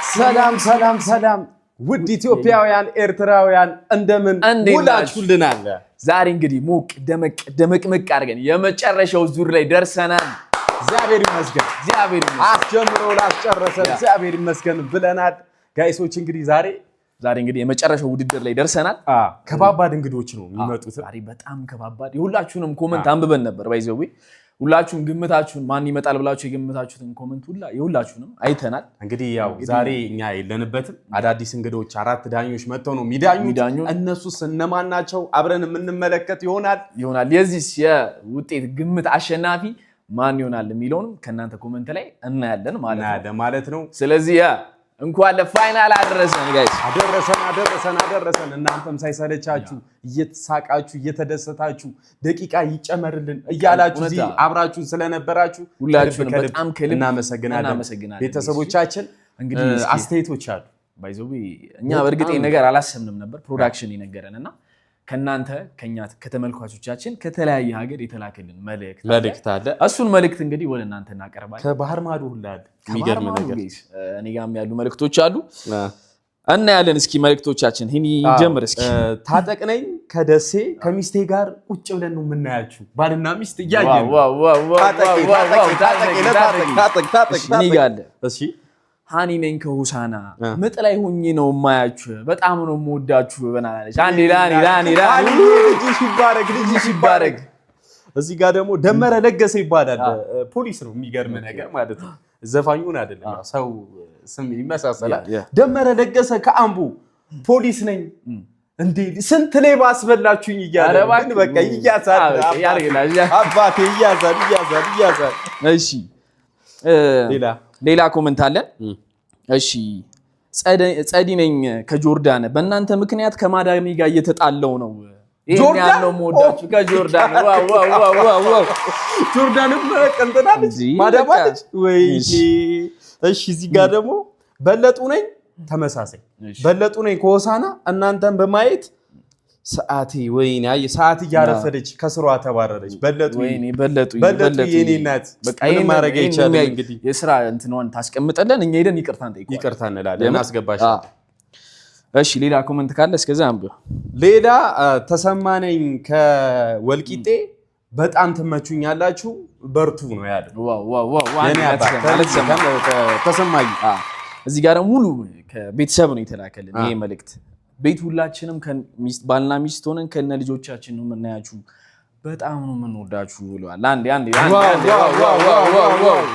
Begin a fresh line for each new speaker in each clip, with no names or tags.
ሰላም ውድ ኢትዮጵያውያን ኤርትራውያን እንደምን ውላችሁልናል?
ዛሬ እንግዲህ ሞቅ ደመቅመቅ አድርገን የመጨረሻው ዙር ላይ ደርሰናል።
እግዚአብሔር ይመስገን አስጀምሮ ላስጨረሰን እግዚአብሔር ይመስገን ብለናል። ጋይሶች እንግዲህ ዛሬ
እንግዲህ የመጨረሻው ውድድር ላይ ደርሰናል።
ከባባድ እንግዶች ነው የሚመጡት።
ዛሬ በጣም ከባባድ የሁላችሁንም ኮሜንት አንብበን ነበር። ባይዘው ሁላችሁም ግምታችሁን ማን ይመጣል ብላችሁ የገምታችሁትን ኮሜንት ሁላችሁንም አይተናል።
እንግዲህ ያው ዛሬ እኛ የለንበትም። አዳዲስ እንግዶች 4 ዳኞች መጥተው ነው የሚዳኙት። እነሱስ እነማን ናቸው? አብረን የምንመለከት ይሆናል።
የዚህ የውጤት ግምት አሸናፊ ማን ይሆናል የሚለውን ከእናንተ ኮሜንት ላይ እናያለን
ማለት ነው።
ስለዚህ እንኳን ለፋይናል አደረሰን ጋይስ።
አደረሰን። እናንተም ሳይሰለቻችሁ እየተሳቃችሁ እየተደሰታችሁ ደቂቃ ይጨመርልን እያላችሁ እዚህ አብራችሁን ስለነበራችሁ
ሁላችሁንም በጣም ከልብ
እናመሰግናለን። ቤተሰቦቻችን እንግዲህ አስተያየቶች አሉ።
ባይዘው እኛ በእርግጥ ነገር አላሰብንም ነበር ፕሮዳክሽን ይነገረንና ከናንተ ከኛ ከተመልካቾቻችን ከተለያየ ሀገር የተላከልን መልእክት አለ። እሱን መልእክት እንግዲህ ወደ እናንተ እናቀርባለን።
ከባህር ማዶ ሁላ የሚገርም ነገር
እኔ ጋርም ያሉ መልእክቶች አሉ እና ያለን እስኪ መልእክቶቻችን ጀምር እስኪ።
ታጠቅ ነኝ ከደሴ ከሚስቴ ጋር ቁጭ ብለን ነው የምናያችሁ። ባልና ሚስት እያየን
እሺ ሃኒ ነኝ ከሁሳና ምጥ ላይ ሆኜ ነው የማያችሁ። በጣም ነው የምወዳችሁ በናለች። አንዴ ላኒ ልጅሽ ይባረክ።
እዚህ ጋር ደግሞ ደመረ ለገሰ ይባላል። ፖሊስ ነው የሚገርም ነገር ማለት ነው። ዘፋኙን አይደለም ሰው ስም ይመሳሰላል። ደመረ ለገሰ ከአምቦ ፖሊስ ነኝ እንዴ ስንት ሌባ አስበላችሁኝ እያለ ግን በቃ ይያዛል አባቴ ይያዛል።
እሺ ሌላ ኮሜንት አለ። እሺ ጸዲ ነኝ ከጆርዳን በእናንተ ምክንያት ከማዳሚ ጋር እየተጣለው ነው። ይሄን ያለው ሞዳችሁ ከጆርዳን ዋው
ጆርዳንም ቀንተናለች ማዳማለች ወይ? እሺ እዚህ ጋር ደግሞ በለጡ ነኝ ተመሳሳይ በለጡ ነኝ ከሆሳና እናንተን በማየት ሰዓቴ ወይኔ ሰዓት እያረፈደች ከስሯ ተባረረች። በለጡ የኔ እናት በቃ ማረጋ ይቻላል። እንግዲህ
የሥራ እንትኗን ታስቀምጠለን እኛ ሄደን
ይቅርታ እንላለን እናስገባሽ።
እሺ ሌላ ኮሜንት ካለ እስከዛ አንብብ።
ሌላ ተሰማነኝ ከወልቂጤ በጣም ትመቹኛላችሁ በርቱ ነው ያለ። የኔ አባት ተሰማኝ።
እዚህ ጋር ሙሉ ከቤተሰብ ነው የተላከልን ይሄ መልእክት። ቤት ሁላችንም ባልና ሚስት ሆነን ከነ ልጆቻችን ነው የምናያችሁ። በጣም ነው የምንወዳችሁ ብለዋል። አንዴ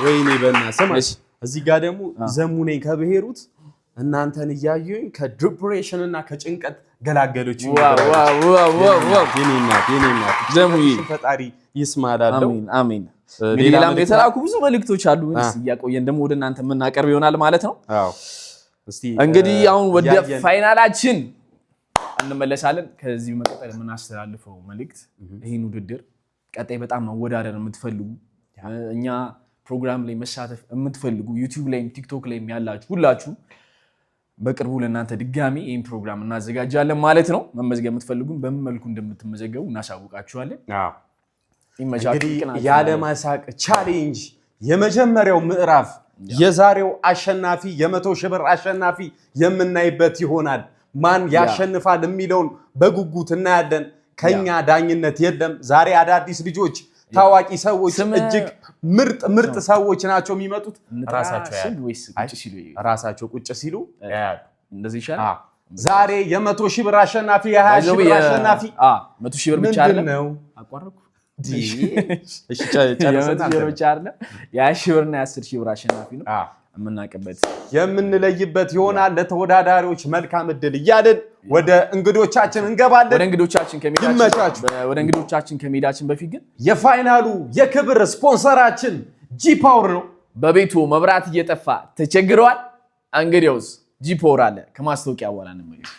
ወይኔ በእናትህ። እዚህ ጋር ደግሞ ዘሙ ነኝ ከብሄሩት እናንተን እያዩኝ ከዲፕሬሽን እና ከጭንቀት ገላገሎች። የኔ እናት
ዘሙዬ
ፈጣሪ ይስማላለው።
አሜን። ሌላም የተላኩ ብዙ መልእክቶች አሉ። እያቆየን ደግሞ ወደ እናንተ የምናቀርብ ይሆናል ማለት ነው። እንግዲህ አሁን ወደ ፋይናላችን እንመለሳለን። ከዚህ መቀጠል የምናስተላልፈው መልእክት ይህን ውድድር ቀጣይ በጣም መወዳደር የምትፈልጉ እኛ ፕሮግራም ላይ መሳተፍ የምትፈልጉ ዩቲዩብ ላይም ቲክቶክ ላይም ያላችሁ ሁላችሁ በቅርቡ ለእናንተ ድጋሚ ይህን ፕሮግራም እናዘጋጃለን ማለት ነው። መመዝገብ የምትፈልጉም በምን መልኩ እንደምትመዘገቡ እናሳውቃችኋለን።
እንግዲህ ያለማሳቅ ቻሌንጅ የመጀመሪያው ምዕራፍ የዛሬው አሸናፊ የ100,000 ብር አሸናፊ የምናይበት ይሆናል። ማን ያሸንፋል የሚለውን በጉጉት እናያለን። ከኛ ዳኝነት የለም። ዛሬ አዳዲስ ልጆች ታዋቂ ሰዎች እጅግ ምርጥ ሰዎች ናቸው የሚመጡት። ራሳቸው ቁጭ ሲሉ ያያሉ።
እንደዚህ ይሻላል።
ዛሬ የ100,000 ብር አሸናፊ የ20,000 ብር አሸናፊ
100,000 ብር ብቻ አይደለም አቋረጥኩ።
እሺ ጨርሰናል።
የ20,000 ብርና የ10,000 ብር አሸናፊ ነው የምናቀበት
የምንለይበት ይሆናል። ለተወዳዳሪዎች መልካም እድል እያልን ወደ እንግዶቻችን እንገባለን።
ወደ እንግዶቻችን ከመሄዳችን በፊት ግን
የፋይናሉ የክብር ስፖንሰራችን ጂ-ፓወር ነው።
በቤቱ መብራት እየጠፋ ተቸግረዋል? እንግዲያውስ ጂ-ፓወር አለ። ከማስታወቂያ በኋላ እንመለስ።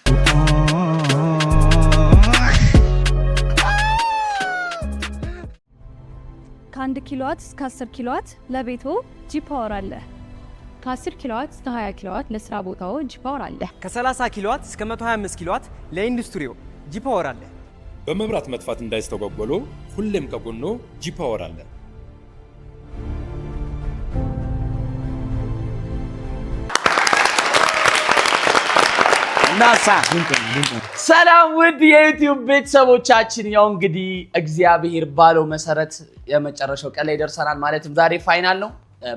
ከ1 ኪሎዋት እስከ 10 ኪሎዋት ለቤቶ ጂ-ፓወር አለ።
ከ10 ኪሎዋት እስከ 20 ኪሎዋት ለስራ ቦታው ጂ-ፓወር አለ።
ከ30 ኪሎዋት እስከ 125 ኪሎዋት ለኢንዱስትሪው ጂ-ፓወር አለ።
በመብራት መጥፋት እንዳይስተጓጎሉ ሁሌም ከጎኖ ጂ-ፓወር አለ።
ናሳ
ሰላም ውድ የዩቲዩብ ቤተሰቦቻችን፣ ያው እንግዲህ እግዚአብሔር ባለው መሰረት የመጨረሻው ቀን ላይ ደርሰናል። ማለትም ዛሬ ፋይናል ነው።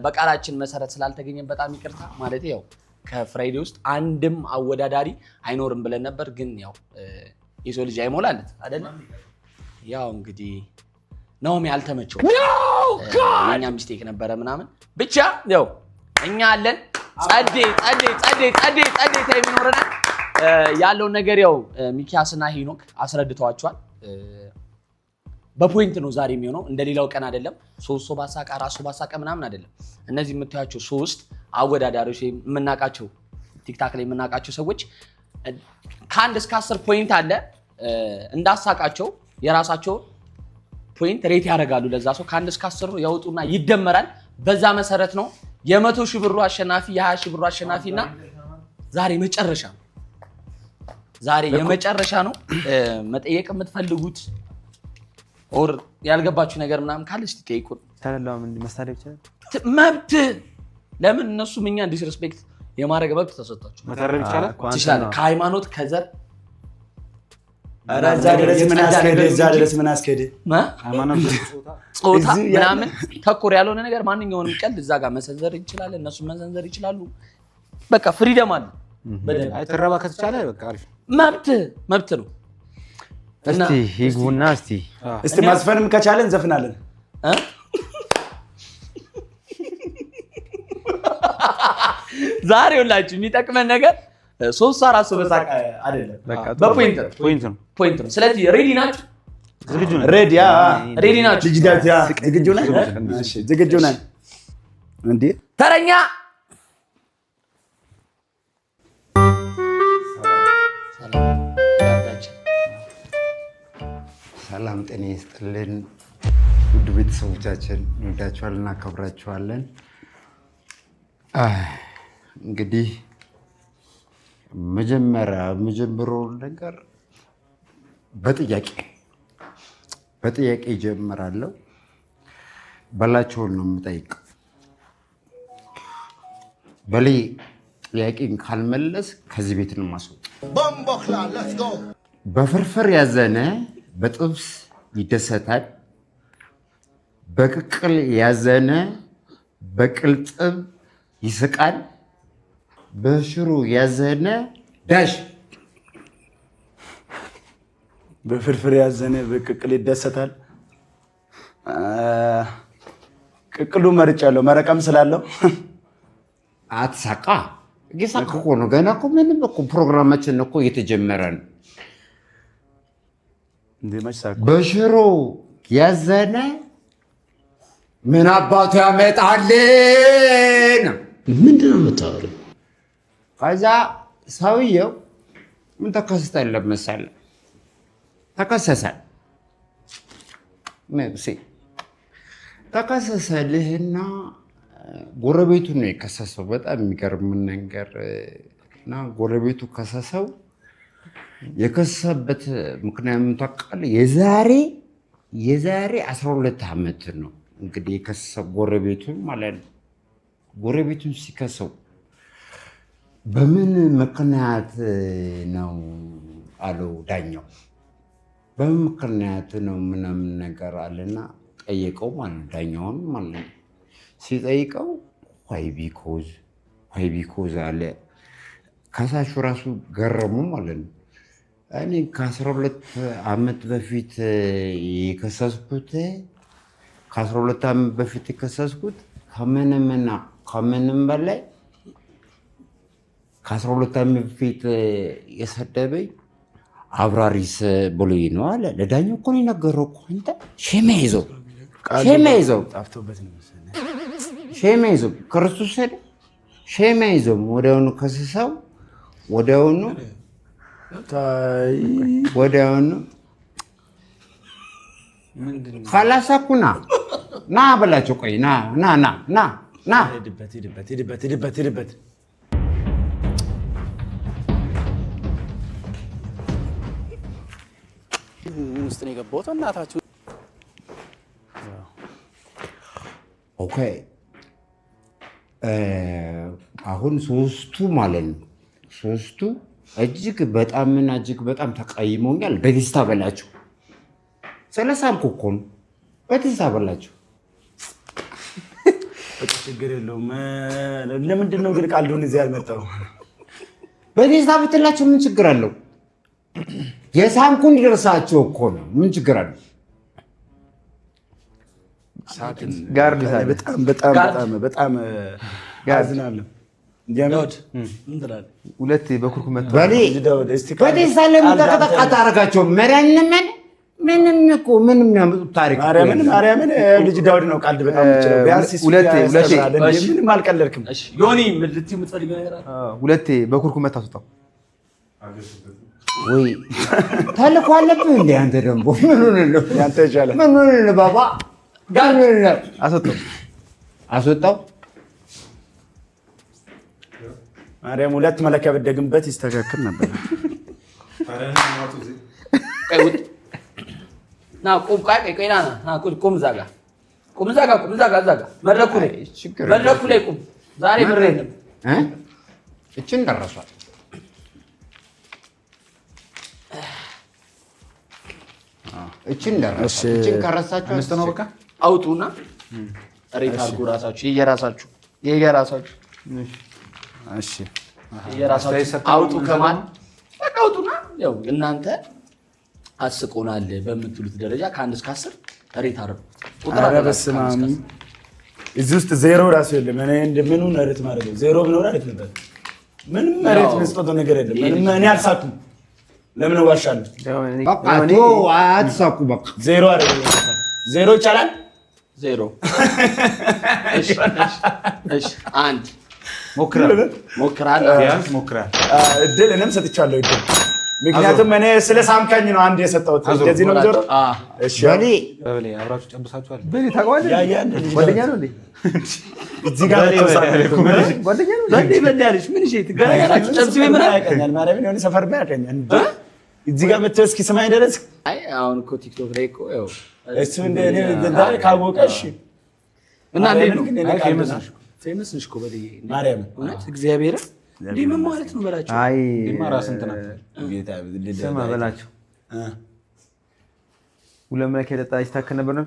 በቃላችን መሰረት ስላልተገኘን በጣም ይቅርታ። ማለት ያው ከፍራይዴ ውስጥ አንድም አወዳዳሪ አይኖርም ብለን ነበር፣ ግን ያው የሰው ልጅ አይሞላለት አይደለ? ያው እንግዲህ ናኦሚ አልተመቸው የኛ ሚስቴክ ነበረ ምናምን። ብቻ ያው እኛ አለን ጸዴ ታይም ይኖረናል። ያለው ነገር ያው ሚኪያስና ሄኖክ አስረድተዋቸዋል። በፖይንት ነው ዛሬ የሚሆነው፣ እንደሌላው ቀን አይደለም። ሶስት ባሳቃ ራሱ ባሳቃ ምናምን አይደለም። እነዚህ የምታያቸው ሶስት አወዳዳሪዎች የምናቃቸው ቲክታክ ላይ የምናቃቸው ሰዎች ከ1 እስከ 10 ፖይንት አለ። እንዳሳቃቸው የራሳቸው ፖይንት ሬት ያደርጋሉ። ለዛ ሰው ከ1 እስከ 10 ያወጡና ይደመራል። በዛ መሰረት ነው የ100 ሺህ ብሩ አሸናፊ የ20 ሺህ ብሩ አሸናፊና ዛሬ መጨረሻ ነው። ዛሬ የመጨረሻ ነው። መጠየቅ የምትፈልጉት ኦር ያልገባችሁ ነገር ምናምን ካለ እስቲ ጠይቁን።
ተላላም እንዲ መሳሪያ ይችላል
መብት ለምን እነሱ ምኛ ዲስሪስፔክት የማድረግ መብት ተሰጥቷቸው
መተረብ
ይችላል። ከሃይማኖት ከዘር
አራዛ ድረስ ምን አስከደ ሃይማኖት
ጾታ ምናምን ተኮር ያልሆነ ነገር ማንኛውንም ቀልድ እዛ ጋር መሰንዘር ይችላል። እነሱ መሰንዘር ይችላሉ። በቃ ፍሪደም አለ።
አይተረባ ከተቻለ በቃ አሪፍ
መብት ነው።
እስቲ ይግቡና እስቲ ማስፈንም ከቻለን እንዘፍናለን።
ዛሬ ሁላችሁ የሚጠቅመን ነገር 3-4 ሰው በሳቅ አይደለም፣ በፖይንት ነው። ስለዚህ ሬዲ ናችሁ? ሬዲ ናችሁ?
ዝግጁ ነን እንዴ?
ተረኛ
ሰላም ጤና ይስጥልን ውድ ቤተሰቦቻችን፣ እንወዳችኋለን፣ እናከብራችኋለን። እንግዲህ መጀመሪያው ነገር በጥያቄ ጀምራለሁ። በላቸውን ነው የምጠይቀው። በሌ ጥያቄን ካልመለስ ከዚህ ቤት ነው የማስወጣው። በፍርፍር ያዘነ በጥብስ ይደሰታል። በቅቅል ያዘነ በቅልጥም ይስቃል። በሽሮ ያዘነ ዳሽ።
በፍርፍር ያዘነ በቅቅል ይደሰታል። ቅቅሉ መርጫለሁ፣ መረቀም ስላለው።
አትሳቃ እየሳቅ እኮ ነው። ገና እኮ ምንም እኮ ፕሮግራማችን እኮ እየተጀመረ ነው። በሽሮ ያዘነ ምን አባቱ ያመጣልን?
ምንድን ነው የምታወሪው?
ከዛ ሰውየው ምን ተከሰተ መሰለህ? ተከሰሰልህና ጎረቤቱ ነው የከሰሰው። በጣም የሚገርም ነገር እና ጎረቤቱ ከሰሰው። የከሰሰበት ምክንያት ታውቃለህ? የዛሬ 12 ዓመት ነው እንግዲህ የከሰሰው ጎረቤቱን ማለት ነው። ጎረቤቱን ሲከሰው በምን ምክንያት ነው አለው ዳኛው። በምን ምክንያት ነው ምናምን ነገር አለና ጠየቀው ማለት ነው፣ ዳኛውን ማለት ነው። ሲጠይቀው ዋይ ቢኮዝ አለ። ከሳሹ ራሱ ገረሙ ማለት ነው። እኔ ከ12 ዓመት በፊት የከሰስኩት ከምንም በላይ ከ12 ዓመት በፊት የሰደበኝ አብራሪስ ብሎኝ ነው አለ። ለዳኛው እኮ ነው የነገረው እኮ። አንተ ሸማ ይዘው ክርስቶስ ሄደ ሸማ ይዘው ወዲያውኑ ከሰሰው። ወዲያውኑ ካላሳኩና ና በላቸው። ቆይ ና
ሂድበት ውስጥ ነው የገባሁት። እናታችሁ
ኦኬ። አሁን ሶስቱ ማለት ነው እጅግ በጣም ተቀይሞኛል። በደስታ በላቸው። ስለሳምኩ እኮ ነው። በደስታ በላቸው።
ችግር የለውም። ለምንድን ነው ግን ቃልዱን እዚህ ያልመጣው?
በደስታ ብትላቸው ምን ችግር አለው? የሳምኩ እንዲደርሳቸው እኮ ነው። ምን ችግር አለው? በጣም ያዝናለሁ።
ሁለቴ በኩርኩም መጣ።
በደስታ ለምን ተቀጠቀጠ አደረጋቸው? ምንም ያመጡት ታሪክ
ማርያምን ልጅ ዳውድ ነው ቀልድ በጣም ይችላል። ቢያንስ ምንም አልቀለድክም።
ዮኒ ልትይ የምትፈልገው ነገር አለ?
ሁለቴ በኩርኩም መታ አስወጣው።
ወይ ተልኮ አለብህ እንዴ አንተ? ደግሞ ምን ሆነህ ነው?
ያንተ ይሻላል።
ምን ሆነህ ነው ባባ? ጋር ምን ነው? አስወጣው።
ማርያም ሁለት መለኪያ ብትደግምበት ይስተካከል ነበር።
ና ቁም ቆይ ና ቁም እዛ ጋር መድረኩ ላይ ቁም። ዛሬ ብር የለም።
እችን ደረሷል። እችን ከረሳችሁ
አንስተ ነው በቃ
አውጡና ሬት አድርጉ። ራሳችሁ የየራሳችሁ
እሺ
የየራሳችሁ አውጡ። ከማን በቃ አውጡና ያው እናንተ አስቆናል በምትሉት ደረጃ ከ1 እስከ 10 ሬት አድርጉ። ቁጥር
በስማም እዚህ ውስጥ ዜሮ ራሱ የለም። እኔ እንደምኑን ሬት ማድረግ ዜሮ ብኖር አሪፍ ነበር። ምንም ሬት መስጠት ነገር የለም። ምንም እኔ አልሳኩም። ለምን ዋሻለሁ?
በቃ አትሳቁ። በቃ
ዜሮ አይደለም። ዜሮ ይቻላል።
ዜሮ እሺ አንድ ሞክራለሁ።
እድል እኔም ሰጥቻለሁ እድል። ምክንያቱም እኔ ስለ ሳምካኝ ነው አንድ የሰጠሁት። እንደዚህ ነው ዞሮ። እሺ
በሌ አብራችሁ ጨርሳችኋል። በሌ ታውቀዋለህ? ጓደኛ ነው እንዴ?
እዚህ ጋር
ጓደኛ ነው
በሌ ያለሽ ምን እሺ ትገናኛላችሁ? ጨብሲ ምን
ያቀኛል ማርያምን የሆነ ሰፈር ላይ ያቀኛል። እዚህ ጋር መተህ እስኪ ስማኝ ድረስ።
አይ አሁን እኮ ቲክቶክ ላይ እኮ ያው
እሱ እንደ እኔ ዛሬ ካወቀሽ
እና እንዴት ነው ፌመስ ነሽ እኮ በሌ
ማርያም
እውነት እግዚአብሔር እንዴ ምን ማለት ነው በላቸው።
አይ
ማራስ እንትና ጌታ
ስማ በላቸው። ሁለት መለኪያ የጠጣ ይስታከል ነበር ነው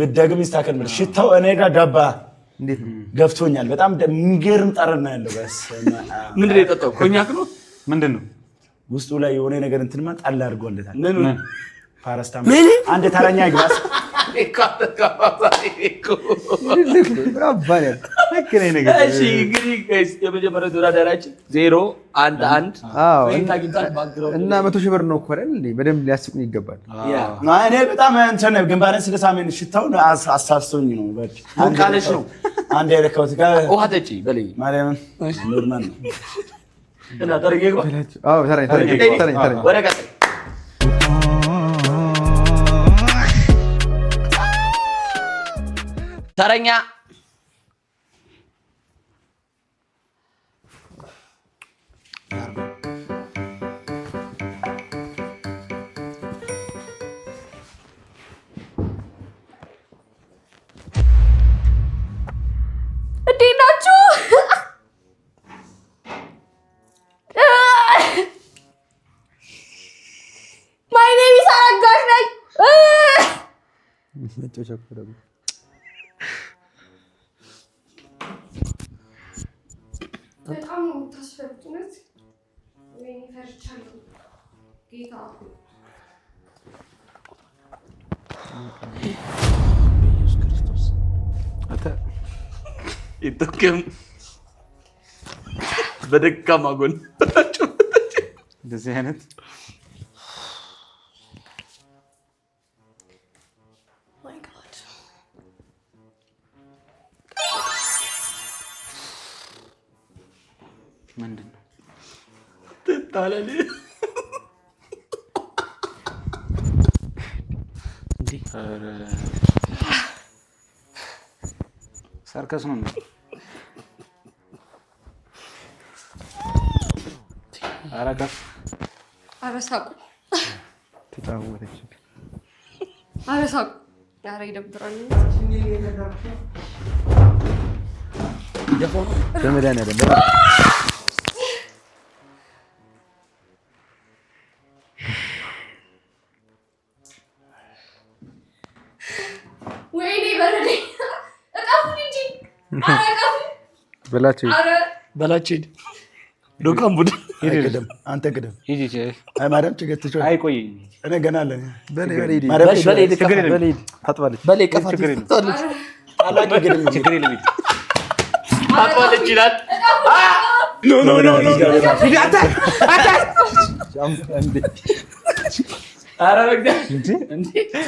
ብትደግም ይስታከል ነበር። ሽታው እኔ ጋር ገባ።
እንዴት ነው
ገፍቶኛል። በጣም የሚገርም ጠረን ነው ያለው።
ምንድን ነው የጠጣው? ኮኛክ ነው ምንድን ነው?
ውስጡ ላይ የሆነ ነገር እንትንማ ጣል አድርጎለታል።
ምን
ፓራስታም አንድ ተረኛ ግላስ
የመጀመሪያ ተወዳዳሪያችን 0-1-1
እና 100 ሺህ ብር ነው እኮ አይደል? በደንብ ሊያስቁኝ ይገባል።
እኔ በጣም እንትን ግንባሬን ስለሳመኝ ሽታውን አሳስቶኝ ነው።
ሞቃለች ነው
አንድ የለካሁት ጋር
ውሃ ጠጪ በለኝ
ማርያምን ኖርማል ነው
እና ተረኛ ግባ። ወደ ቀጥል ተረኛ
እንዴት ናችሁ? ማይ ኔም ኢዝ አረጋሽ ነኝ። በጣም ነው የምታስፈሩት። እውነት ወይኔ ፈርቻለሁ። ጌታ
ኢየሱስ ክርስቶስ ይጠቀም በደካማ ጎን
እንደዚህ አይነት
ምንድን ነው ትጣለል እንዴ?
ሰርከስ ነው። አረጋፍ
አረሳቁ
ተጫወተች።
አረሳቁ ኧረ ይደብራል።
በመድኃኒዓለም
በላቸው ሂድ። ዶካም ቡድ
ቅደም አንተ ቅደም። አይ ማርያም ችግር
አይ ቆይ
እኔ ገና አለ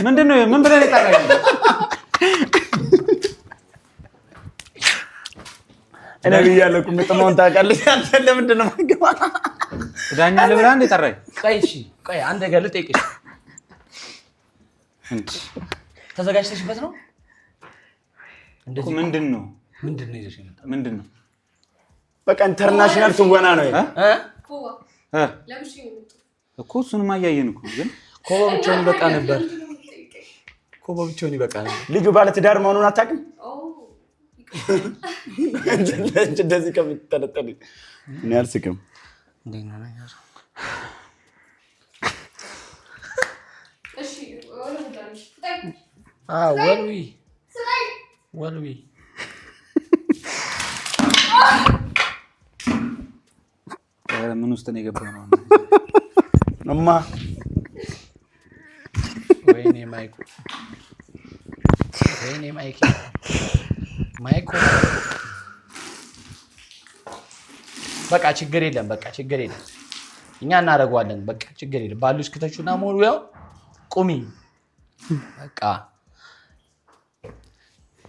ምንድን ነው? ምን ብለህ የጠራኸኝ?
እኔ ብያለሁ እኮ የምጥመውን ታውቃለህ። አንተ ለምንድን ነው የማትገባ?
ዳኛ ልብላ እንደ ጠራኸኝ?
ቆይ እሺ፣ ቆይ አንድ ነገር ልጠይቅሽ። ተዘጋጅተሽበት ነው?
እንደዚህ ምንድን ነው
ይዘሽ የመጣው?
ምንድን ነው?
በቃ ኢንተርናሽናል ትወና ነው
እኮ። እሱንማ እያየን እኮ ግን
ኮባ ብቻውን ይበቃ ነበር። ኮባ ብቻውን ይበቃ ነበር።
ልጁ ባለትዳር መሆኑን አታውቅም? እንደዚህ ከምትጠለጠል እኔ አልስቅም።
ወልዊ
ምን ውስጥ ነው የገባው ነው?
እማ
ወይኔ ማይኩ በቃ ችግር የለም። እኛ እናደርገዋለን። በቃ ችግር የለም። ባሉሽ ክተቹና ሞሩ ያው ቁሚ። በቃ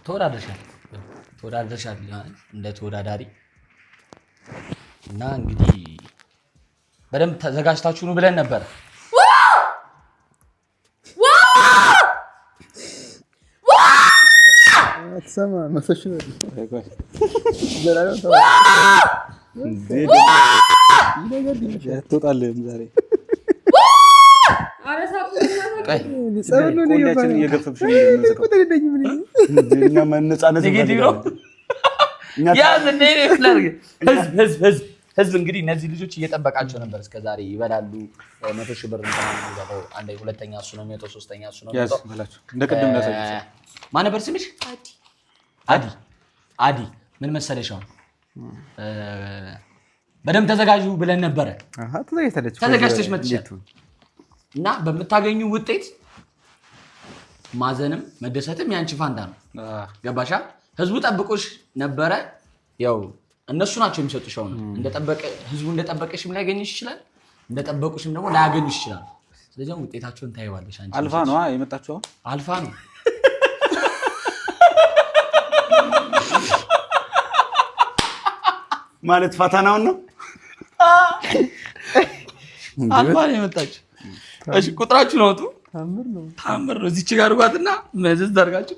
ተወዳድረሻል እንደ ተወዳዳሪ እና እንግዲህ በደንብ ተዘጋጅታችሁ ነው ብለን ነበር። ህዝብ እንግዲህ እነዚህ ልጆች እየጠበቃቸው ነበር። እስከዛሬ ይበላሉ 100,000 ብር ነው። አንዴ ሁለተኛ እሱ ነው የሚወጣው፣ ሶስተኛ እሱ ነው የሚወጣው።
እንደቀደም እንዳሰኝ
ማን ነበር ስምሽ? አዲ ምን መሰለሽ አሁን በደንብ ተዘጋጁ ብለን ነበረ። ተዘጋጅተሽ መጥተሽ እና በምታገኙ ውጤት ማዘንም መደሰትም ያንቺ ፋንታ ነው። ገባሻ? ህዝቡ ጠብቆሽ ነበረ። ያው እነሱ ናቸው የሚሰጡሽ። አሁን ህዝቡ እንደጠበቀሽም ላያገኝሽ ይችላል፣ እንደጠበቁሽም ደግሞ ላያገኙሽ ይችላል። ስለዚህ ውጤታቸውን ታይዋለሽ። አንቺ
አልፋ ነው የመጣችው።
አልፋ ነው
ማለት ፈተናውን ነው።
አልፋ ነው የመጣችው። እሺ ቁጥራችሁ ነው። ታምር ነው። እዚች ጋር ጓትና መዘዝ ዳርጋችሁ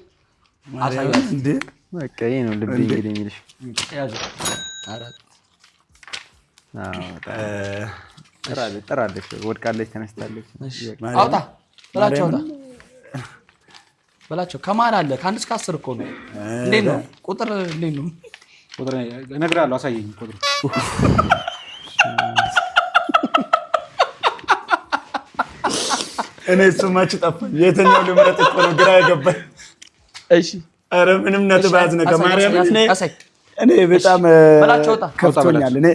አሳያችሁ እንዴ።
በቃ ይሄ ነው ልብ እንግዲህ የሚልሽ
ያዙ። አራት
ጥራለች፣ ወድቃለች፣ ተነስታለች።
አውጣ በላቸው። ከማን አለ? ከ1 እስከ 10 እኮ ነው። እንዴት ነው ቁጥር? እንዴት ነው
ቁጥር? እነግርሃለሁ፣ አሳየኝ ቁጥሩ።
እኔ ስማች ጠፋኝ። የትኛው ልምረጥ እኮ ነው ግራ የገባኝ።
እሺ
ኧረ ምንም ነጥብ ያዝነ ከማርያም እኔ በጣም ከፍቶኛል። እኔ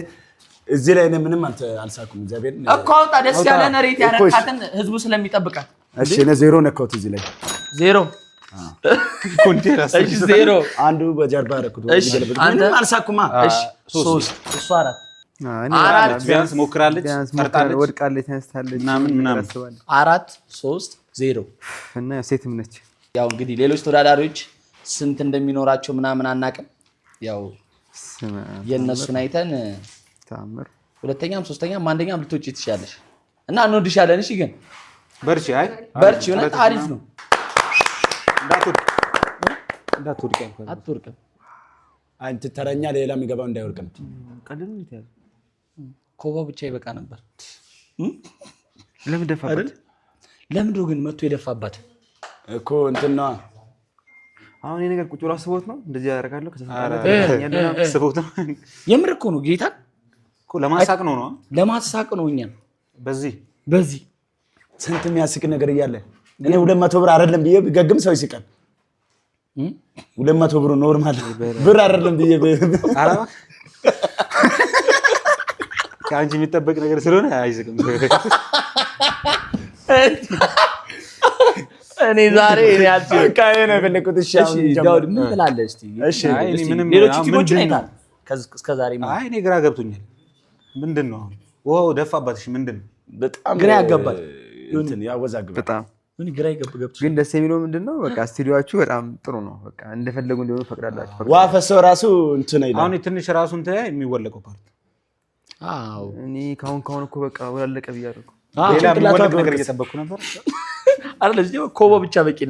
እዚህ ላይ እኔ ምንም አልሳኩም። እግዚአብሔር
እኮ አውጣ። ደስ ያለን ሬት ያረካትን ህዝቡ ስለሚጠብቃት።
እሺ እኔ 0 ነካሁት እዚህ ላይ
0 እሺ 0
አንዱ በጀርባ አደረኩት። ምንም አልሳኩማ። እሺ 3 እሱ 4
ቢያንስ ሞክራለች፣ ፈርጣለች፣
ወድቃለች፣ ተነስታለች
ምናምን
4 3 0
እና ሴትም ነች።
ያው እንግዲህ ሌሎች ተወዳዳሪዎች ስንት እንደሚኖራቸው ምናምን አናውቅም። ያው የእነሱን አይተን
ታምር
ሁለተኛም ሶስተኛም አንደኛም ልትወጪ ትችያለሽ እና እንወድሻለን። እሺ ግን
በርቺ። አይ
በርቺ፣ እውነት አሪፍ ነው።
እንዳትወድቅ
አትወድቅም።
አንተ ተረኛ ሌላ የሚገባው እንዳይወድቅ ነው።
ቀድም ይታያል።
ኮባ ብቻ ይበቃ ነበር።
ለምን ደፋባት?
ለምን ግን መጥቶ የደፋባት
እኮ እንትና
አሁን ይሄ ነገር ቁጭ ብሎ አስቦት ነው እንደዚህ ያደርጋለሁ።
አስቦት ነው።
የምር እኮ ነው ጌታ
እኮ ለማሳቅ ነው።
ለማሳቅ ነው። እኛን በዚህ
ስንት የሚያስቅ ነገር እያለ እኔ 200 ብር አይደለም ብዬ ቢገግም ሰው ይስቃል። 200 ብር ኖርማል ብር አይደለም ብዬ
አራባ ከአንቺ የሚጠበቅ ነገር ስለሆነ አይዝቅም።
እኔ ዛሬ እኔ አልችልም።
ካይ ነው የፈለኩት። እሺ
ዳውድ ምን ትላለህ? እስቲ
እሺ
ሌሎች ቲሞችን አይታል እስከ ዛሬ
አይ እኔ ግራ ገብቶኛል። ምንድን ነው ውሃው ደፋባትሽ? ምንድን ነው
በጣም
ግራ ያጋባል።
እንትን ያወዛግባል።
በጣም
ምን ግራ ይገብገብት።
ግን ደስ የሚለው ምንድነው በቃ ስቱዲዮአችሁ በጣም ጥሩ ነው። በቃ እንደፈለጉ እንዲሆኑ ፈቅዳላችሁ።
ውሃ ፈሰው ራሱ እንትን አይደለም።
አሁን ትንሽ ራሱ እንትን የሚወለቀው ፓርት
አዎ
እኔ ካሁን እኮ በቃ ወላለቀ ብያለሁ።
ሌላ የሚወለቅ ነገር እየጠበቅኩ ነበር
አይደል? እዚህ ኮቦ ብቻ በቂ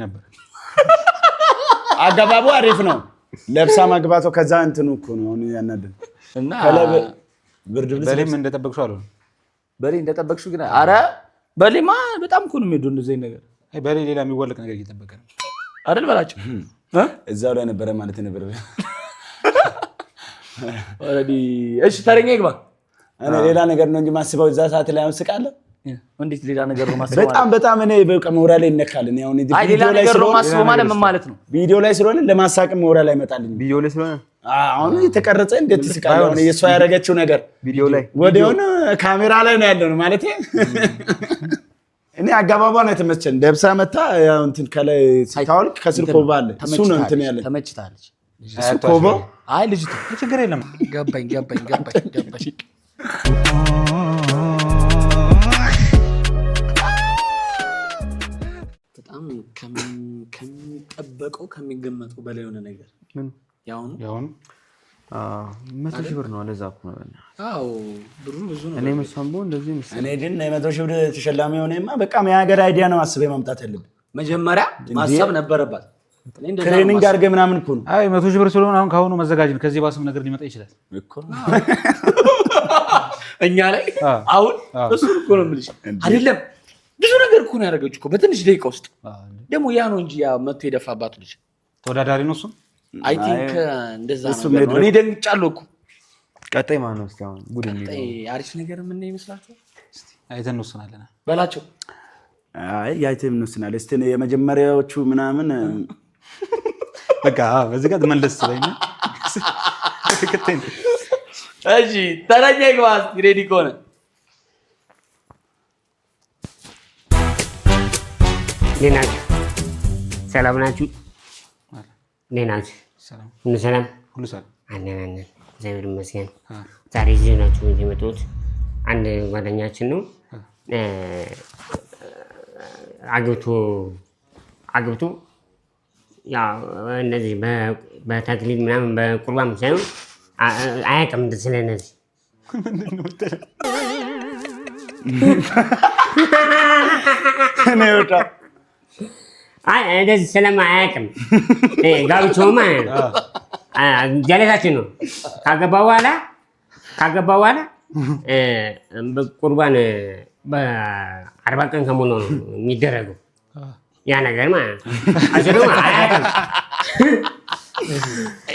ነበር።
አገባቡ አሪፍ ነው። ለብሳ ማግባቷ ከዛ እንትኑ እኮ ነው አሁን ያናደን
እና
ብርድ ልብስ
በሌም እንደጠበቅሽው አልሆነ።
በሌ እንደጠበቅሽው ግን አረ በሌማ በጣም እኮ ነው የሚሄደው እንደዚህ ነገር።
አይ በሌ ሌላ የሚወለቅ ነገር እየጠበቀ ነው
አይደል? በላቸው
እዛው ላይ ነበረ ማለት ነበር።
ኦሬዲ እሺ፣ ተረኛ ይግባ።
እኔ ሌላ ነገር ነው እንጂ ማስበው እዛ ሰዓት ላይ አመስቃለሁ።
እንዴት ሌላ ነገር ነው ማስበው?
በጣም እኔ በቃ ሞራል ላይ ይነካል። እኔ አሁን
አይ ሌላ ነገር ነው ማስበው ማለት ምን ማለት ነው?
ቪዲዮ ላይ ስለሆነ ለማሳቅም ሞራል ላይ ይመጣልኝ።
ቪዲዮ ላይ ስለሆነ
አሁን የተቀረጸ እንዴት ትስቃለህ? አሁን የሷ ያደረገችው ነገር
ቪዲዮ ላይ
ወዲያውኑ ካሜራ ላይ ነው ያለው ማለት እኔ አጋባቧ ነው የተመቸኝ። ደብሳ መታ ያው እንትን ከላይ ሲታወልቅ ከስር ኮባ አለ። እሱ ነው እንትን ያለ
ተመችታለች።
እሱ ኮባ
አይ ልጅቱ
ችግር የለም።
ገባኝ። በጣም ከሚጠበቀው ከሚገመተው በላይ የሆነ ነገር
ምን
ያው
100,000 ብር ነው። ለዛ እኮ ነው።
አዎ ብሩ ብዙ ነው።
እኔ መሰምቦ እንደዚህ ነው።
እኔ ግን 100,000 ብር ተሸላሚ ሆነማ በቃ የሀገር አይዲያ ነው አስበህ ማምጣት ያለብህ።
መጀመሪያ ማሰብ ነበረባት።
ትሬኒንግ አድርገህ ምናምን እኮ ነው።
አይ 100,000 ብር ስለሆነ አሁን ካሁኑ መዘጋጀት ከዚህ ባስም ነገር ሊመጣ ይችላል
እኮ
እኛ ላይ አሁን እሱ እኮ ነው የምልሽ አይደለም። ብዙ ነገር እኮ ነው ያደረገችው እኮ በትንሽ ደቂቃ ውስጥ። ደግሞ ያ ነው እንጂ ያ መቶ የደፋባት ልጅ
ተወዳዳሪ ነው እሱ።
አይ ቲንክ እንደዛ ነው። እኔ ደንግጫለሁ እኮ።
ቀጣይ ማን ነው? እስቲ አሁን ቡድን ነው
አሪፍ ነገር ምን ይመስላችኋል?
አይተን እንወስናለን
በላቸው።
አይ ያይተም እንወስናለን። እስቲ የመጀመሪያዎቹ ምናምን
በቃ በዚህ ጋር ተመለስ ስለኛ
እሺ ተረኛ ይግባ። ሬዲ ከሆነ
ሰላም ናችሁ? ሰላም
ሁሉ ሰላም
አለን። እግዚአብሔር ይመስገን። ዛሬ እዚህ ናችሁ የመጡት አንድ ጓደኛችን ነው አግብቶ ያው እነዚህ በተክሊል ምናምን በቁርባን ሳይሆን አያውቅም ስለነዚህ እንደዚህ ስለማያውቅም ጋብቻውማ ጀለታችን ነው። ካገባ በኋላ ቁርባን በ40 ቀን ከሞላው ነው የሚደረገው ያ ነገር ማለት ነው። አጀሩ አያውቅም።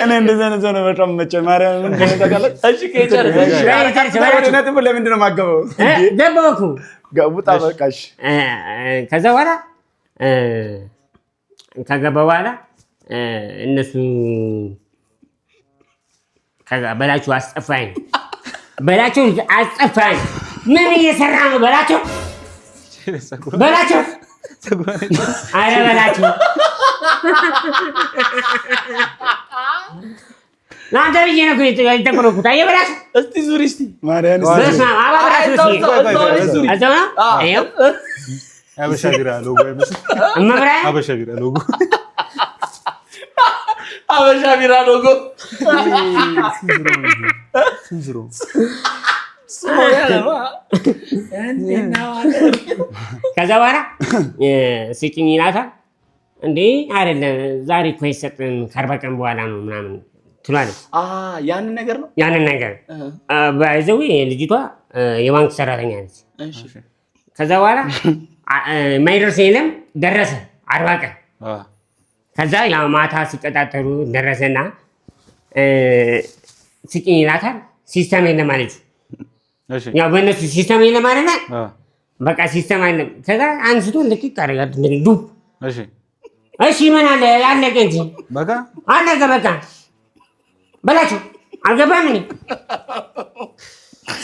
እኔ እንደዛ ነው በጣም መቼ ማርያም ምን እንደተቀለለ
እሺ ከጨረሰ
ለምንድን ነው የማገባው?
ገባኩ
ጋቡጣ በቃሽ።
ከዛ በኋላ ካገባ በኋላ እነሱ በላችሁ አስጠፋኝ። ምን እየሰራ ነው? በላቸው አረ በላቸው ለአንተ ብዬ ነው የተቆረኩት። አየህ በላቸው
እስቲ ዙሪ እስቲ
ማርያም
አበሻ ቢራ ሎጎ
አበሻ ቢራ ሎጎ
ከዛ በኋላ ስጭኝ ይላታል። እንዴ አይደለም ዛሬ እኮ አይሰጥም ከ40 ቀን በኋላ ነው ምናምን ትላለች።
ያንን ነገር ነው
ባይዘው ልጅቷ የባንክ ሰራተኛ ነች። ከዛ በኋላ የማይደርስ የለም ደረሰ 40 ቀን። ከዛ ያው ማታ ሲቀጣጠሩ ደረሰና ስጭኝ ይላታል። ሲስተም የለም አለች። ያው በእነሱ ሲስተም የለም ማለት በቃ ሲስተም አይደለም። ከዛ አንስቶ ልክ ይቃረጋል ዱብ እሺ ምን አለ ያለቀ እንጂ
በቃ
አለቀ በቃ በላቸው አልገባም እኔ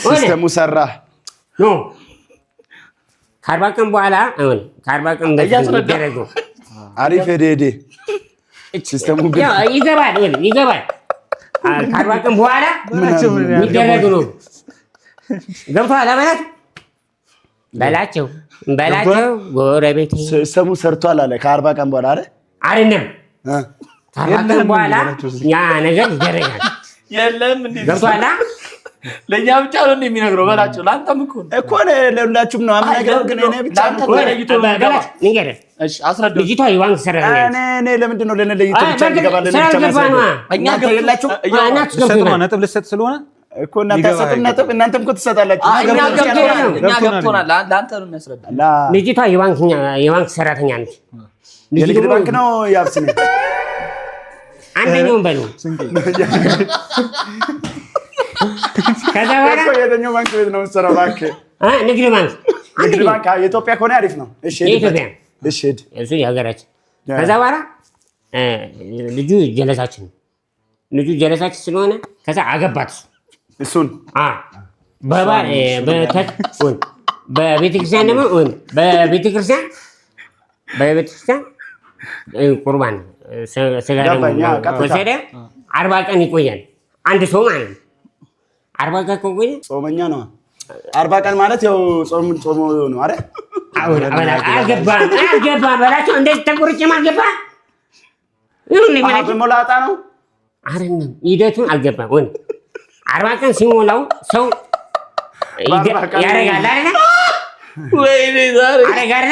ሲስተሙ ሰራ
ኖ ከ40 ቀን በኋላ አሁን ከ40 ቀን እንደደረገ
አሪፍ ሄደ ሲስተሙ ግን
ይገባል ከ40 ቀን በኋላ የሚደረግ ነው ገብቶሃል በላቸው ጎረቤቴ
ሲስተሙ ሰርቷል አለ ከ40 ቀን በኋላ
አይደለም ከ40 ቀን በኋላ ያ ነገር ይደረጋል
የለም እንዴ
ገብቶሃል
ለኛ ብቻ ነው እንደሚነግረው በላቸው ላንተም እኮ
ለሁላችሁም ነው አምናገር ግን እኔ ብቻ ነው
ለይቶ
ንገር
እሺ አስረዳ
ልጅቷ የባንክ ሰራተኛ
እኔ ለምንድን ነው ለለይቶ ብቻ እንገባለን ብቻ ማለት
እኛ ገብላችሁ
ነጥብ ልሰጥ ስለሆነ
እኮ እናንተ ሰጥም ነጥብ እናንተም እኮ ትሰጣላችሁ
እኛ ገብቶናል ለአንተ ነው የሚያስረዳ
ልጅቷ የባንክ ሰራተኛ ነች
የንግድ ባንክ ነው ያብስኔ
አንደኛውን በሉ ከዛ በኋላ
የትኛው ባንክ ቤት ነው የምትሰራው እባክህ ንግድ ባንክ የኢትዮጵያ ከሆነ አሪፍ ነው እሺ
እሱ የሀገራችን ከዛ በኋላ ልጁ ጀለሳችን ስለሆነ ከዛ አገባት
እሱን
በቤተክርስቲያን ደግሞ በቤተክርስቲያን ቁርባን ስጋ ወሰደ 40 ቀን ይቆያል አንድ ሰው ማለት ነው 40 ቀን ቆየ
ጾመኛ ነው 40 ቀን ማለት ያው ጾም ነው አይደል
አልገባም በላቸው እንደዚህ ተቆርጬም አልገባም
በሞላጣ ነው
አይደለም ሂደቱን አልገባም ወይ 40 ቀን ሲሞላው ሰው ያረጋል አይደል
ወይኔ ዛሬ
አረጋለ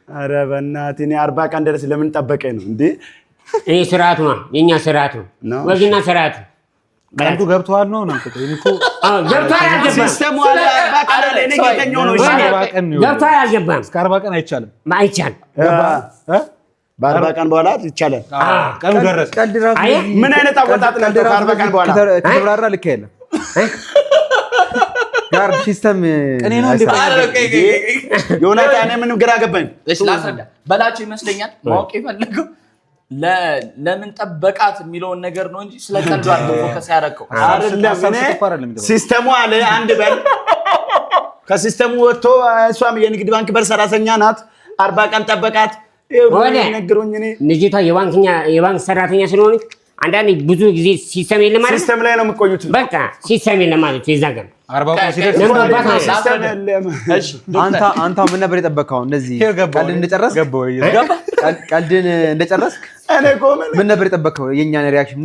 ኧረ በእናትህ እኔ 40 ቀን ድረስ ለምን ጠበቀኝ ነው እንዴ
ይሄ ስርዓቱ ነው የኛ ስርዓቱ ወግና ስርዓቱ
ቀንቱ ገብቷል ነው እኮ
ገብቷል አልገባም
ሲስተሙ አለ 40 ቀን አለ እኔ ጌተኛው ነው
ገብቷል አልገባም
እስከ 40 ቀን አይቻልም
በ40 ቀን በኋላ ይቻላል
ቀኑ ደረሰ
ምን አይነት አወጣጥ ነው ከ40 ቀን በኋላ
ከተብራራ ልክ አይደለም ጋር ሲስተም
እኔ ነው እንዴ
ዮናታን ምንም ግራ ገባኝ
እሺ ላስረዳ በላቸው ይመስለኛል ማወቅ ይፈልገው ለምን ጠበቃት የሚለውን ነገር ነው እንጂ ስለቀልዱ አድርጎ ፎከስ ያደረገው
አይደለም ሲስተሙ አለ አንድ በል ከሲስተሙ ወጥቶ እሷም የንግድ ባንክ በር ሰራተኛ ናት 40 ቀን ጠበቃት
ነገሩኝ እኔ ልጅቷ የባንክ ሰራተኛ ስለሆነች አንዳንዴ ብዙ ጊዜ ሲስተም የለም ማለት
ሲስተም ላይ ነው የምትቆዩት
በቃ ሲስተም የለም ማለት ይዛጋል
40 ቀን ሲደርስ
ሲስተም የለም
እሺ
አንተ ምን ነበር የጠበቀው እንደዚህ ቀልድ እንደጨረስክ ቀልድን እንደጨረስክ
እኔ ቆመን
ምን ነበር የጠበቀው የኛን ሪአክሽን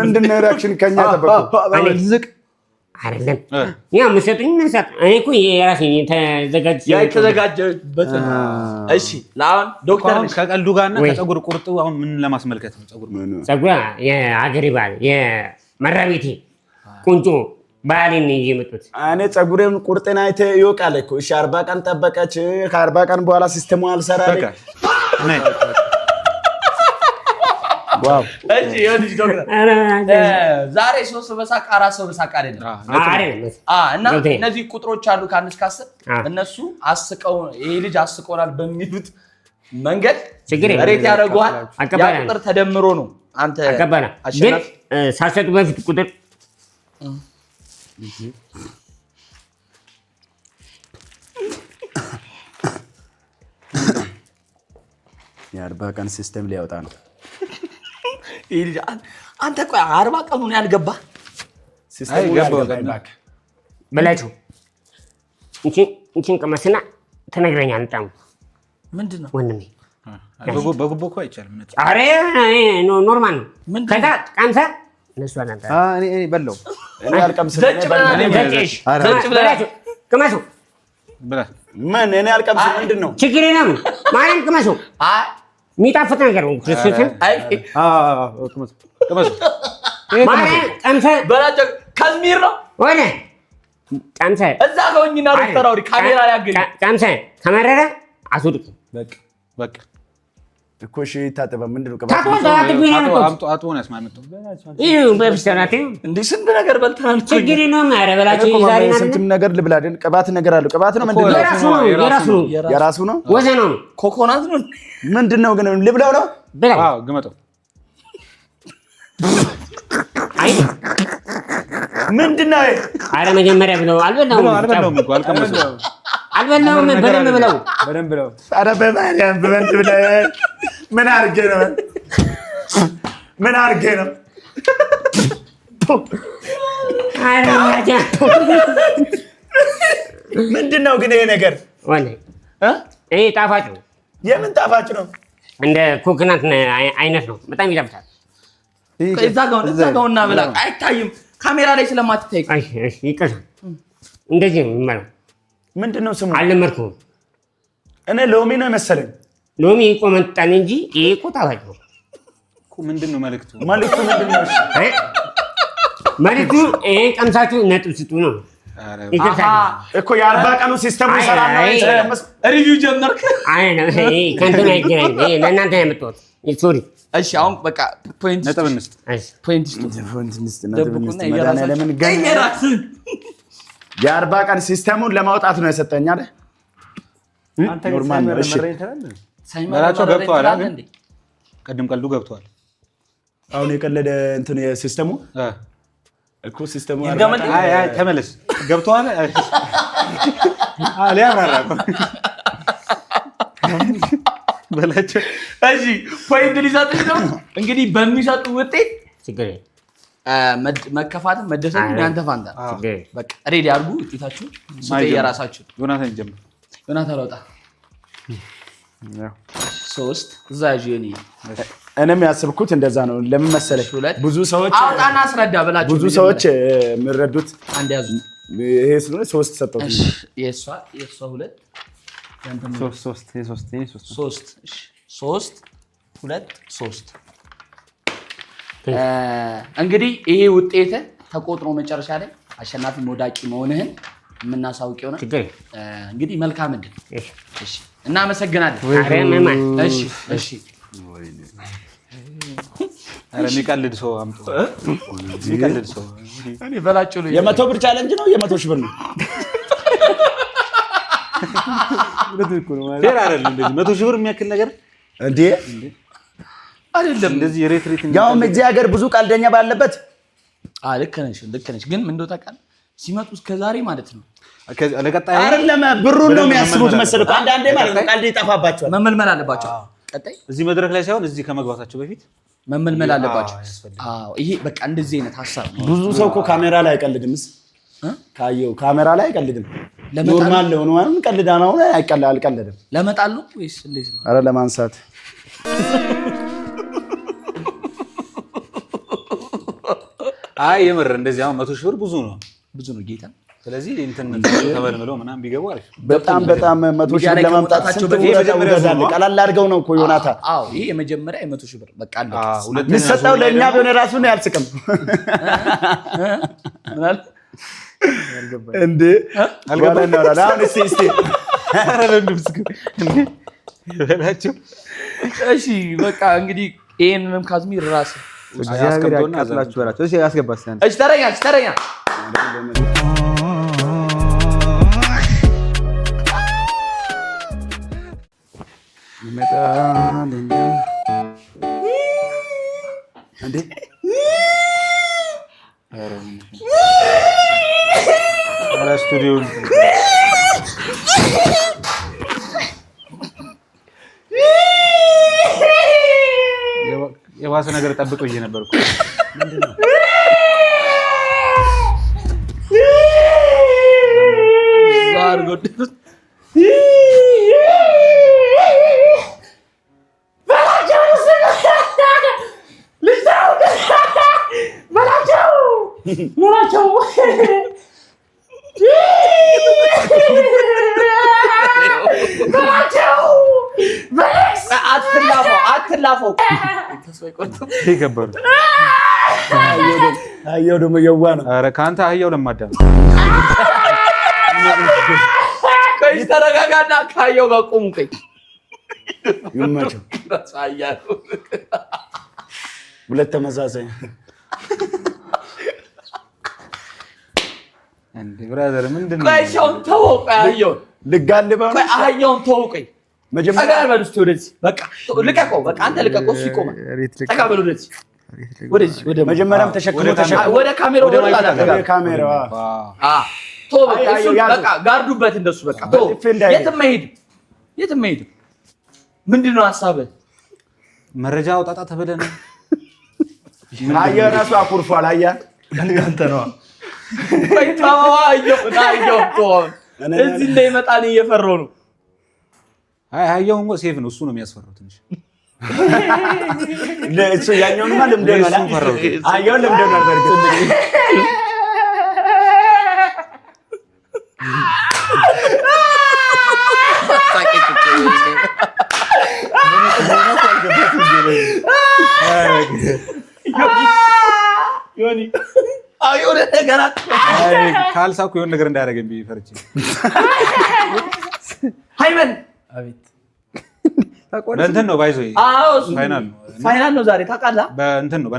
ምንድነው ሪአክሽን ከኛ ጠበቀው
ዝቅ
አይደለም ያ መሰጡኝ መሰጥ እኔ እኮ የራሴ
የተዘጋጀበት እሺ ለአሁን ዶክተር
ከቀልዱ ጋርና ከፀጉር ቁርጡ አሁን ምን ለማስመልከት ነው
ፀጉር የአገሬ ባል የመራቤቴ ቁንጮ ባልን ይመጡት
እኔ ፀጉሬን ቁርጤን አይተህ ይወቃል እኮ እሺ 40 ቀን ጠበቀች ከ40 ቀን በኋላ ሲስተሙ አልሰራለ
ዋው እሺ የልጅ ዶክተር ዛሬ 3 በሳቅ 4 ሰው በሳቅ አይደለም እና እነዚህ ቁጥሮች አሉ ከ1 እስከ 10 እነሱ አስቀው ይሄ ልጅ አስቆናል በሚሉት መንገድ ሬት ያደርጓል ያ ቁጥር ተደምሮ ነው አንተ
አቀበላ ግን ሳሰጡ በፊት ቁጥር
የ40 ቀን ሲስተም ሊያወጣ ነው
ይልጅ አንተ ቆይ 40 ቀኑን ያልገባ
ሲስተሙ ያልገባ
በላችሁ እንቺን ቀመስና ተነግረኛል እንጣም
ምንድነው
ወንድሜ
በጉቦ እኮ አይቻልም
አሬ ኖርማል ነው ከዛ ቀምሰ እነሱ አናንተ
እኔ በለው
እኔ አልቀምስልኝ
ቅመሱ
ምን እኔ አልቀምስልኝ ምንድነው
ችግር የለም ማንም ቅመሱ የሚጣፍጥ ነገር ነው ክርስቶስን
ቅመሱ
ማንም ቀምሰ
በላቸው ከሚር ነው
ወደ ቀምሰ
እዛ ጋውኝና ዶክተር አውሪ ካሜራ ያገኝ
ቀምሰ ከመረረ አስወድቅ
በቃ
እኮ እሺ ይታጠባ ምንድነው
አጥቦን ያስማምጠው
እንዴ ስንት ነገር በልተናል
ችግር ነው ማረበላችሁ ዛሬ
ስንትም ነገር ልብላ አይደል ቅባት ነገር አለው ቅባት ነው ምንድነው የራሱ ነው
ወዘኑ
ኮኮናት ነው
ምንድነው ግን ልብላው ነው
አዎ ግመጠው
አይ
ምንድነው
አረ መጀመሪያ ብለው አልበላውም
እኮ አልቀመሰው
አልበላውም በደንብ ብለው
አረ በማርያም በእንት ብለህ ምን አድርጌ ነው
አረ ማጃ
ምንድነው ግን ይሄ ነገር
ወላሂ ይሄ ጣፋጭ ነው
የምን ጣፋጭ ነው
እንደ ኮኮናት አይነት ነው በጣም ይጣፍጣል
እዛ ጋውና ብላ አይታይም ካሜራ ላይ ስለማትታይ
እሺ ይቀር እንደዚህ ነው ማለት
ምንድነው ስሙ
አልመርኩም
እኔ ሎሚ ነው መሰለኝ
ሎሚ ቆመጣን እንጂ ይሄ እኮ ጣፋጭ ነው
እኮ ምንድነው መልእክቱ
ምንድነው
መልእክቱ ይሄን ቀምሳችሁ ነጥብ ስጡ ነው
እኮ የ40 ቀኑ ሲስተሙ ይሰራል ነው
ሪቪው ጀመርክ
አይ ነው ከንቱ ነው ይገናኝ ለእናንተ ያመጣሁት ሶሪ
እሺ አሁን በቃ ፖይንት
ነጥብ እንስጥ
ፖይንት
ለምን ገኘራት የ40 ቀን ሲስተሙን ለማውጣት ነው የሰጠኝ አይደል
አንተ ኖርማል ነው እሺ ሳይመራቸው ገብቷል አይደል ቀድም ቀልዱ ገብቷል
አሁን የቀለደ እንትን የሲስተሙ እኮ ሲስተሙ
አይ ተመለስ ገብቷል አለ ያብራራ በላቸው
እሺ ፖይንት ሊሰጥሽ ነው እንግዲህ በሚሰጡ ውጤት
ችግር
መከፋትም መደሰት ያንተ ፋንታ በቃ ሬዲ አድርጉ ውጤታችሁ የራሳችሁ
ዮናታን ጀምር
ዮናታን ለውጣ 3 እዛ ጂኒ
እኔም ያስብኩት እንደዛ ነው ለምን መሰለሽ ብዙ ሰዎች
አውጣና አስረዳ ብላችሁ
ብዙ ሰዎች የሚረዱት
አንድ ያዙ
ይሄ ስለሆነ 3 ሰጠው
እሺ የሷ 2 ያንተም 3 እንግዲህ ይሄ ውጤት ተቆጥሮ መጨረሻ ላይ አሸናፊ ሞዳቂ መሆንህን የምናሳውቅ ይሆናል እንግዲህ መልካም እድል እሺ እናመሰግናለን እሺ
አረ የሚቀልድ ሰው አምጡ የሚቀልድ ሰው
እኔ በላጭው ነው
የ100 ብር ቻሌንጅ ነው የ100 ሺህ ብር ነው
ፌር አይደለም እንደዚህ 100 ሺህ ብር የሚያክል ነገር
እንዴ
አይደለም
እንደዚህ ሬት
ያው እዚህ ሀገር ብዙ ቀልደኛ ባለበት
ልክ ነሽ ግን ምን እንደው ታውቃለህ ሲመጡ እስከዛሬ ማለት ነው
ለቀጣይ
አይደለም ብሩን ነው የሚያስቡት መሰለህ አንዳንዴ ማለት ነው ቀልድ ይጠፋባቸዋል
መመልመል አለባቸው ቀጣይ
እዚህ መድረክ ላይ ሳይሆን እዚህ ከመግባታቸው በፊት
መመልመል አለባቸው ይሄ በቃ እንደዚህ አይነት ሐሳብ ነው
ብዙ ሰው እኮ ካሜራ ላይ አይቀልድምስ ካየው ካሜራ ላይ አይቀልድም ኖርማል ነው ማለት ቀልዳና ነው አልቀልድም
ለመጣሉ ወይስ እንዴት ነው
አረ ለማንሳት
አይ የምር እንደዚህ አሁን 100 ሺህ ብር ብዙ ነው
ጌታ
ስለዚህ እንትን ተመልምለው ምናምን ቢገቡ አሪፍ
በጣም 100 ሺህ ብር ለማምጣታቸው ቀላል አድርገው ነው እኮ ዮናታን
አዎ ይሄ የመጀመሪያ 100 ሺህ ብር በቃ አለ
የሚሰጠው ለኛ ቢሆን ራሱ ነው ያልስቅም እንዴ አልገባኝ ነው አሁን እስቲ
እሺ በቃ እንግዲህ ይሄንንም ካዝሚር ራስ
ያስቀምጦና አጥላችሁ በላችሁ እሺ ያስገባስ
እሺ ተረኛ
ይመጣል እንዴ
አረ ስቱዲዮ የባሰ ነገር ጠብቀው እየነበርኩ ምንድነው
ዛር ጎደል አትላፈው
ይገበሩ
አየው ደግሞ የዋ ነው
አረ ካንተ አህያው ለማዳ ነው
ከዚህ ተረጋጋና ካየው ጋር ቆሙ
ይመቸው። ሁለት ተመሳሳይ
እንዴ ብራዘር ምንድነው?
ቆይ ሻውን ተወቀ አየው
ልጋልበው
ቆይ አየውን ተወቀ
መጀመሪያ
ተጋበል እስቲ ወደዚህ በቃ ልቀቀው በቃ አንተ ልቀቀው እሱ ይቆማል ተጋበል ወደዚህ ወደ
መጀመሪያም ተሸክሞ
ወደ ካሜራው
ወደ ካሜራው
ቶ በቃ ጋርዱበት እንደሱ በቃ የትም መሄድ ምንድነው ሐሳብህ?
መረጃ አውጣጣ ተብለህ ነው።
አየህ ራሱ አኩርፏል። አየህ
እንዳንተ ነው።
እዚህ እንዳይመጣ እኔ እየፈራሁ ነው።
አይ አየውን እኮ ሴፍ ነው። እሱ ነው የሚያስፈራው ትንሽ።
ለእሱ ያኛውንማ ልምድ ነው። አየውን ልምድ ነው በርግጥ
ዮኒ አዩን ነገር
ካልሳኩ የሆነ ነገር እንዳያደርገኝ ቢፈርጂ
ሃይመን
አቤት
በእንትን ነው ባይዞ
ፋይናል ነው ዛሬ ታውቃለህ።
በእንትን ነው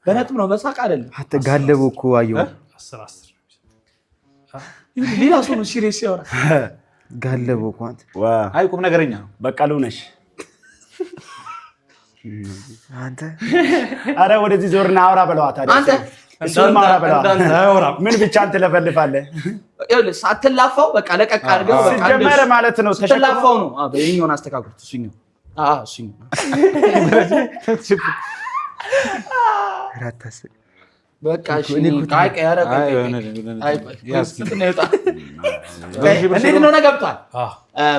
በነጥብ ነው
በሳቅ አይደለም።
አትጋለቡ እኮ አየሁ
10
ሌላ ሰው ነው ሲሪየስ ያወራ
ጋለቡ እኮ አንተ
አይ ቁም ነገረኛ ነው።
በቃሉ ነሽ
አንተ
አረ ወደዚህ ዞርና አውራ በለዋት አይደል አንተ እሱን ማውራ በለዋት ምን ብቻ አንተ ለፈልፋለህ
ይኸውልህ ሳትላፋው በቃ ለቀቅ አድርገው በቃ
ጀመረ ማለት ነው
ተላፋው ነው በእኛውን አስተካክሉት እሱኛው እሱኛው
ራታስ
በቃ እሺ ቃይ ያረ እንዴት ነው ገብቷል።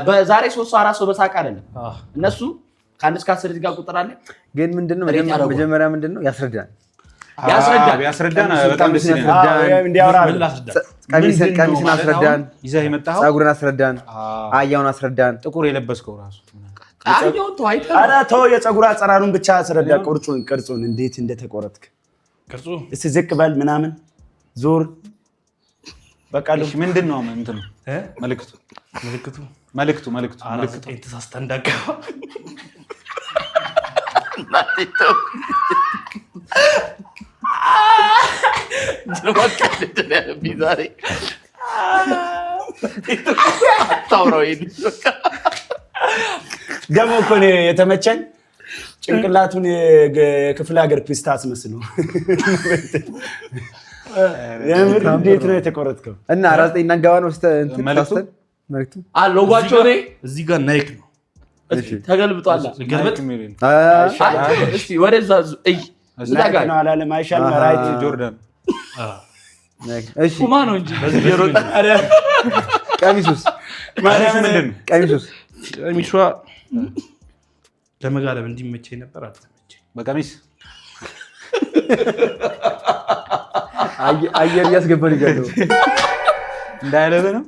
በዛሬ 3-4 ሰው በሳቅ አይደለም እነሱ ከአንድ እስከ 10 እዚህ ጋር ቁጥር አለ።
ግን ምንድነው መጀመሪያ ምንድነው ያስረዳል
በጣም ደስ ይላል።
እንዲያወራ
ቀሚስን አስረዳን፣
ይዘህ የመጣኸው
ፀጉርን አስረዳን፣ አያውን አስረዳን።
ጥቁር የለበስከው ራሱ
አያውን ተው አይተህ
ኧረ ተው የፀጉር አጸራሩን ብቻ አስረዳ። ቅርጹን እንዴት እንደተቆረጥክ ቅርጹ እስቲ ዝቅ በል ምናምን ዞር በቃ
እሺ ምንድነው እንትኑ መልእክቱ
ተሳስተ እንዳገባ
ደግሞ እኮ ነው የተመቸኝ ጭንቅላቱን የክፍለ ሀገር ፒስታ አስመስሎ የምር እንዴት ነው የተቆረጥከው?
እና 49 እናገባ ነው መልእክቱ
ሎጓቸው ነው
እዚህ ጋር ናይክ ነው
ተገልብጧል።
ገልበጥ
እስቲ ወደዛ እይ
ናይክ ነው አላለም አይሻል መራይት
ጆርዳን
እሺ
ኩማ ነው እንጂ በዚህ የሮጣ
ቀሚሱስ
ምንድነው?
ቀሚሷ ለመጋለብ እንዲመቸኝ ነበር አልተመቸኝ።
በቀሚስ
አየር እያስገባን ይገኛል
እንዳያለበ ነው።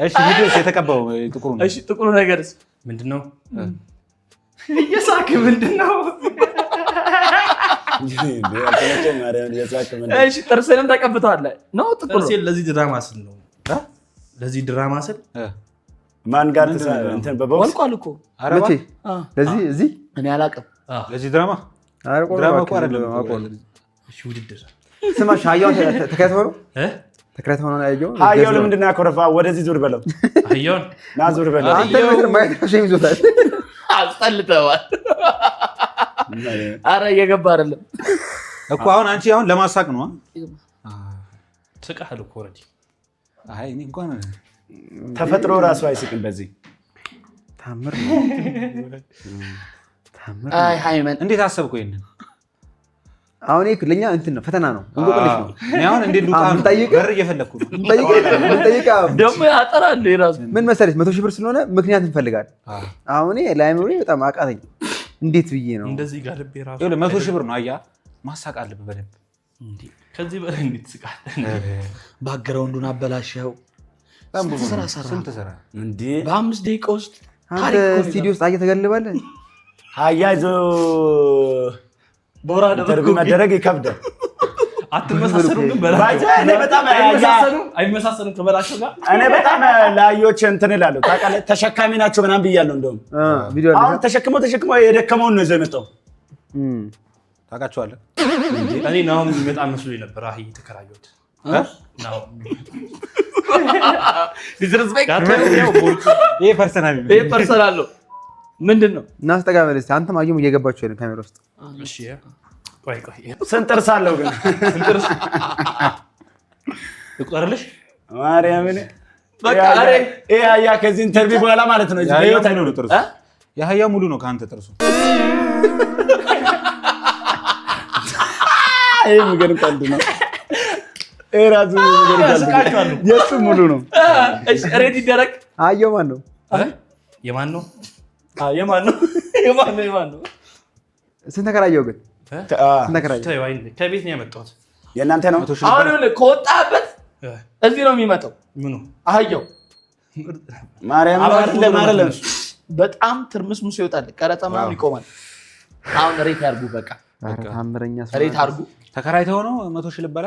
እሺ ቪዲዮስ የተቀባው ጥቁሩ ነው።
እሺ ጥቁሩ ነገርስ
ምንድነው?
እየሳክ ምንድነው? እሺ ጥርስንም ተቀብቷል ነው ጥቁሩ
ለዚህ ድራማ ስል ነው ለዚህ ድራማ ስል
ማን ጋር እንትን በቦክስ
ወልቋል እኮ
አረባ ለዚህ እዚህ
እኔ አላውቅም።
ለዚህ ድራማ እኮ አይደለም።
እሺ ውድድር
ስማሽ አያውን ተከታተሉ ተከታተሉ ነው ያየው።
አያው ለምንድን ነው ያኮረፋ? ወደዚህ ዙር በለው
አያውን
ና ዙር በለው
አንተ ምን ማለት ነው? ይዞታል
አስጠልተዋል። አረ እየገባ አይደለም
እኮ አሁን አንቺ አሁን ለማሳቅ ነው
ስቃል እኮ ወረዲ
አይ እኔ እንኳን
ተፈጥሮ ራሱ አይስቅም። በዚህ
ታምር
አይ ሃይመን
እንዴት አሰብኩ? ይሄንን
አሁን ይሄ ለኛ እንትን ነው ፈተና ነው እንቆቅልሽ ነው።
እኔ አሁን እንዴት ሉጣ በር እየፈለኩ ነው
ጠይቃ
ደግሞ ያጠራል። ይራስ
ምን መሰለሽ 100 ሺህ ብር ስለሆነ ምክንያት እንፈልጋለን። አሁን ይሄ ላይምሮ በጣም አቃተኝ። እንዴት ብዬ ነው
እንደዚህ ጋር ልቤ ራሱ
100 ሺህ ብር ነው። አያ ማሳቅ አለብህ በደንብ
እንዴ ከዚህ በላይ እንዴት ትስቃለህ?
ባክግራውንዱን አበላሸው።
ስንት ስራ
እንዴ
በ5 ደቂቃ ውስጥ
አንተ ስቱዲዮ ውስጥ አየህ ተገልባለህ።
አያ ይዞ
ቦራ
ኢንተርቪው መደረግ ይከብዳል።
አትመሳሰሉም ግን አይመሳሰሉም ከበላቸው ጋር
እኔ በጣም ለአህዮች እንትን እላለሁ ታውቃለህ ተሸካሚ ናቸው ምናምን ብያለሁ እንደውም አሁን ተሸክመው የደከመውን ነው ይዘው የመጣው
ታውቃቸዋለህ
እኔ ናሁም የሚመጣ መስሎኝ ነበር አህይ ተከራየሁት
ይሄ ፐርሰናል
ነው ምንድን ነው
እናስጠጋመልስ አንተም አየሁም እየገባችሁ ነው ካሜራ ውስጥ
እሺ ቆይ
ስንት ጥርስ አለው ግን
ልቁጠርልሽ
ማርያምን በቃ አሬ አያ ከዚህ ኢንተርቪው በኋላ ማለት ነው በህይወት አይኖርም ጥርሱ
የአህያ ሙሉ ነው ከአንተ ጥርሱ
ይሄ ምገር ቀልድ ነው እራሱ የሱ ሙሉ ነው
እሺ ሬዲ ደረቅ
አየው ማን ነው
የማን ነው
ስንት ተከራየው ግን
ከቤት ነው ያመጣሁት
የእናንተ ነው
አሁን ከወጣበት እዚህ ነው የሚመጣው
ምኑ
አህያው
ማርያም ለማረለም
በጣም ትርምስምስ ይወጣል ቀረጣ ምናምን ይቆማል አሁን ሬት ያርጉ በቃ
ታምረኛ
ሬት አርጉ
ተከራይተው ነው 100 ሺህ ልበላ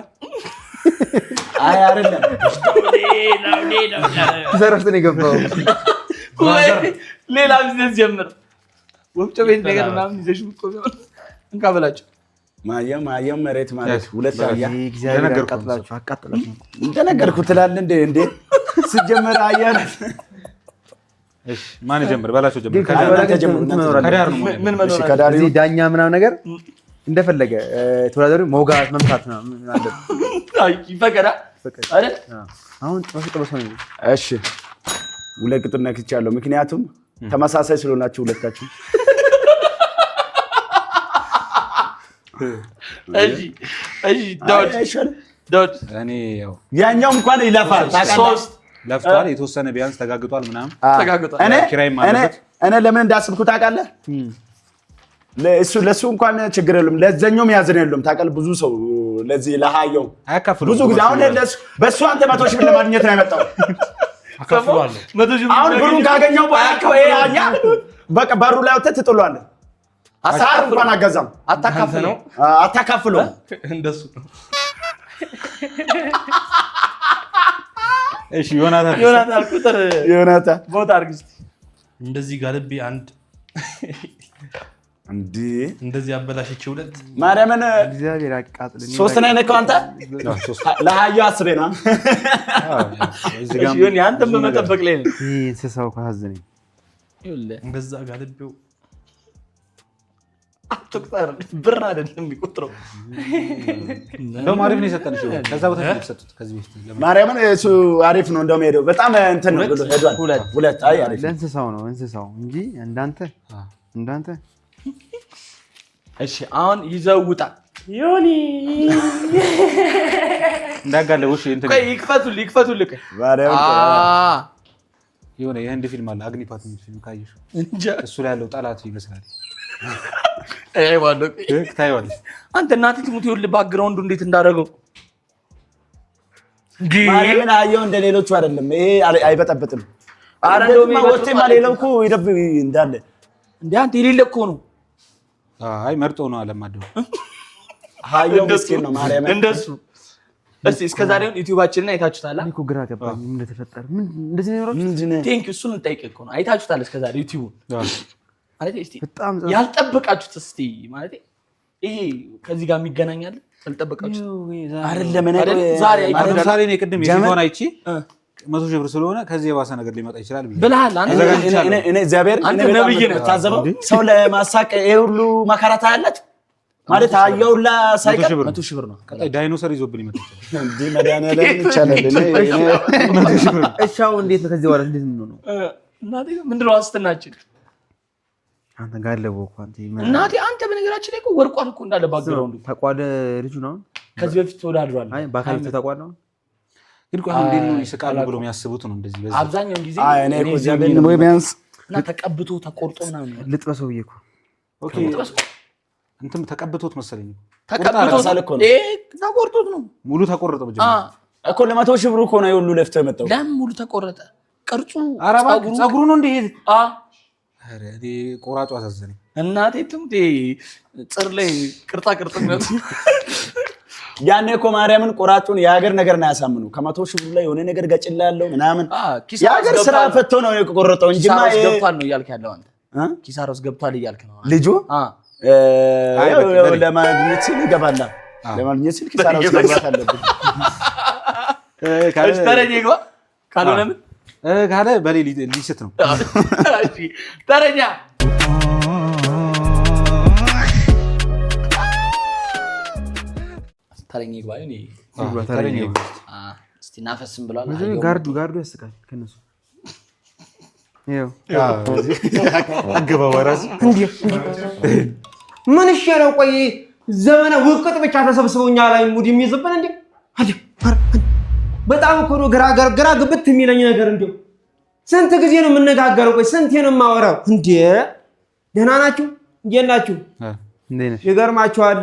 አይ አይደለም
ዘረፍት ነው የገባው
ሌላ ቢዝነስ ጀምር ወፍጮ ቤት ነገር ምናምን ይዘሽ ቆም እንካበላችሁ
ማየም መሬት ማለት ሁለት አያ
እግዚአብሔር አቃጥላችሁ
እንደነገርኩት ትላለህ እንዴ ሲጀመር አያለ
እሺ ማን ጀምር ባላችሁ ጀምር
ከዳር ነው ምን መኖር እዚህ ዳኛ ምናምን ነገር እንደፈለገ ተወዳዳሪ ሞጋት መምታት ነው ማለት
አይ ይፈቀዳ አይደል
አሁን ጥበስ ነው
እሺ ሁለት ቁጥር ነክቻለሁ ምክንያቱም ተመሳሳይ ስለሆናችሁ ሁለታችሁ
እሺ ዳውድ
እኔ ያው
ያኛው እንኳን ይለፋል
ሶስት
ለፍቷል የተወሰነ ቢያንስ ተጋግጧል ምናምን
ተጋግጧል
እኔ ለምን እንዳስብኩ ታውቃለህ ለሱ እንኳን ችግር የለም ለዘኛውም ያዝን የለም ታውቃለህ ብዙ ሰው ለዚህ ለሃየው
አያካፍሉ
ብዙ ጊዜ አሁን በሱ አንተ 100 ሺህ ብር ለማግኘት ነው ያመጣው
አካፍሏለሁ
አሁን ብሩን ካገኘው በኋላ በቃ በሩ ላይ ወጥተህ ትጥሏለህ አሳር እንኳን አገዛም አታካፍለው
እንደሱ
እሺ ዮናታን
ቁጥር
ዮናታን
ቦታ አርግስ
እንደዚህ ጋልቤ አንድ
እንዴ
እንደዚህ አበላሽቼ ሁለት
ማርያምን
እግዚአብሔር ያቃጥልኝ
ሶስት ነው ነከው አንተ ለሃዩ አስቤ ነው
እዚህ ጋር ይሁን ያንተም በመጠበቅ ላይ ነው
ይሄ እንስሳው ካዘነኝ
እንደዛ ጋልቤው
አትቁጠር ብር አይደለም የሚቆጥረው
እንደውም አሪፍ ነው የሰጠንሽ ከዛ ቦታ ነው የሰጡት ከዚህ በፊት
ማርያምን እሱ አሪፍ ነው እንደውም ሄደው በጣም እንትን ነው ብሎ ሄዷል ሁለት አይ አሪፍ
ለእንስሳው ነው እንስሳው እንጂ እንዳንተ
እሺ አሁን ይዘውጣ ዮኒ
እንዳጋለውሽ እንትን
ቆይ ይክፈቱልኝ
ማርያም
የሆነ የህንድ ፊልም አለ አግኒፓት የሚል ፊልም ካየሽ
እንጃ
እሱ ላይ ያለው ጠላት ይመስላል
አይ ዋዶ
ታይዋለሽ
አንተ እናት ትሙት ይወል ባክግራውንዱ እንዴት እንዳደረገው
ማርያምን አየው እንደሌሎቹ አይደለም ይሄ አይበጠበጥም አረንዶ ወጥቴ ማለለውኩ ይደብ እንዳለ
እንዴ አንተ የሌለ እኮ ነው
አይ መርጦ ነው አለማደው
ሃየው ምስኪን ነው ማርያምን
እንደሱ እስቲ እስከዛሬው ዩቲዩባችንን አይታችሁታል
እኮ ግራ ገባኝ ምን እንደተፈጠረ ምን እንደዚህ ነው
ቴንክ ዩ እሱን እንጠይቅ እኮ ነው አይታችሁታል እስከዛሬ ዩቲዩብ ማለት እስቲ
በጣም
ያልጠበቃችሁት እስቲ ማለት ይሄ ከዚህ ጋር የሚገናኛል ያልጠበቃችሁት
አይደለም
ዛሬ
ለምሳሌ እኔ ቅድም የሆነ አይቺ 100 ሺህ ብር ስለሆነ ከዚህ የባሰ ነገር ሊመጣ ይችላል
ብለሃል አንተ
እኔ እግዚአብሔር
አንተ ነብይ ነህ
ታዘበው ሰው ለማሳቀ ይሄ ሁሉ መከራታ ያለች ማለት አየውላ ሳይቀር
100 ሺህ ብር ነው ቀጣይ ዳይኖሰር ይዞብን ይመጣል
እንዴ መድኃኒዓለም ይቻላል
እሻው እንዴት ነው ከዚህ በኋላ እንዴት ነው
እናቴ ምንድነው አስተናችን
አንተ ጋር ለቦኩ አንተ
እናቴ አንተ በነገራችን ላይ እኮ ወርቋል እኮ እንዳለ ባክግራውንዱ
ተቋደ ልጁ ነው
ከዚህ በፊት ተወዳድሯል
አይ ባካል ተቋደ ነው
ግን ቆይ እንዴት ነው ይስቃሉ ብሎ የሚያስቡት ነው እንደዚህ በዚህ
አብዛኛው ጊዜ
እኔ እኮ እግዚአብሔር ወይ ቢያንስ
እና ተቀብቶ ተቆርጦ ምናምን ነው
ልጥበሰው እኮ
ኦኬ እንትን ተቀብቶት መሰለኝ
ተቆርጦት ነው
ሙሉ ተቆረጠ በጀመረ
እኮ ለ100 ሺህ ብር እኮ ነው ሁሉ ለፍቶ የመጣው
ለምን ሙሉ ተቆረጠ ቅርጹ
ጸጉሩ ነው እንደ ሄድ አረ እኔ ቆራጩ አሳዘነኝ
እናቴ ትምቴ ጽር ላይ ቅርጣ ቅርጥ ነው
ያኔ እኮ ማርያምን ቆራጩን የሀገር ነገር ነው ያሳምኑ። ከመቶ ሺህ ብር ላይ የሆነ ነገር ገጭላለሁ ምናምን የሀገር ስራ ፈቶ ነው የቆረጠው እንጂ
ኪሳራስ ገብቷል ነው እያልክ ያለው አንተ። ኪሳራስ ገብቷል እያልክ ነው
ልጁ። ለማግኘት ሲል ይገባል። ለማግኘት ሲል ኪሳራስ መግባት አለበት።
ተረኛ ይግባ ካልሆነ ምን
ካለ በሌሊት ሊስት ነው።
እሺ ተረኛ ተረኛ ይግባ
ተረኛ
እስቲ ናፈስም ብሏል።
ጋርዱ ያስቃል ከነሱ
አገባ ወራስ
ምን እሺ ነው? ቆይ ዘመነ ውቅጥ ብቻ ተሰብስበውኛ ላይ ሙድ የሚይዝብን እንዴ? በጣም እኮ ነው ግራ ግብት የሚለኝ ነገር እንዴ። ስንት ጊዜ ነው የምነጋገረው? ቆይ ስንቴ ነው የማወራው እንዴ? ደህና ናችሁ? እንዴት ናችሁ? ይገርማችኋል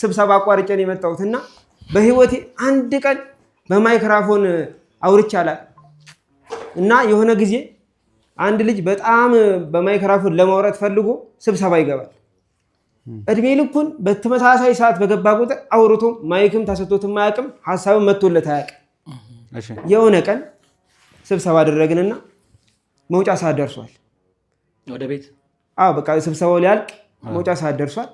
ስብሰባ አቋርጬ ነው የመጣሁትና በህይወቴ አንድ ቀን በማይክራፎን አውርቼ አላውቅም። እና የሆነ ጊዜ አንድ ልጅ በጣም በማይክራፎን ለማውራት ፈልጎ ስብሰባ ይገባል። እድሜ ልኩን በተመሳሳይ ሰዓት በገባ ቁጥር አውርቶ ማይክም ተሰጥቶት የማያውቅም ሐሳብም መጥቶለት አያውቅም። የሆነ ቀን ስብሰባ አደረግንና መውጫ ሰዓት ደርሷል።
ወደ ቤት
በቃ ስብሰባው ሊያልቅ መውጫ ሰዓት ደርሷል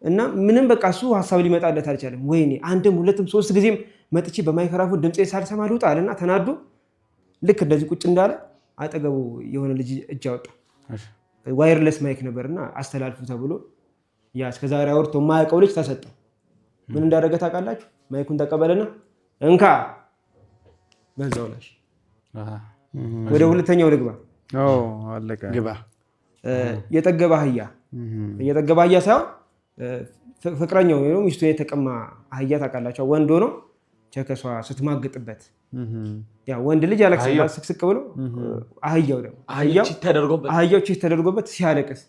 እና ምንም በቃ እሱ ሐሳብ ሊመጣለት አልቻለም። ወይኔ አንድም ሁለትም ሶስት ጊዜም መጥቼ በማይክራፎን ድምጼ ሳልሰማ ልውጣ አለና ተናዶ ልክ እንደዚህ ቁጭ እንዳለ አጠገቡ የሆነ ልጅ እጅ አወጣ። ዋየርለስ ማይክ ነበርና አስተላልፉ ተብሎ ያ እስከዛሬ አውርቶ የማያውቀው ልጅ ተሰጠው። ምን እንዳደረገ ታውቃላችሁ? ማይኩን ተቀበለና እንካ በዛው ላይ ወደ ሁለተኛው ልግባ።
አለቀ
ግባ። የጠገበ አህያ ሳይሆን ፍቅረኛው ነው ሚስቱን የተቀማ አህያ ታውቃላችሁ? ወንድ ሆኖ ቸከሷ ስትማግጥበት ያ ወንድ ልጅ ያለቅሳል ስቅስቅ ብሎ አህያው ደግሞ አህያው ቺት ተደርጎበት ሲያለቅስ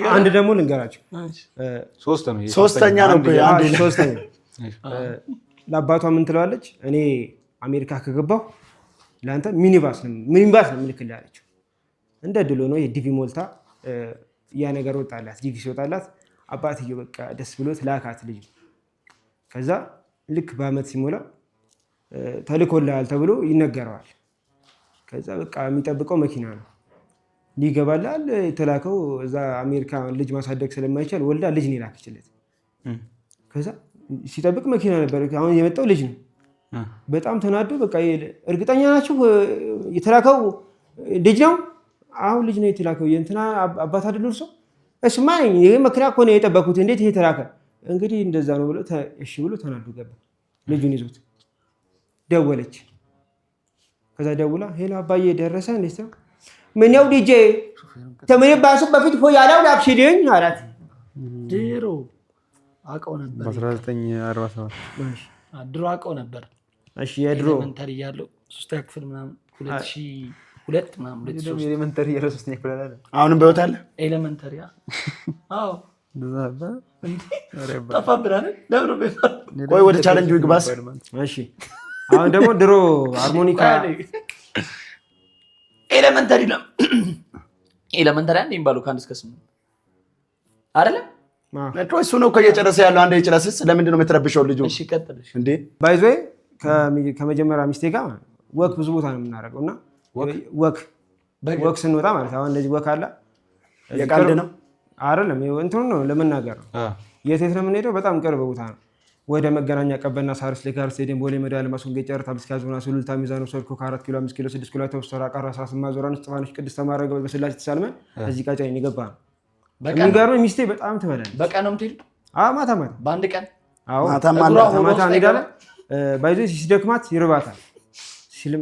አንድ ደግሞ ልንገራችሁ።
ሶስተኛ ነው።
ለአባቷ ምን ትለዋለች? እኔ አሜሪካ ከገባሁ ለአንተ ሚኒባስ ነው የምልክልህ አለችው። እንደ ድሎ ነው የዲቪ ሞልታ ያ ነገር ወጣላት። ዲቪ ሲወጣላት አባትየው በቃ ደስ ብሎት ላካት ልጅ። ከዛ ልክ በአመት ሲሞላ ተልኮልሃል ተብሎ ይነገረዋል። ከዛ በቃ የሚጠብቀው መኪና ነው ሊገባላል። የተላከው እዛ አሜሪካ ልጅ ማሳደግ ስለማይቻል ወልዳ ልጅ ነው የላከችለት። ከዛ ሲጠብቅ መኪና ነበር። አሁን የመጣው ልጅ ነው። በጣም ተናዶ በቃ እርግጠኛ ናችሁ የተላከው ልጅ ነው? አሁን ልጅ ነው የተላከው። የእንትና አባት አይደል እርሶ? እሱማ ይሄ መኪና እኮ ነው የጠበኩት። እንዴት ይሄ ተላከ? እንግዲህ እንደዛ ነው ብሎ እሺ ብሎ ተናዶ ገባ። ልጁን ይዞት ደወለች። ከዛ ደውላ ሄሎ አባዬ ደረሰ እንዴት ነው? ምን ያው ዲጄ ተመኔ ባሱ በፊት ሆ ያለው ላክሽልኝ አላት።
ድሮ አውቀው ነበር
በ1947
ድሮ አውቀው ነበር።
እሺ የድሮ
ኤሌመንተሪ ያለው 3ኛ ክፍል ምናምን 2002 ምናምን 2003
ኤሌመንተሪ ያለው 3ኛ ክፍል አለ።
አሁንም በህይወት አለ
ኤሌመንተሪ አዎ
ቆይ ወደ ቻሌንጅ ይግባስ።
እሺ አሁን ደግሞ ድሮ ሃርሞኒካ
ኤሌመንተሪ ነው። ኤሌመንተሪ አንዴ ይባሉ ከ1 እስከ 8 አይደለ?
እሱ ነው እኮ እየጨረሰ ያለው። አንዴ ይጨረስስ። ለምንድን ነው የምትረብሸው ልጁ?
እሺ ቀጥልሽ
እንዴ።
ባይዞ ከመጀመሪያ ሚስቴ ጋር ወክ ብዙ ቦታ ነው የምናደርገው እና ወክ ስንወጣ ማለት አሁን እንደዚህ ወክ አለ።
የቀልድ ነው
አይደለም፣ እንትኑ ነው ለመናገር ነው። የት ነው የምንሄደው? በጣም ቅርብ ቦታ ነው። ወደ መገናኛ ቀበና ሳርስ ሌጋር ስቴዲየም ቦሌ ሜዳ ለማስወንገ ጨርታ ብስካዙና ሱሉልታ ሚዛኑ ሰርኮ ከ4 ኪሎ 5 ኪሎ 6 ኪሎ ተወስተራ ቀራ 18 ዞራን እስጢፋኖስ ቅድስት ተማረገ በስላሴ ተሳልመን እዚህ ቃጫኝ ይገባ ነው። የሚገርመው ሚስቴ በጣም ትበላለች።
በቀን ነው የምትሄዱ?
ማታ
በአንድ ቀን
ማታ እንሄዳለን። ባይዞ ሲደክማት ይርባታል።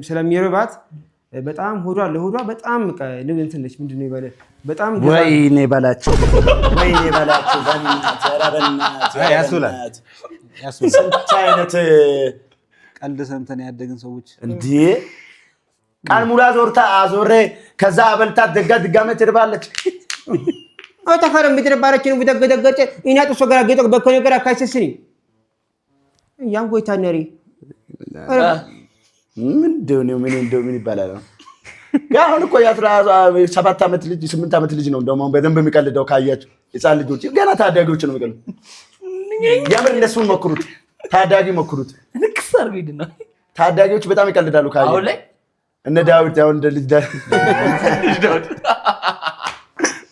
ስለሚርባት በጣም ሆዷ ለሆዷ በጣም እንትን ነች። ምንድን ነው ይበለ በጣም
ወይኔ በላቸው ስንት አይነት
ቀልድ ሰምተን ያደግን ሰዎች
እንዴ! ቃል ሙላ ዞርታ አዞሬ ከዛ አበልታት ደጋ ድጋሜ ትርባለች።
አታፈረም ቢትረባረችን ቢተገደገጨ ኢናጡ ሶገራ ጌቶ በከነገራ ካይሰስኒ ያን ጎይታ ነሪ
ምን ይባላል አሁን እኮ የ17 ዓመት ልጅ 8 ዓመት ልጅ ነው እንደውም በደንብ የሚቀልደው ካያችሁ ህፃን ልጆች ገና ታዳጊዎች ነው የሚቀልዱ ያምር እነሱን ሞክሩት ታዳጊ ሞክሩት
ንክሳር ቢድና
ታዳጊዎች በጣም ይቀልዳሉ ካያችሁ
አሁን ላይ
እነ ዳዊት አሁን እንደ ልጅ ዳዊት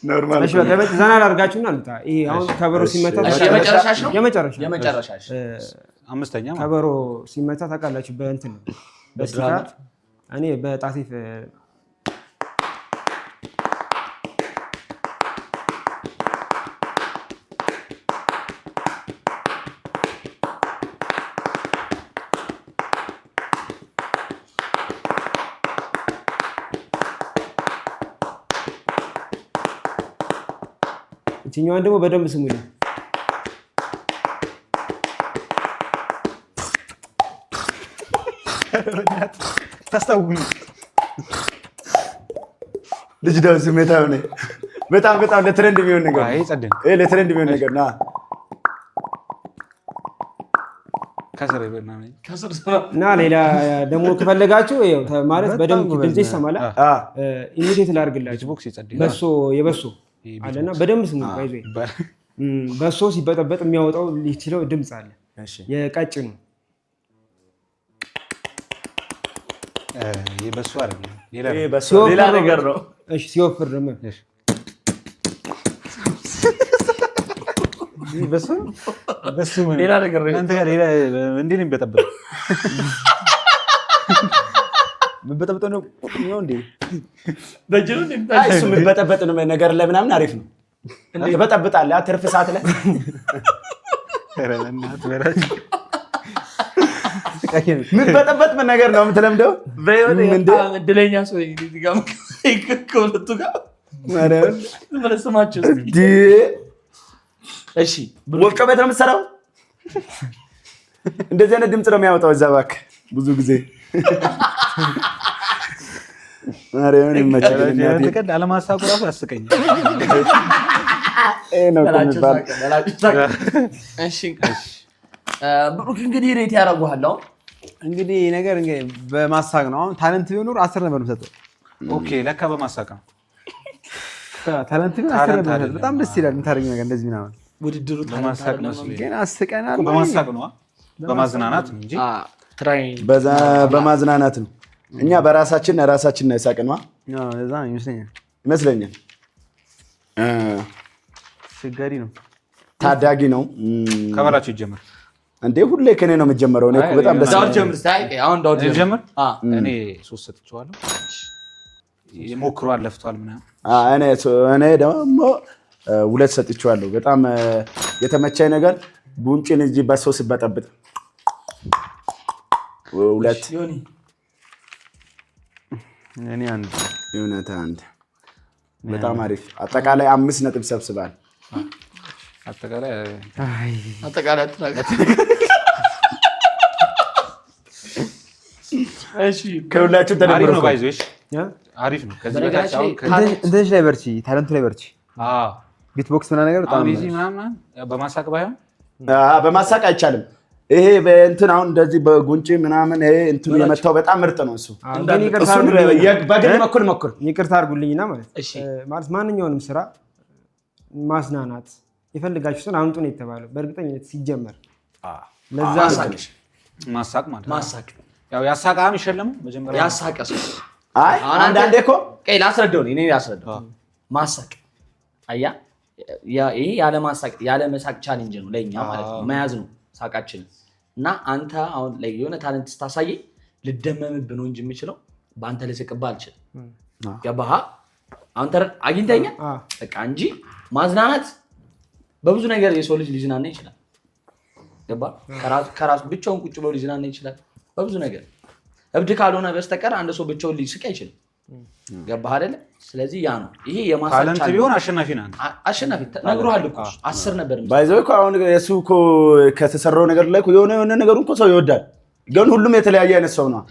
ኖርማል
እሺ በቃ ዘና አድርጋችሁና አልታ ይሄ አሁን ከበሮ ሲመታ
የመጨረሻሽ ነው
የመጨረሻሽ
አምስተኛ
ከበሮ ሲመታ ታውቃላችሁ በእንትን በስራት እኔ በጣፊፍ እኛን ደግሞ በደንብ ስሙልኝ
ታስታውቁኝ
ልጅ ደው ስሜታው ነው በጣም ለትሬንድ የሚሆን ነገር
አይ ጸደን
ለትሬንድ የሚሆን ነገር ና
ከሰረ በእናትህ
እና ሌላ ደግሞ ከፈለጋችሁ ማለት በደንብ ድምጽ ይሰማል ኢሚዲየት ላርግላችሁ
ቦክስ ይጸደን
የበሶ አለና በደንብ ስሙ ባይዞ በሶ ሲበጠበጥ የሚያወጣው ሊችለው ድምጽ አለ የቀጭኑ
የበሶ አይደለም
ሌላ ነገር ነው
እሺ ሲወፍር ደግሞ እሺ
በሱ ሌላ ነገር ነው አንተ ጋር ሌላ እንዴ ነው የሚበጠበጠው
በበጠበጠ ነው እንዴ በጅሩ አይ እሱ የሚበጠበጥ ነው ነገር ለምናምን አሪፍ ነው ይበጠብጣል አትርፍ ሰዓት ላይ ረለናት ወራጅ ምን በጠበጥ ምን ነገር ነው የምትለምደው
እንደ እድለኛ ሰው እዚህ ጋር ከሁለቱ ጋር
ማረን
መለሰማችሁ እሺ
ወፍጮ ቤት ነው የምትሰራው እንደዚህ አይነት ድምጽ ነው የሚያወጣው እዛ እባክህ ብዙ ጊዜ ማረን ይመችልኝ
ተቀድ አለማሳቁ ራሱ ያስቀኛል
ነው የሚባል
እሺ ብሩክ እንግዲህ ሬት ያደርጉሃል
እንግዲህ ነገር በማሳቅ ነው አሁን ታለንት ቢኖር 10 ነበር የምሰጠው
ኦኬ ለካ በማሳቅ ነው
ታለንት ቢኖር 10 ነበር በጣም ደስ ይላል የምታደርጊው ነገር እንደዚህ ምናምን
ውድድሩ
በማሳቅ መስሎኝ
ግን አስቀናል
በማሳቅ ነው በማዝናናት እንጂ
ትራይ
በማዝናናት ነው እኛ በራሳችን ነው ያሳቅነው
ለዛ ነው
ይመስለኛል
አስቸጋሪ ነው
ታዳጊ ነው
ከበላችሁ ይጀምር
እንዴ ሁሌ ከኔ ነው የምጀምረው እኔ በጣም ደስ
ይላል ጀምር ስታይ አሁን ዳውድ
ጀምር እኔ 3 ሰጥቼዋለሁ ይሞክሯል ለፍቷል ምናምን
እኔ ደግሞ 2 ሰጥቼዋለሁ በጣም የተመቸኝ ነገር ጉንጭን እዚህ በሶስ በጠብጥ 2
ዮኒ
እኔ አንድ
ዮናታ አንድ በጣም አሪፍ አጠቃላይ 5 ነጥብ ሰብስባል
አጠቃላይ
እሺ
ከሁላችሁ ተደብሮ
ነው ባይዞሽ አሪፍ ነው ከዚህ በታች አሁን
እንደዚህ ላይ በርቺ ታለንቱ ላይ በርቺ ቢትቦክስ ምናምን ነገር በጣም
እዚህ ምናምን በማሳቅ ባይሆን
በማሳቅ አይቻልም ይሄ በእንትን አሁን እንደዚህ በጉንጭ ምናምን ይሄ እንትን የመታው በጣም ምርጥ ነው እሱ በግል በኩል ሞክር
ይቅርታ አድርጉልኝና ማለት ማንኛውንም ስራ ማስናናት የፈልጋችሁትን አምጡ ነው የተባለው በእርግጠኝነት ሲጀመር ለዛ
ማሳቅ ማለት ማሳቅ ያው ያሳቃም ይሸለም መጀመሪያ
ያሳቀስ
አይ አንዳንዴ እኮ
ቀይ ላስረዳው እኔ ላስረዳው ማሳቅ አያ ይሄ ያለ ማሳቅ ያለ መሳቅ ቻሌንጅ ነው ለኛ ማለት ነው መያዝ ነው ሳቃችን እና አንተ አሁን ላይ የሆነ ታለንት ስታሳይ ልደመምብህ ነው እንጂ የምችለው በአንተ ልስቅብህ አልችልም ገባህ አንተ አግኝተኛ በቃ እንጂ ማዝናናት በብዙ ነገር የሰው ልጅ ሊዝናና ይችላል ገባህ ከራሱ ብቻውን ቁጭ ብሎ ሊዝናና ይችላል በብዙ ነገር እብድ ካልሆነ በስተቀር አንድ ሰው ብቻውን ሊስቅ አይችልም ገባህ አይደለ ስለዚህ ያ ነው ይሄ የማሳቅ
ታለንት ቢሆን አሸናፊ ነህ
አሸናፊ ነግሮሃል እኮ 10 ነበር
ባይዘው እኮ አሁን እሱ እኮ ከተሰራው ነገር ላይ የሆነ ነገሩን እኮ ሰው ይወዳል ግን ሁሉም የተለያየ አይነት ሰው ነው።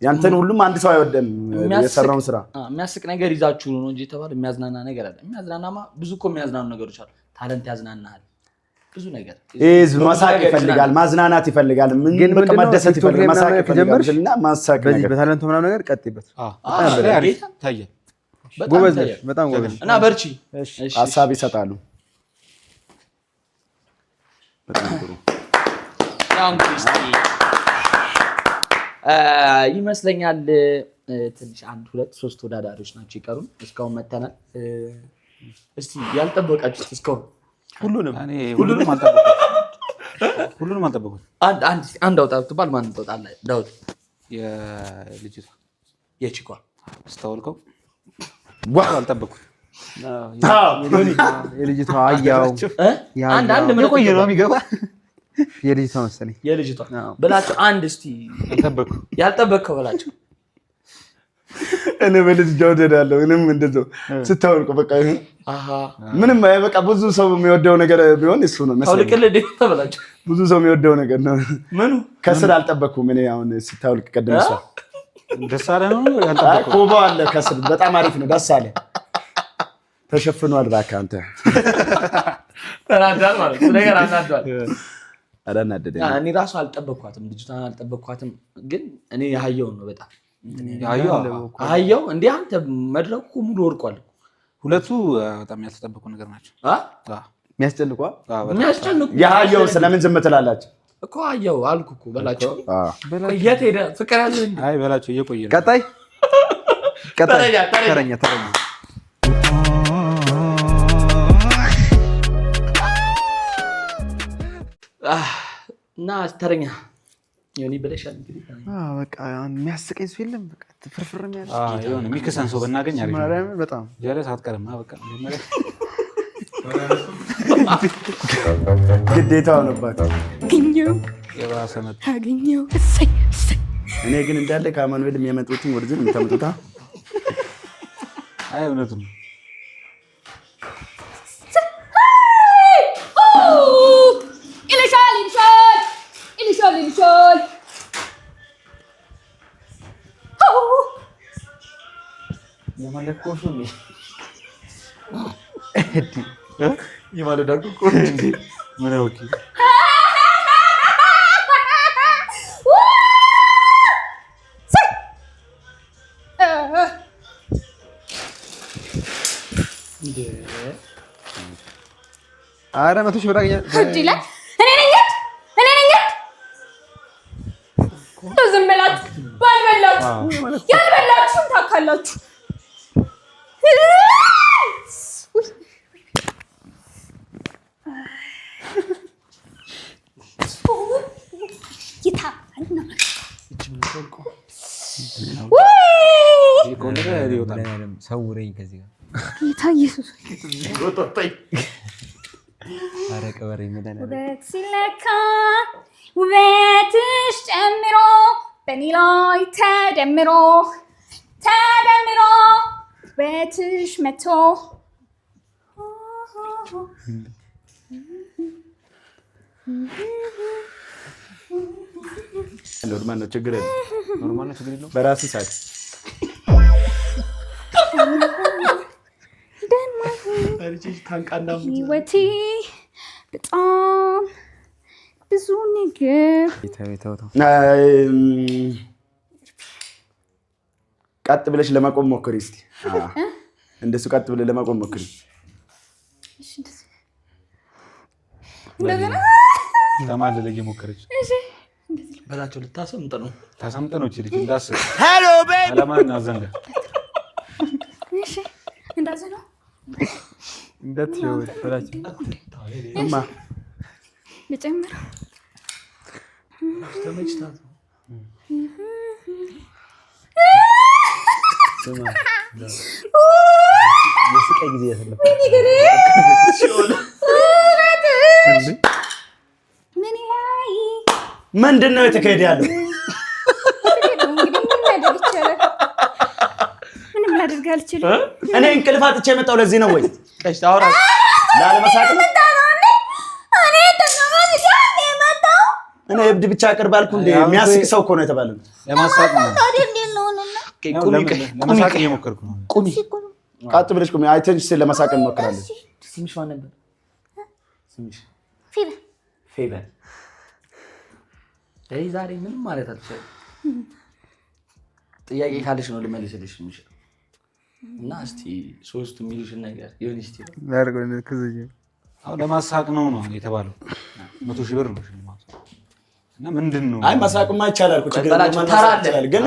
ያንተን ሁሉም አንድ ሰው አይወደም። የሰራውን ስራ
የሚያስቅ ነገር ይዛችሁ ነው እንጂ ተባለ የሚያዝናና ነገር አለ። የሚያዝናናማ ብዙ እኮ የሚያዝናኑ ነገሮች አሉ። ታለንት ያዝናናል ብዙ ነገር
ማሳቅ ይፈልጋል፣ ማዝናናት ይፈልጋል፣ ምን በቃ መደሰት ይፈልጋል፣ ማሳቅ ይፈልጋልና ማሳቅ ነገር
በታለንቱ ምናምን ነገር ቀጥይበት።
ታየ
ጎበዝ ነሽ፣ በጣም ጎበዝ
እና በርቺ።
ሀሳብ ይሰጣሉ። በጣም ጥሩ
ይመስለኛል። ትንሽ 1 2 3 ተወዳዳሪዎች ናቸው ይቀሩን። እስካሁን መተናል። እስቲ ያልጠበቃችሁት እስካሁን
ሁሉንም አልጠበቁም።
አንድ አውጣ ብትባል ማን ትወጣለህ? ዳውድ
የልጅቷ
የቺኳ
ስታወልቀው አልጠበቁም።
የልጅቷ አያው
አንድ ምን
ቆየ ነው የሚገባ
የልጅቷ መሰለኝ
የልጅቷ በላቸው። አንድ እስቲ ያልጠበቅከው በላቸው።
እኔ በልጅ ጃውደዳለሁ ምንም እንደዛው ስታወልቁ በቃ ይሄ ምንም በቃ ብዙ ሰው የሚወደው ነገር ቢሆን እሱ ነው መሰለኝ።
አውልቅልህ ተበላቸው።
ብዙ ሰው የሚወደው ነገር ነው።
ምኑ
ከስር አልጠበቅኩም እኔ አሁን ስታወልቅ ቀደም እሷ
ደስ አለ ነው ያልጠበቅኩት።
ኮባ አለ ከስር በጣም አሪፍ ነው። ደስ አለ ተሸፍኗል። እባክህ አንተ
ተናዳል ማለት ነገር አናዳል።
አላናደደኝ።
እኔ ራሱ አልጠበቅኳትም፣ ልጅቷን አልጠበቅኳትም። ግን እኔ ያየው ነው በጣም ያየው እንዴ አንተ መድረኩ ሙሉ ወርቋል።
ሁለቱ በጣም ያልተጠበቁ ነገር ናቸው።
የሚያስጨንቁ
ያየው ስለምን ዝም ትላላችሁ
እኮ? አየው አልኩ እኮ በላቸው። የት ሄደ ፍቅር ያለ እንዴ?
አይ በላቸው እየቆየ ነው።
ቀጣይ ተረኛ
እና ተረኛ ዮኒ ብለሻል። እንግዲህ
በቃ የሚያስቀኝ ሰው የለም። በቃ ፍርፍር የሚያለ
የሆነ የሚከሰን ሰው ብናገኝ አሪፍ ነው።
በጣም
ጀለስ አትቀርም። በቃ
ግዴታ ሆነባት።
አገኘው
እኔ ግን እንዳለ ከአማኑኤል የሚያመጡትን ወደዚህ ነው የምታመጡት።
አይ እውነቱን ነው።
ይልሻል
የማለኮሹ ነው
የማለዳቁ እንዴ ምን ነው?
ኧረ 100 ሺህ ብር አገኘን።
እኔ ነኝ ዝም ብላችሁ ባልበላችሁ ያልበላችሁም ታካላችሁ።
ሰውረኝ ከዚህ ጋር
ጌታ ኢየሱስ
ውበት ሲለካ ውበትሽ ጨምሮ በኔ ላይ ተደምሮ ውበትሽ መቶ
ኖርማል ነው፣ ችግር የለም። በራስህ ሳቅ።
ህይወቴ በጣም ብዙ ነገር
ቀጥ ብለሽ ለማቆም ሞክሪ እስቲ። እንደሱ ቀጥ ብለሽ ለማቆም ሞክሪ።
ተማለለ እየሞከረች
በላቸው። ልታሰምጥ ነው
ታሰምጠኖች ልጅ እንዳስብ
ሄሎ ቤቢ
አለማና ዘንጋ
እሺ እንደዛ ነው
እንዳትሸወድ በላቸው።
እማ
ልጨምር
ተመችታት
ስማ የስቃይ ጊዜ ያሰለፈ
ምንድን ነው የተካሄደ ያለው?
ምንም ላደርግ አልችልም።
እኔ እንቅልፍ አጥቼ የመጣው ለዚህ ነው ወይ? ላለመሳቅ ነው? እኔ እብድ ብቻ ቅርብ አልኩ እንዴ? የሚያስቅ ሰው እኮ ነው የተባለው።
ለማሳቅ ነው። ለማሳቅ እየሞከርኩ ነው።
ቁሚ
ቀጥ ብለሽ ቁሚ። አይተንሽ ለማሳቅ እንሞክራለን።
ስምሽ ማን ነበር? ስምሽ ፌቨን። ዛሬ ምንም ማለት አልችልም። ጥያቄ ካለሽ ነው ልመልስልሽ የምችለው እና እስቲ ሶስቱ የሚሉሽን ነገር ይሁን እስቲ
አሁን ለማሳቅ ነው የተባለው። 100,000 ብር ነው ሽልማቱ እና ምንድን ነው?
አይ ማሳቅማ ይቻላል እኮ ችግር የለም።
ተራለ
ግን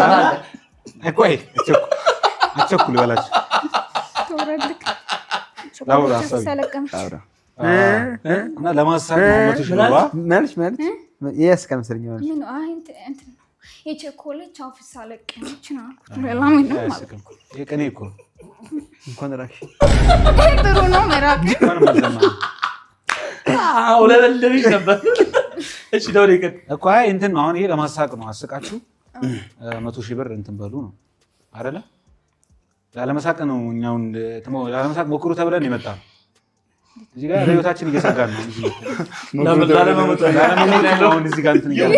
ቆይ አቸኩል በላችሁ ላውራ እና ለማሳቅ ነው 100,000 ብር
መልሽ የስከምስልኝ ማለት
ምን አይንት እንትን የቸኮሌት አፍሳ ለቀነች ነው ሌላ ምን ነው ማለት
የቀኔ እኮ
እንኳን ራክሽ
ጥሩ ነው መራቅ
ለለልሽ ነበር። እሺ ነው ይቀር
እኮ አይ እንትን ነው አሁን ይሄ ለማሳቅ ነው። አስቃችሁ 100,000 ብር እንትን በሉ ነው አይደለ? ላለመሳቅ ነው እኛውን ላለመሳቅ ሞክሩ ተብለን የመጣ ነው። እዚህ ጋር ህይወታችን እየሰጋን ነው እንጂ ላለመሞት እዚህ ጋር እንትን እያለ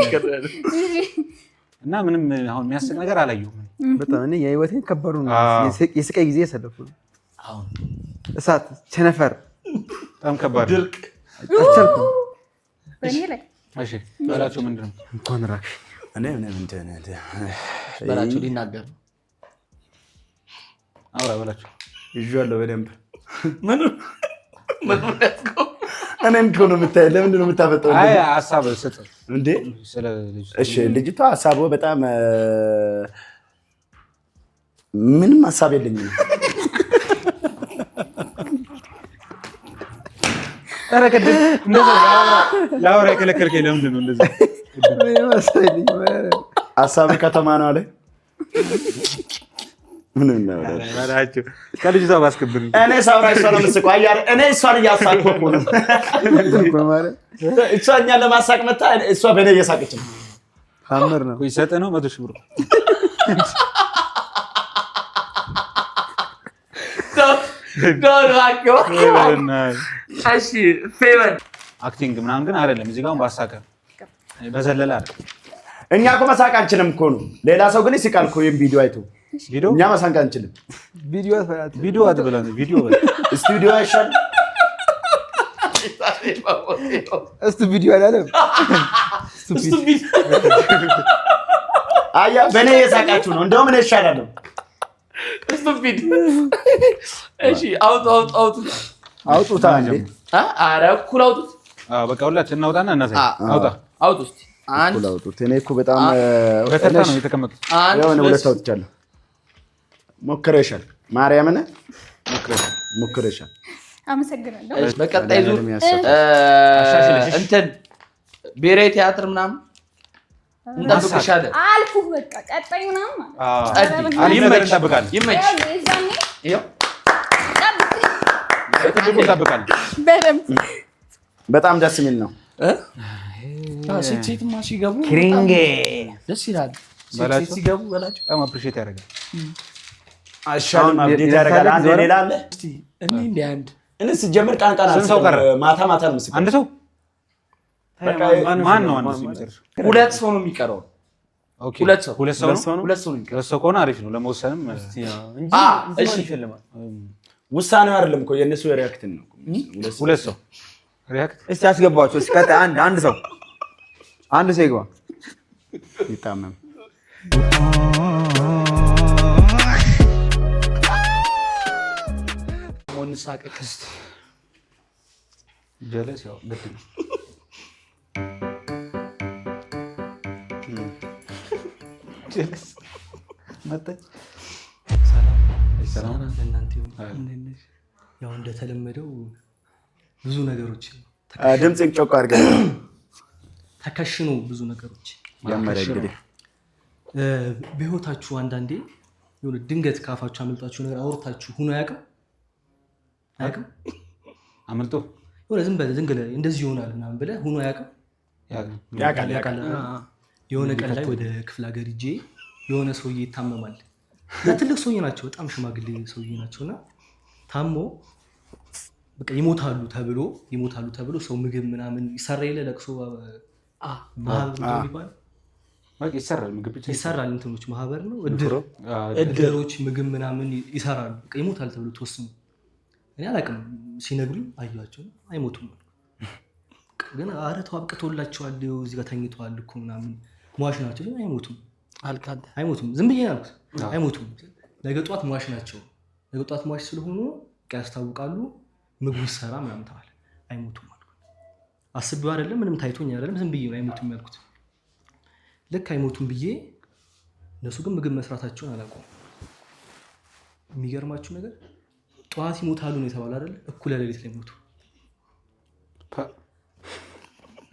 እና ምንም አሁን የሚያስቅ ነገር አላየሁም።
በጣም እኔ የህይወቴን ከባዱ ነው የስቃይ ጊዜ ያሳለፉ አሁን እሳት ቸነፈር
በጣም ከባድ
ድርቅ
አልቻልኩም።
በእኔ ላይ
እሺ በላቸው ምንድነው?
እንኳን ራክሽ
እኔ ምንድን
በላቸው ሊናገር ነው።
አውራ በላቸው
ይዤዋለሁ በደንብ ምን እኔ እኮ ነው የምታይ። ለምንድን ነው የምታፈጠው?
አይ ሀሳብ ስጥ
እንዴ። እሺ ልጅቷ ሀሳቡ በጣም ምንም ሀሳብ የለኝም።
ኧረ ቅድም እንደዛ ላውራ የከለከልከኝ ለምንድን ነው እንደዛ?
ሀሳብ ከተማ ነው አለ። ምን ነው
ባላችሁ ከልጅቷ ባስከብር
እኔ ሳውራ እሷ ነው የምትስቀው። አያር እኔ እሷን እያሳቅኩ እኮ ነው እሷ እኛን ለማሳቅ መታ፣ እሷ በእኔ እየሳቀች ነው።
ሀመር ነው
ወይ ሰጠ ነው 100,000 ብር
እሺ ፌቨን
አክቲንግ ምናምን ግን አይደለም። እዚህ ጋር ባሳቀ በዘለለ አይደል።
እኛ እኮ መሳቅ አንችልም እኮ ነው። ሌላ ሰው ግን ይስቃል እኮ ይሄን ቪዲዮ አይቶ። እኛ መሳቅ አንችልም።
ቪዲዮ አትበላ ነው ቪዲዮ በል
ስቱዲዮ አይሻል
ቪዲዮ አላለም።
አያ በእኔ እየሳቃችሁ ነው። እንደውም እኔ እሻላለሁ።
ስቱፒድ እሺ አውጡታ እንዴ! ኧረ እኩል አውጡት።
በቃ ሁላችን እናውጣና እናሳይ።
አውጡ እስኪ
እኩል አውጡት። እኔ እኮ በጣም
በተርታ ነው የተቀመጡት።
የሆነ ሁለት አውጥቻለሁ። ሞክረሻል፣ ማርያምን ሞክረሻል።
አመሰግናለሁ።
በቀጣይ ዙር እንትን ብሔራዊ ቲያትር ምናምን እንጠብቅሻለን።
አልኩህ በቃ ቀጣይ ምናምን ማለት
ይመች
በጣም ደስ የሚል ነው።
ሴትማ ሲገቡ
ክሪንጌ
ደስ ይላል። ሴት ሲገቡ በላቸው
በጣም አፕሪሼት ያደርጋል።
አሻም አብዴት ያደርጋል። አንድ ሌላ አለ
እስቲ እኔ እንደ አንድ
እኔ ስጀምር ቃንቃና ማታ ማታ ነው ምስል
አንድ ሰው ማን ነው? አንድ ሰው የሚጨርሰው
ሁለት ሰው ነው የሚቀረው።
ኦኬ
ሁለት ሰው
ነው።
ሁለት ሰው ነው የሚቀረው።
ሰው ከሆነ አሪፍ ነው ለመወሰንም
እሺ ይፈልማል።
ውሳኔው አይደለም እኮ የነሱ ሪአክት ነው።
ሁለት ሰው ሪአክት
እስቲ አስገባቸው። እስቲ ቀጣይ አንድ ሰው ይግባ
ይታመም
ሞንሳቀቅ እስቲ
ጀለስ ያው ልክ ነው። ጀለስ መጣች።
ሰላም ለእናንተ ይሁን። ያው እንደተለመደው ብዙ ነገሮች
ድምፅን ጮክ አድርገህ
ተከሽኑ ብዙ ነገሮች
ያመረ እንግዲህ
በህይወታችሁ አንዳንዴ የሆነ ድንገት ካፋችሁ አመልጣችሁ ነገር አውርታችሁ ሆኖ አያውቅም?
አመልጦ
የሆነ ዝም ብለህ እንደዚህ ይሆናል ምናምን ብለህ ሆኖ አያውቅም?
ያውቃል።
የሆነ ቀን ላይ ወደ ክፍለ ሀገር ሂጄ የሆነ ሰውዬ ይታመማል። ትልቅ ሰውዬ ናቸው፣ በጣም ሽማግሌ ሰውዬ ናቸውና ታሞ በቃ ይሞታሉ ተብሎ ሰው ምግብ ምናምን ይሰራ የለ ለቅሶ ማህበር ይባላል።
ይሰራል፣ ምግብ ብቻ
ይሰራል። እንትኖች ማህበር ነው፣ እድሮች ምግብ ምናምን ይሰራሉ። ይሞታል ተብሎ ተወስኑ። እኔ አላውቅም፣ ሲነግሩኝ አየኋቸው። አይሞቱም ግን ኧረ ተው አብቅቶላቸዋል፣ እዚህ ጋር ተኝተዋል እኮ ምናምን ሟች ናቸው። ግን አይሞቱም። ዝም ብዬ አልኩት አይሞቱም። ነገ ጧት ሟች ናቸው። ነገ ጧት ሟች ስለሆኑ ያስታውቃሉ። ምግቡ ይሰራ ምናምን ተባለ። አይሞቱም አልኩት። አስቤው አይደለም፣ ምንም ታይቶኝ አይደለም። ዝም ብዬ ነው አይሞቱም ያልኩት። ልክ አይሞቱም ብዬ እነሱ ግን ምግብ መስራታቸውን አላውቁም። የሚገርማችሁ ነገር ጠዋት ይሞታሉ ነው የተባለ አይደል? እኩለ ሌሊት ላይ ሞቱ።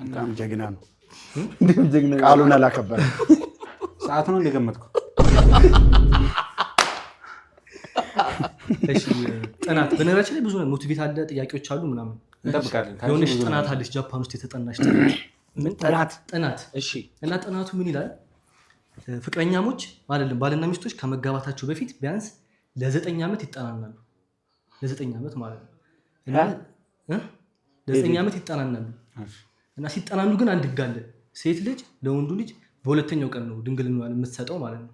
በጣም ጀግና ነው። ቃሉን አላከበረም።
ሰዓት ነው እንደገመትኩ።
እሺ ጥናት በነገራችን ላይ ብዙ ሞቲቬት አለ፣ ጥያቄዎች አሉ ምናምን
እንጠብቃለን።
የሆነች ጥናት አለች ጃፓን ውስጥ የተጠናች ጥናት። እሺ እና ጥናቱ ምን ይላል? ፍቅረኛሞች አይደለም ባልና ሚስቶች ከመጋባታቸው በፊት ቢያንስ ለ9 ዓመት ይጠናናሉ። ለ9 ዓመት ማለት ነው። እና ለ9 ዓመት ይጠናናሉ። እና ሲጠናኑ ግን አንድ ህግ አለ። ሴት ልጅ ለወንዱ ልጅ በሁለተኛው ቀን ነው ድንግልናዋን የምትሰጠው ማለት ነው።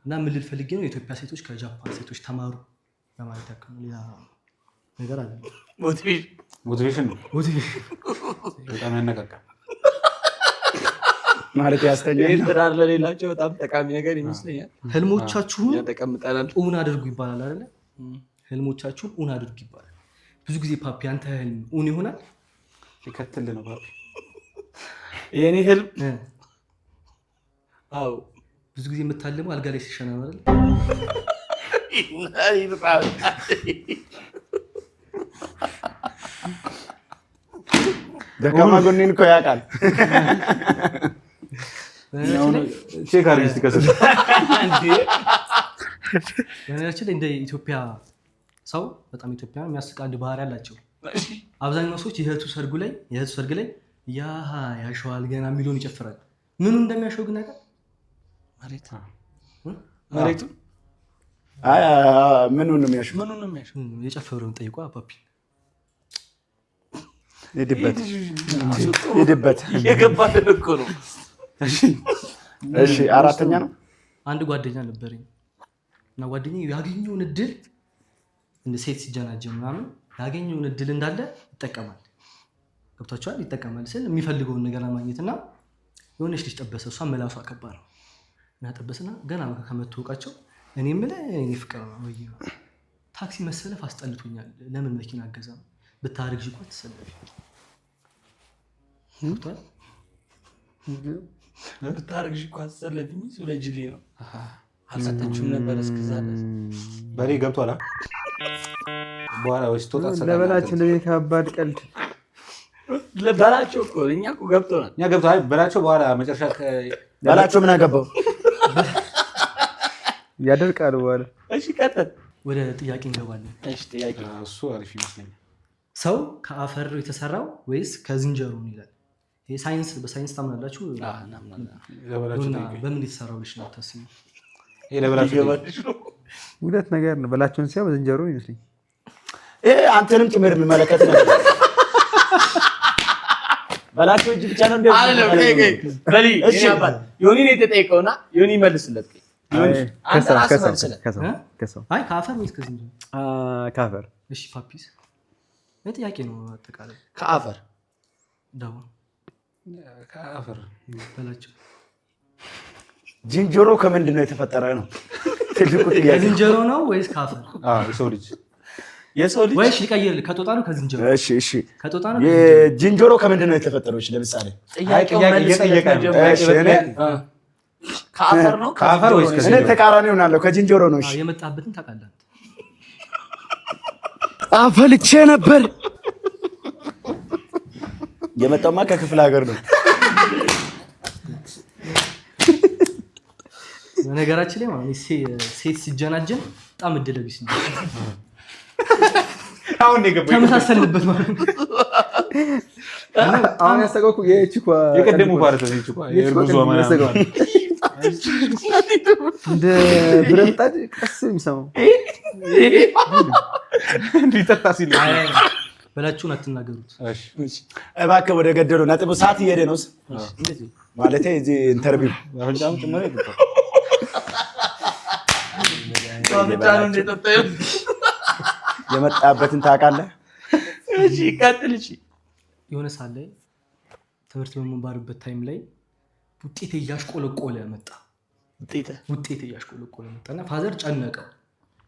እና ምን ልል ፈልጌ ነው የኢትዮጵያ ሴቶች ከጃፓን ሴቶች ተማሩ ለማለት ያክል ነው። ሌላ ነገር አለ።
ሞቲቬሽን ነው። በጣም ያነቃቃል
ማለት ያስተኛል።
ትዳር ለሌላቸው በጣም ጠቃሚ ነገር ይመስለኛል።
ህልሞቻችሁን እውን አድርጉ ይባላል አይደለ? ህልሞቻችሁን እውን አድርጉ ይባላል። ብዙ ጊዜ ፓፒ አንተ ህልም እውን ይሆናል?
ይከተል ነው ፓፒ
የኔ ህልም አዎ
ብዙ ጊዜ የምታልመው አልጋ ላይ ሲሸና ነው አይደል?
ደካማ ጎኔን እኮ ያውቃል።
ቼክ አድርጊ ስትከሰት
በነገራችን ላይ እንደ ኢትዮጵያ ሰው በጣም ኢትዮጵያ የሚያስቅ አንድ ባህሪ አላቸው። አብዛኛው ሰዎች የእህቱ ሰርግ ላይ ያሸዋል ገና የሚለውን ይጨፍራል። ምኑ እንደሚያሸው ግን ነገር
መሬቱ
ምኑን ነው የሚያሸው?
የጨፈረውን ጠይቋ ፓፒ
ሄድበት
የገባልን እኮ ነው።
እሺ አራተኛ ነው።
አንድ ጓደኛ ነበረኝ እና ጓደኛዬ ያገኘውን እድል እንደ ሴት ሲጀናጀን ምናምን ያገኘውን እድል እንዳለ ይጠቀማል። ገብቷቸዋል? ይጠቀማል ስል የሚፈልገውን ነገር ለማግኘት እና የሆነች ልጅ ጠበሰ። እሷ መላሷ ከባድ ነው እና ጠበስና ገና ከመተዋወቃቸው እኔ የምልህ እኔ ፍቅር ነው ወይ ታክሲ መሰለፍ አስጠልቶኛል፣ ለምን መኪና አገዛም ብታረግሽ እኮ ተሰለፊ
ብታረግሽ እኮ አትሰለፊኝ ስለጅሌ ነው። አልሰጠችውም ነበር እስከዛ
በሬ ገብቷል። በኋላ ወይስ ቶታ
ለበላቸው እንደዚህ ከባድ ቀልድ
ለበላቸው እኮ እኛ እኮ ገብቶናል።
እኛ ገብቷል በላቸው። በኋላ መጨረሻ
በላቸው ምን አገባው
ያደርቃል በኋላ።
እሺ ቀጥል።
ወደ ጥያቄ እንገባለን።
እሺ ጥያቄ
እሱ አሪፍ ይመስለኛል።
ሰው ከአፈር የተሰራው ወይስ ከዝንጀሮ ነው ይላል። ይሄ ሳይንስ በሳይንስ ታምናላችሁ? በምን የተሰራው ልጅ ነው ታስቡ?
ይሄ ለበላቸው
ሁለት ነገር ነው። በላቸውን ሲያው በዝንጀሮ ይመስለኝ።
ይሄ አንተንም ጭምር የሚመለከት ነው። በላቸው እጅ ብቻ ነው
አይደለም። በሊ እሺ አባት ዮኒ ነው የተጠየቀውና ዮኒ መልስለት።
አይ ከአፈር ወይስ ከዝንጀሮ?
ከአፈር።
እሺ ፓፒስ ጥያቄ ነው አጠቃላይ።
ከአፈር
ዳው
ከአፈር
በላቸው።
ዝንጀሮ ከምንድን ነው የተፈጠረ ነው ትልቁ ጥያቄ።
ከዝንጀሮ ነው ወይስ ከአፈር?
የሰው ልጅ
ወይስ ሊቀይርልህ ከጦጣ ነው ከዝንጀሮ?
እሺ
ከጦጣ ነው።
ዝንጀሮ ከምንድን ነው የተፈጠረው? እሺ ለምሳሌ
ጥያቄው ከአፈር ነው
ከአፈር ወይስ
እኔ ተቃራኒ ሆናለሁ። ከዝንጀሮ ነው። እሺ
የመጣበትን ታውቃለህ?
አፈልቼ ነበር። የመጣማ ከክፍለ ሀገር ነው።
በነገራችን ላይ ማለት ሴት ሲጀናጀን በጣም እድለ ቢስ ነው።
አሁን የገባኝ
ተመሳሰልበት ማለት ነው።
አሁን ያስተቀቁ የቺኳ
የቀደሙ ፓርት ነው። ቺኳ የርጉዟ ማለት
እንደ ብረምጣድ ቀስ የሚሰማው
እንዲጠጣ ሲል
በላችሁን አትናገሩት።
እባክህ ወደ ገደሉ ነጥብ ሰዓት እየሄደ ነው ማለቴ እዚህ ኢንተርቪው የመጣበትን ታውቃለህ?
እሺ ቀጥል። እሺ
የሆነ ሰዓት ላይ ትምህርት በመማርበት ታይም ላይ ውጤት እያሽቆለቆለ መጣ። ውጤት እያሽቆለቆለ መጣና ፋዘር ጨነቀው።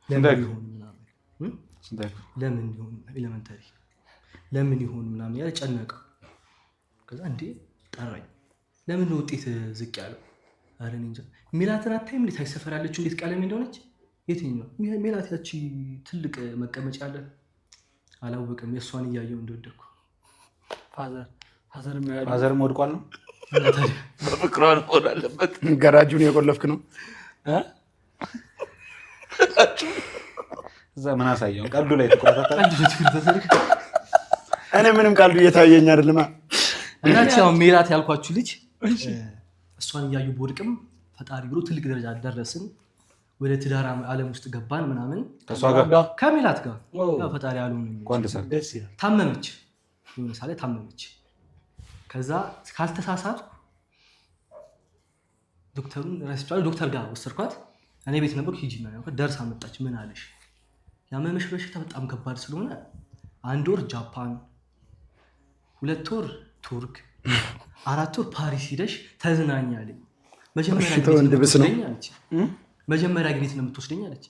ለምን ይሆን ምናምን ለምን ይሆን ኤሌመንተሪ ለምን ይሆን ምናምን ያለ ጨነቀው። ከዛ እንዴ ጠራኝ። ለምን ውጤት ዝቅ ያለው? አረ እኔ እንጃ። ሜላትን አታይም? እንዴት አይሰፈር ያለችው እንዴት ቀለም እንደሆነች? የትኛው ሜላት? ያቺ ትልቅ መቀመጫ አለ አላወቅም። የእሷን እያየው እንደወደኩ
ፋዘርም ወድቋል ነው
በፍቅሯ መሆን አለበት።
ገራጁን የቆለፍክ ነው
እዛ ምን አሳየው? ቀልዱ ላይ ትኩረት
እኔ ምንም ቀልዱ እየታየኝ አይደለም።
እናች ያው ሜላት ያልኳችሁ ልጅ እሷን እያዩ ቦድቅም ፈጣሪ ብሎ ትልቅ ደረጃ ደረስን። ወደ ትዳር ዓለም ውስጥ ገባን ምናምን
ከሷ ጋር
ከሜላት ጋር ያው ፈጣሪ ያለው ነው። ታመመች፣ የሆነ ሳለ ታመመች። ከዛ ካልተሳሳትኩ ዶክተሩን ረስቻለሁ። ዶክተር ጋር ወሰድኳት። እኔ ቤት ነበር። ሂጂና ያልኳት ደርሳ መጣች። ምን አለሽ? ያመመሽ በሽታ በጣም ከባድ ስለሆነ 1 ወር ጃፓን፣ 2 ወር ቱርክ፣ 4 ወር ፓሪስ ሂደሽ ተዝናኝ አለኝ። መጀመሪያ ግን የት ነው የምትወስደኝ አለች።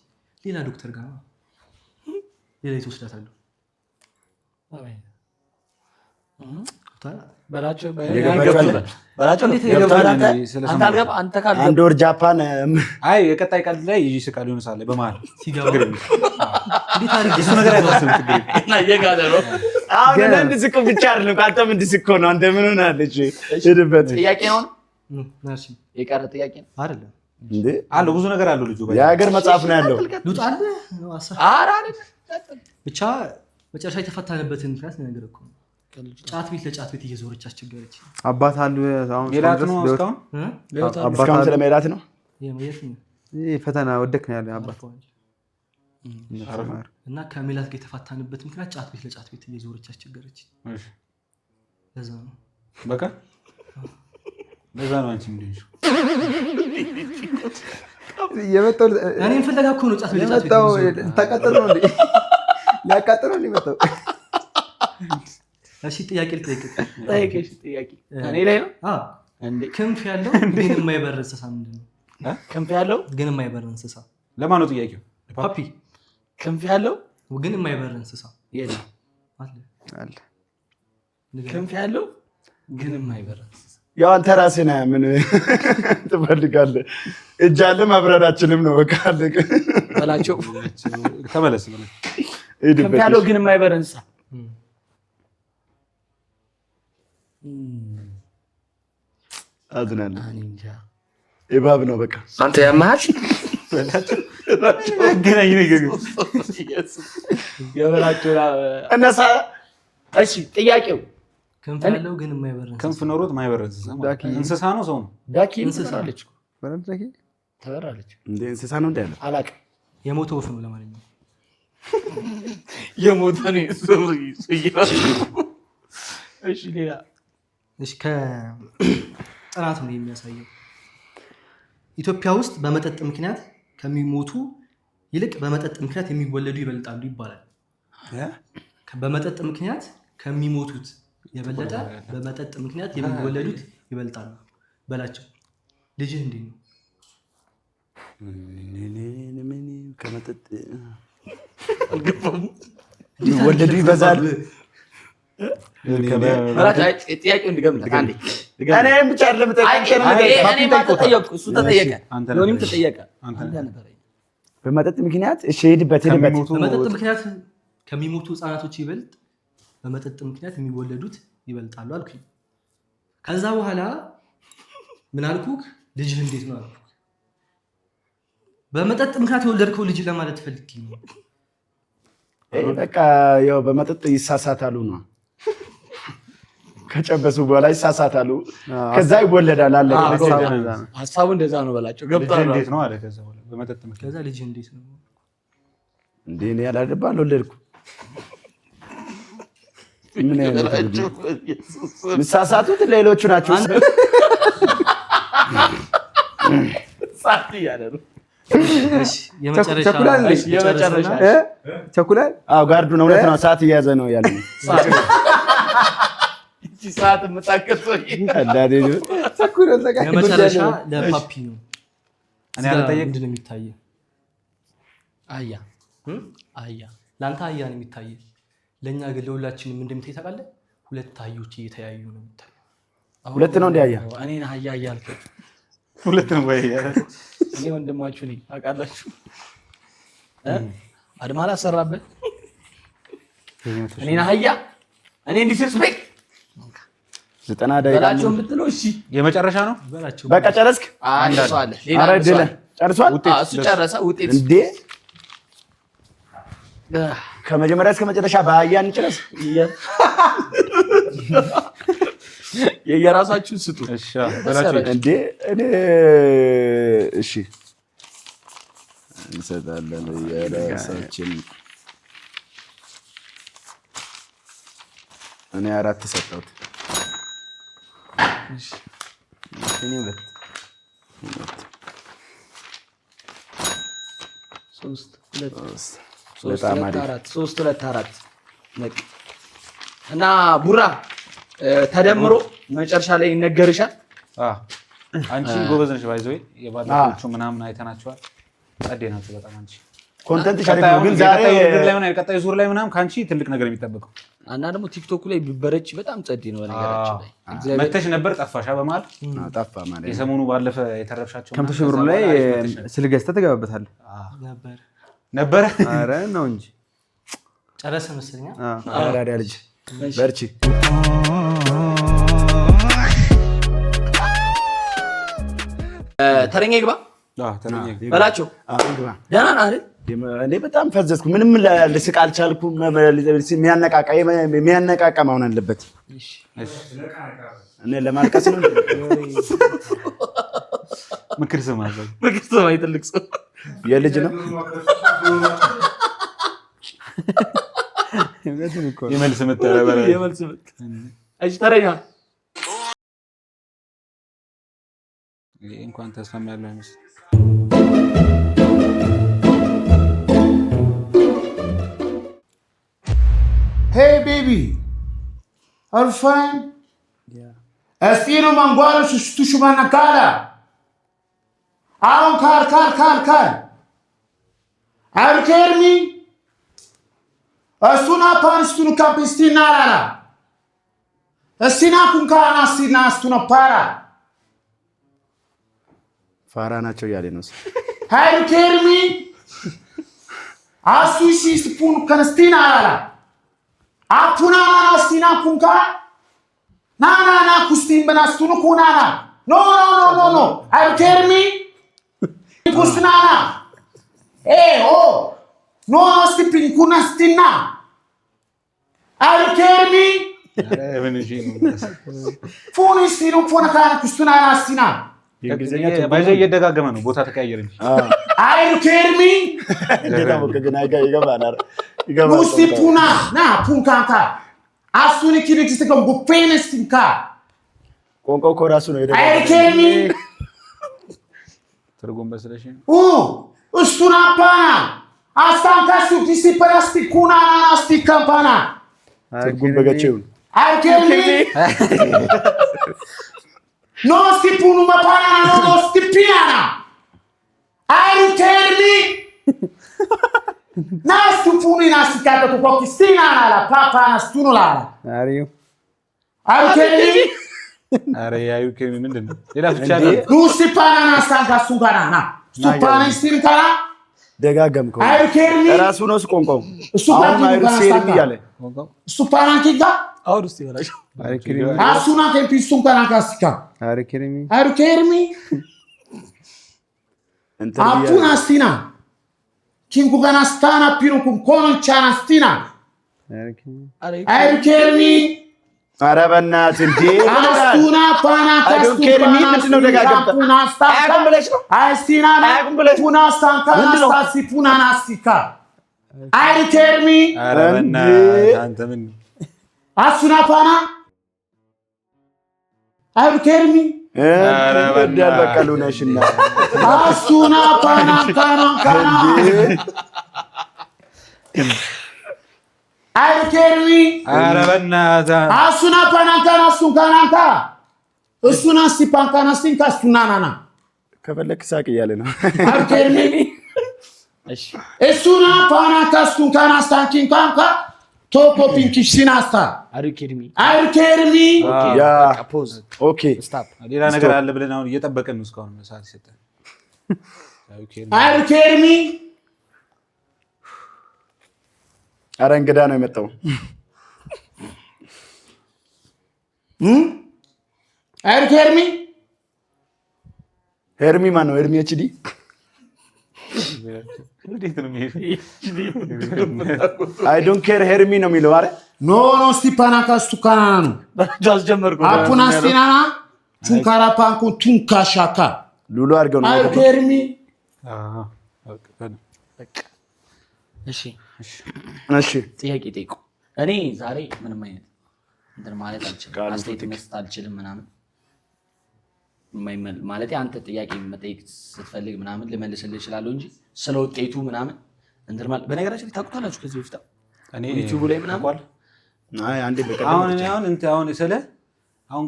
ሌላ ዶክተር ጋር ነው። ሌላ የተወስዳታለሁ
በላቸው።
አንተ 1 ወር ጃፓን።
አይ የቀጣይ ቀልድ ላይ ይስቃል ሊሆን ሳለ በመሀል
እሱ ነገር
አሁን እንድስቅ ብቻ አይደለም። አንተም እንድስቅ ነው። አንተ ምን ሆናለች? ሄድበት።
ጥያቄ ነው የቀረ ጥያቄ ነው
አይደለም
እንዴ?
አለው ብዙ ነገር አለው ልጁ።
የሀገር መጽሐፍ ነው ያለው።
ሉጣል ብቻ መጨረሻ የተፈታንበትን ምክንያት ነገር እኮ ጫት ቤት ለጫት ቤት እየዞረች አስቸገረች።
አባት አሉ አሁን
ሜላት ነው እስካሁን
እስካሁን ስለ ሜላት ነው
ፈተና ወደክ ነው ያለ አባት
እና ከሜላት ጋር የተፋታንበት ምክንያት ጫት ቤት ለጫት ቤት እየዞረች አስቸገረች። ለዛ ነው
በቃ ለዛ ነው አንቺ ምንድን ነው
የመጣው?
እኔን ፍለጋ እኮ ነው ጫት ቤት ለጫት ቤት
ተቀጥሎ ነው እንዴ? ሊያቃጥለው ነው የመጣው።
እሺ ጥያቄ ልጠይቅ።
እሺ ጥያቄ እኔ ላይ ነው።
ክንፍ ያለው ግን የማይበር እንስሳ ምንድን ነው?
ክንፍ ያለው
ግን የማይበር እንስሳ
ለማን ነው ጥያቄው?
ፓፒ
ክንፍ ያለው
ግን የማይበር እንስሳ
የለም
አለ።
ክንፍ ያለው ግን የማይበር እንስሳ
ያው አንተ ራስህ ነህ። ምን ትፈልጋለህ? እጅ አለ ማብረራችንም ነው። በቃ አለቀ
በላቸው።
ተመለስ።
ክንፍ ያለው ግን የማይበር እንስሳ
አዝናለሁ። እባብ ነው። በቃ
አንተ ያማሃል።
ገናኝ ነገር
የበላቸው እነሳ። እሺ ጥያቄው
ክንፍ ያለው ግን የማይበር እንስሳ
ክንፍ ኖሮት የማይበር እንስሳ ነው ሰው ነው?
ዳኪ እንስሳ አለች እኮ
ተበራለች
እንደ እንስሳ ነው እንዳለ
አላውቅም።
የሞተ ወፍ ነው ለማንኛውም
የሞተ ነው እሺ ሌላ
እሺ ከጥናት ነው የሚያሳየው ኢትዮጵያ ውስጥ በመጠጥ ምክንያት ከሚሞቱ ይልቅ በመጠጥ ምክንያት የሚወለዱ ይበልጣሉ ይባላል። በመጠጥ ምክንያት ከሚሞቱት የበለጠ በመጠጥ ምክንያት የሚወለዱት ይበልጣሉ በላቸው። ልጅህ እንዴት ነው?
ከመጠጥ የሚወለዱ ይበዛል።
ጥያቄውን እንድገምልህ አንዴ
እኔም ብቻ
እሱ ተጠየቀ፣ ሎኒም ተጠየቀ።
በመጠጥ ምክንያት እሺ፣ ሄድበት።
በመጠጥ ምክንያት ከሚሞቱ ህፃናቶች ይበልጥ በመጠጥ ምክንያት የሚወለዱት ይበልጣሉ አልኩኝ። ከዛ በኋላ ምን አልኩህ? ልጅህ እንዴት ነው አልኩህ። በመጠጥ ምክንያት የወለድከው ልጅ ለማለት ፈልጌ ነው።
በቃ ያው በመጠጥ ይሳሳታሉ ነው። ከጨበሱ በኋላ ይሳሳታሉ፣ ከዛ ይወለዳል አለ።
ሀሳቡ እንደዛ ነው በላቸው። ገብቷል።
እንዴት ነው አለ። ከዛ በኋላ በመጠጥ ምክንያት
ከዛ ልጅ እንዴት ነው
እንዴ? እኔ ያላደባ አልወለድኩም። ምን ምሳሳቱት ሌሎቹ ናቸው።
ሳት ያለ ነው።
ቸኩላል።
አዎ ጋርዱ ነው። እውነት ነው። ሰዓት እየያዘ ነው ያለው።
እቺ ሰዓት የምታከተው
የመጨረሻ ለፓፒ ነው።
እኔ አልጠየቅ
ምንድን ነው የሚታየው? አህያ ለአንተ አህያ ነው የሚታየው። ለእኛ ግን ለሁላችንም እንደሚታይ ታውቃለህ? ሁለት አህዮች እየተያዩ ነው የሚታየው።
ሁለት ነው እንደ አህያ
እኔን አህያ እያልከኝ
ሁለት ነው ወይ?
እኔ ወንድማችሁ ነኝ ታውቃላችሁ። አድማ አላሰራበት እኔን አህያ እኔ ዲስሪስፔክት
90 ደቂቃ
በላቸው የምትለው እሺ፣
የመጨረሻ ነው።
በቃ ጨረስክ?
አለ
ኧረ ድል ጨርሷል።
እሱ ጨረሰ። ውጤት
እንዴ ከመጀመሪያ እስከ መጨረሻ በአህያ እንጨረስ።
የየራሳችሁን ስጡ።
እሺ በላችሁ
እንዴ እኔ እሺ እንሰጣለን የራሳችን። እኔ 4 ሰጠሁት።
እሺ እኔ 2
3 4 እና ቡራ ተደምሮ መጨረሻ ላይ ይነገርሻል።
አንቺ ጎበዝ ነሽ። ባይዘው የባለፈዎቹ ምናምን አይተናቸዋል። ጸዴ ናቸው በጣም። አንቺ
ኮንተንት ሻለኝ ግን ዛሬ
ቀጣይ ዙር ላይ ምናምን ካንቺ ትልቅ ነገር የሚጠበቀው
እና ደግሞ ቲክቶክ ላይ ቢበረች በጣም ጸዴ ነው። በነገራችን ላይ
መተሽ ነበር ጠፋሻ በመሃል
ጠፋ ማለት
የሰሞኑ ባለፈ የተረፍሻቸው
100 ሺህ ብር ላይ ስልክ ገዝተህ ትገባበታለህ
ነበር።
ኧረ ነው እንጂ
ጨረሰ መሰለኝ።
አራዳ ልጅ በርቺ።
ተረኛ ይግባ በላቸው። ደህና ነህ አይደል?
እኔ በጣም ፈዘዝኩ። ምንም ልስቅ አልቻልኩም። የሚያነቃቃ መሆን አለበት። እኔ ለማልቀስ ነው።
ምክር ስማ
ትልቅ ሰው
የልጅ ነው።
የመልስ ምት
ተረኛ
እንኳን ተስፋም ያለው አይመስል
Hey baby, are you fine? Yeah. Estino mangwaro shtushumana kala. Aon kal. Are you hearing me? Astuna panstunu kapistina rara. Astina kunkana astina astuna para.
ፋራ ናቸው ያለ ነው።
Are you hearing me? Asushi spun kanstina rara. Apuna astina kunka. Na kustin banastunu kunana. No. Are you hearing me? Kustinana. Hey, oh. No, stipin kunastina. Are you hearing me? Funi stinu funa kana kustinana astina.
ባይዘው እየደጋገመ ነው ቦታ ተቀያየረ እንጂ
Are you hearing me? Musti puna na punkanka. Asuni kirikiste kan gupenestinka.
ቆንቆ ኮራሱ ነው
Are you hearing me?
ትርጉም በስለሽ
Ustuna pana. Astanka sukisi parasti kuna asti kampana.
ትርጉም በገቸው
Are you hearing me? No stipunu mapana no stipiana. Are you hearing me? Na stipunu inasikata kwa kistina la papa na stunu la.
Are you
hearing me?
አረ ያዩ ከሚ ምንድነው ሌላ ብቻ ነው።
No stipana na stanka sugana na. Stupana stinkana.
ደጋገምከው
Are you hearing me?
ራሱ ነው ቆንቆው
Stupana
ያለ
Stupana kinga.
አውርስ ይበላሽ
Asuna ke pistunkana kasika.
Are you kidding me?
Are you hearing me? Apuna stina. Kingu gana stana pino kun kono chana stina. Are you hearing me?
ኧረ በእናትህ እንዴ
አስቱና ፓና
ካስቱና ምንድነው ደጋገምታ አያቁም ብለሽ ነው
አስቲና
አያቁም ብለሽ
ፑና ስታንካ አስታሲ ፑና ናስቲካ Are you hearing me?
ኧረ በእናትህ አንተ ምን
አሱና ፓና አይብኬርሚ
ወዳል በቀሉ ነሽና
አሱና ፓና ካና ካና አይብኬርሚ
ኧረ በእናትህ
አሱና ፓና ካና አሱን ካናንካ እሱና ሲፓን ካና ሲንካ እሱናናና
ከፈለክ ሳቅ እያለ ነው
አይብኬርሚ እሱና ፓና ካስቱን ካና ስታንኪን ካንካ ቶፖ ፒንኪሽ ሲናስታ
አሪኬርሚ
ያ ኦኬ
ስታፕ ሌላ ነገር አለ ብለን አሁን እየጠበቀን ነው እስካሁን ሰዓት ይሰጣል
አሪኬርሚ
ኧረ እንግዳ ነው የመጣው
አሪኬርሚ
ሄርሚ ማን ነው ሄርሚ ኤችዲ አይ ዶንት ኬር ሄርሚ ነው የሚለው አይደል
ኖ ስቲፓና ካስቱካናና ነው
አስጀመርኩ
አፑና ስቲናና ቱንካራ ፓንኩ ቱንካሻካ
ሉሉ አድርገው ነው
አይኬርሚ
እሺ ጥያቄ ጠይቁ እኔ ዛሬ ምንም አይነት እንትን ማለት አልችልም አስተያየት መስጠት አልችልም ምናምን ማለት አንተ ጥያቄ መጠየቅ ስትፈልግ ምናምን ልመልስልህ እችላለሁ እንጂ ስለ ውጤቱ ምናምን እንትን ማለት በነገራችን ላይ ታውቁታላችሁ ከዚህ በፊት እኔ ዩቲዩብ ላይ ምናምን
አይ አንዴ በቀደም
አሁን ስለ አሁን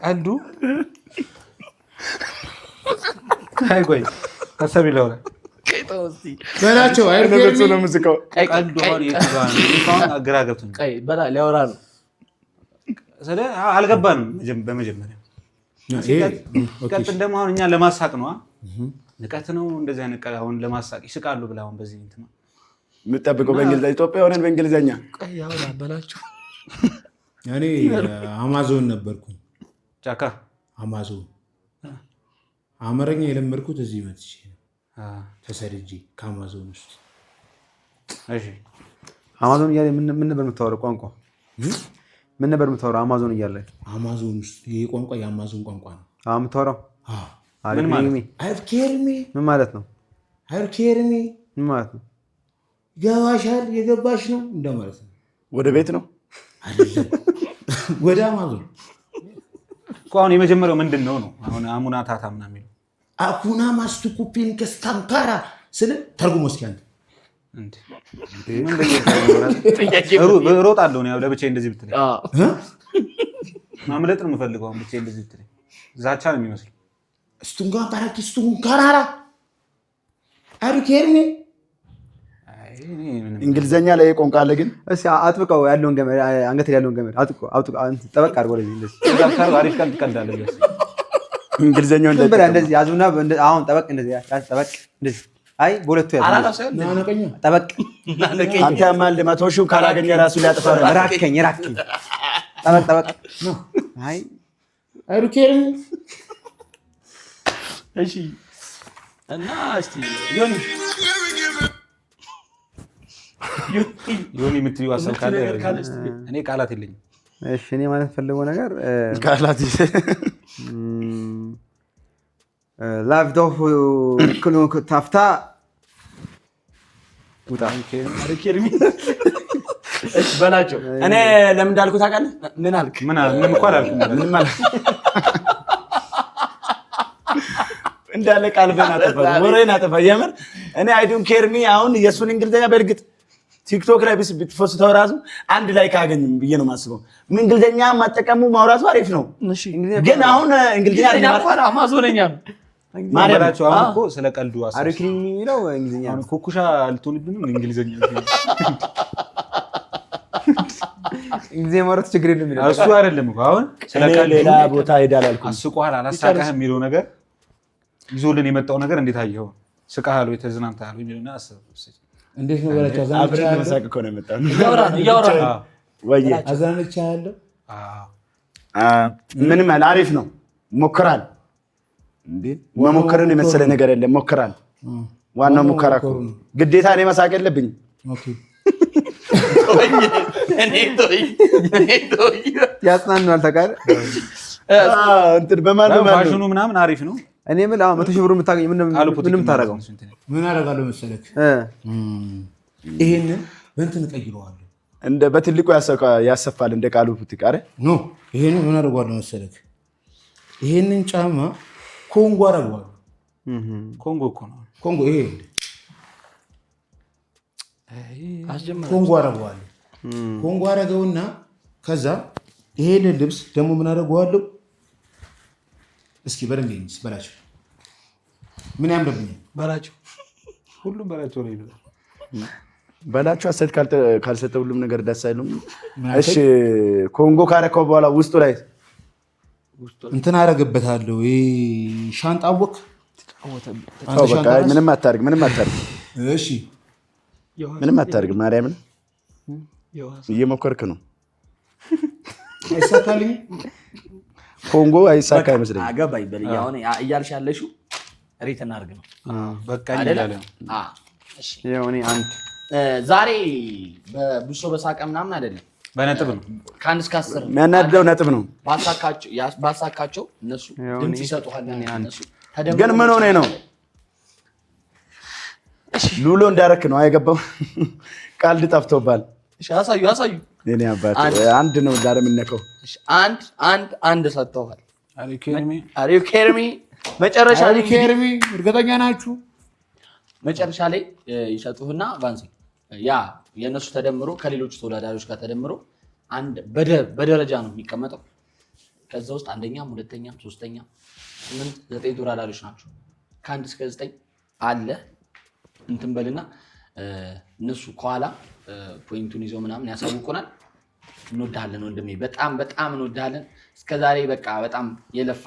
ቀልዱ አይ ቆይ ታሰብ ይለው
በላቸው
አይርገጽ ነው ሙዚቃው
ቀልዱ አሁን የታውን አገራገብቱ
ቀይ በላ ሊያወራ ነው
ስለ አልገባንም በመጀመሪያ ሲቀጥል ደግሞ አሁን እኛ ለማሳቅ ነው ንቀት ነው እንደዚህ አይነት አሁን ለማሳቅ ይስቃሉ ብላ አሁን በዚህ እንትን
የምጠብቀው በእንግሊዝኛ ኢትዮጵያ ሆነን በእንግሊዝኛ
ቀይ ያወራ በላቸው
እኔ አማዞን ነበርኩኝ
ጫካ
አማዞን አማርኛ የለመድኩት እዚህ መጥቼ ተሰድጄ ከአማዞን ውስጥ
እሺ
አማዞን እያለ ምን ነበር የምታወራው ቋንቋ ምን ነበር የምታወራው አማዞን እያለ
አማዞን ውስጥ ይሄ ቋንቋ የአማዞን ቋንቋ ነው
የምታወራው
ምን ማለት ነው አይኬርሚ
ምን ማለት ነው
ገባሻል የገባሽ ነው እንደማለት ነው
ወደ ቤት ነው
አይደለም ወደ አማዞን
አሁን የመጀመሪያው ምንድን ነው አሁን አሙና ታታ ምናምን የሚለው
አኩና ማስቱኩፒን ከስታንካራ ስለ ተርጉሞ እስኪ አንተ
እንዴ እሮጣለሁ ነው ለብቻዬ እንደዚህ ብትለኝ ማምለጥ ነው የምፈልገው ብቻዬ እንደዚህ ብትለኝ ዛቻ ነው የሚመስለው
እስቱንጋ ባራኪስቱን ካራራ አሪኬርኒ
እንግሊዘኛ ላይ ቋንቋ አለ ግን
እሺ አጥብቀው ያለውን ገመድ አንገት ያለውን ገመድ አጥብቀው ጠበቅ አድርጎ ለዚህ እንደዚህ
አሪፍ ቀልድ ትቀልዳለህ
እንግሊዘኛው
እንደዚህ ያዙና አሁን ጠበቅ እንደዚህ ጠበቅ እንደዚህ አይ በሁለቱ ያዙ ጠበቅ
አንተ ያማል 100 ሺህ ካላገኘ ራሱ ሊያጠፋ ነው
ራከኝ ጠበቅ ነው አይ
አሪኬርኒ
እሺ እና እስቲ
ዮኒ የምትይው ሀሳብ ካለ እኔ ቃላት የለኝም
እሺ እኔ ማለት ፈልገው ነገር
ቃላት
ላቭ ዶፍ ኩሉ ታፍታ ውጣ
አሪኬርሚ እሺ በላቸው
እኔ ለምን እንዳልኩ ታውቃለህ
ምን አልክ
ምንም እኮ አላልኩም
ምንም አላልኩ እንዳለ ቃልበን አጠፋ ወሬን አጠፋ የምር እኔ አይ ዶንት ኬር ሚ አሁን የሱን እንግሊዘኛ በእርግጥ ቲክቶክ ላይ ብትፖስተው ራሱ አንድ ላይ ካገኝም ብዬ ነው የማስበው እንግሊዘኛ ማጠቀሙ ማውራቱ አሪፍ ነው ግን አሁን እንግሊዘኛ
አማዞነኛ ነው
ማለታቸው አሁን እኮ ስለ ቀልዱ አሳብ
አሪክሪም የሚለው እንግሊዘኛ
አሁን ኮኩሻ ልትሆንብንም እንግሊዘኛ
እንግሊዘኛ ማለት ችግር የለም ይላል
እሱ አይደለም እኮ አሁን
ስለ ቀልዱ ሌላ ቦታ ሄዳል አልኩ
አስቆሃል አላሳቀህም የሚለው ነገር ይዞልን የመጣው ነገር እንዴት አየኸው ስቃሃል ወይ ተዝናንተሃል ወይ የሚለውና አሰብ
እንዴት ነው በላቸው
አብረን ለመሳቅ እኮ ነው የመጣው
እያወራ
ወይ
አዛነች ያለው
ምንም አሪፍ ነው ሞክራል እንዴ መሞከርን የመሰለ ነገር የለም ሞክራል ዋናው ሙከራ እኮ ግዴታ እኔ መሳቅ የለብኝም
ኦኬ
እኔ ቶይ
ያጽናናል ታውቃለህ
እንትን በማን
ፋሽኑ ምናምን አሪፍ ነው
እኔ ምን 100 ሺህ ብር የምታገኝ ምንም ታረጋው
ምን አደርጋለሁ መሰለክ ይሄንን በእንትን እቀይረዋለሁ።
እንደ በትልቁ ያሰፋል እንደ ቃሉ ቡቲክ አይደል?
ኖ ይሄንን ምን አደርገዋለሁ መሰለህ? ይሄንን ጫማ ኮንጎ አደርገዋለሁ።
ኮንጎ እኮ ነው
ኮንጎ። ይሄ ኮንጎ አደርገዋለሁ። ኮንጎ አደርገውና ከዛ ይሄንን ልብስ ደግሞ ምን አደርገዋለሁ? እስኪ በደንብ ይንስ በላቸው። ምን ያምርብኛል በላቸው።
ሁሉም በላቸው ነው ይላል።
በላቸው አሰት ካልሰጠ ሁሉም ነገር ደስ አይሉም። እሺ ኮንጎ ካረከው በኋላ ውስጡ ላይ
እንትን አደርግበታለሁ። ሻንጣ ወክ
በቃ ምንም አታርግ። እሺ ምንም አታርግ። ማርያምን እየሞከርክ ነው።
አይሳካልኝ።
ኮንጎ አይሳካ አይመስለኝም።
አገባኝ በል አሁን እያልሽ ያለሽው ሬት እናድርግ ነው።
በቃ ይላል።
እሺ
ያው እኔ አንድ
ዛሬ በብሶ በሳቀ ምናምን አይደለም፣
በነጥብ ነው።
ከአንድ እስከ 10
የሚያናድደው ነጥብ ነው።
ባሳካቸው እነሱ ድምፅ ይሰጡሃል። እነሱ
ግን ምን ሆነ ነው ሉሎ እንዳረክ ነው አይገባው። ቀልድ ጠፍቶባል።
እሺ አሳዩ።
የኔ አባት አንድ ነው ዳር የምነከው።
እሺ አንድ ሰጥተዋል።
አሪው
ኬርሚ መጨረሻ ላይ
ኬርሚ እርግጠኛ ናችሁ?
መጨረሻ ላይ ይሰጡህና ቫንሲ ያ የነሱ ተደምሮ ከሌሎች ተወዳዳሪዎች ጋር ተደምሮ አንድ በደረጃ ነው የሚቀመጠው። ከዛ ውስጥ አንደኛም ሁለተኛም ሶስተኛም 8 9 ተወዳዳሪዎች ናቸው። ከ1 እስከ 9 አለ እንትን በልና እነሱ ከኋላ ፖይንቱን ይዘው ምናምን ያሳውቁናል። እንወዳለን ወንድሜ፣ በጣም እንወዳለን። እስከዛሬ በቃ በጣም የለፋ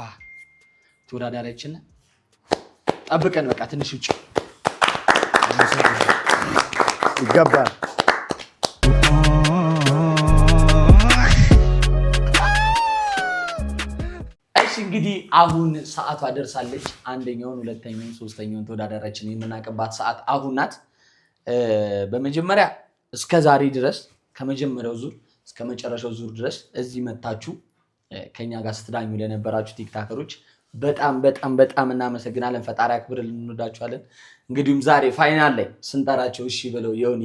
ተወዳዳሪያችን ጠብቀን በቃ ትንሽ ውጭ
ይገባል።
እሺ እንግዲህ አሁን ሰዓቷ ደርሳለች። አንደኛውን፣ ሁለተኛውን፣ ሶስተኛውን ተወዳዳሪያችን የምናውቅባት ሰዓት አሁን ናት። በመጀመሪያ እስከ ዛሬ ድረስ ከመጀመሪያው ዙር እስከ መጨረሻው ዙር ድረስ እዚህ መታችሁ ከኛ ጋር ስትዳኙ ለነበራችሁ ቲክታከሮች በጣም እናመሰግናለን። ፈጣሪ አክብርልን፣ እንወዳችኋለን። እንግዲሁም ዛሬ ፋይናል ላይ ስንጠራቸው እሺ ብለው ዮኒ፣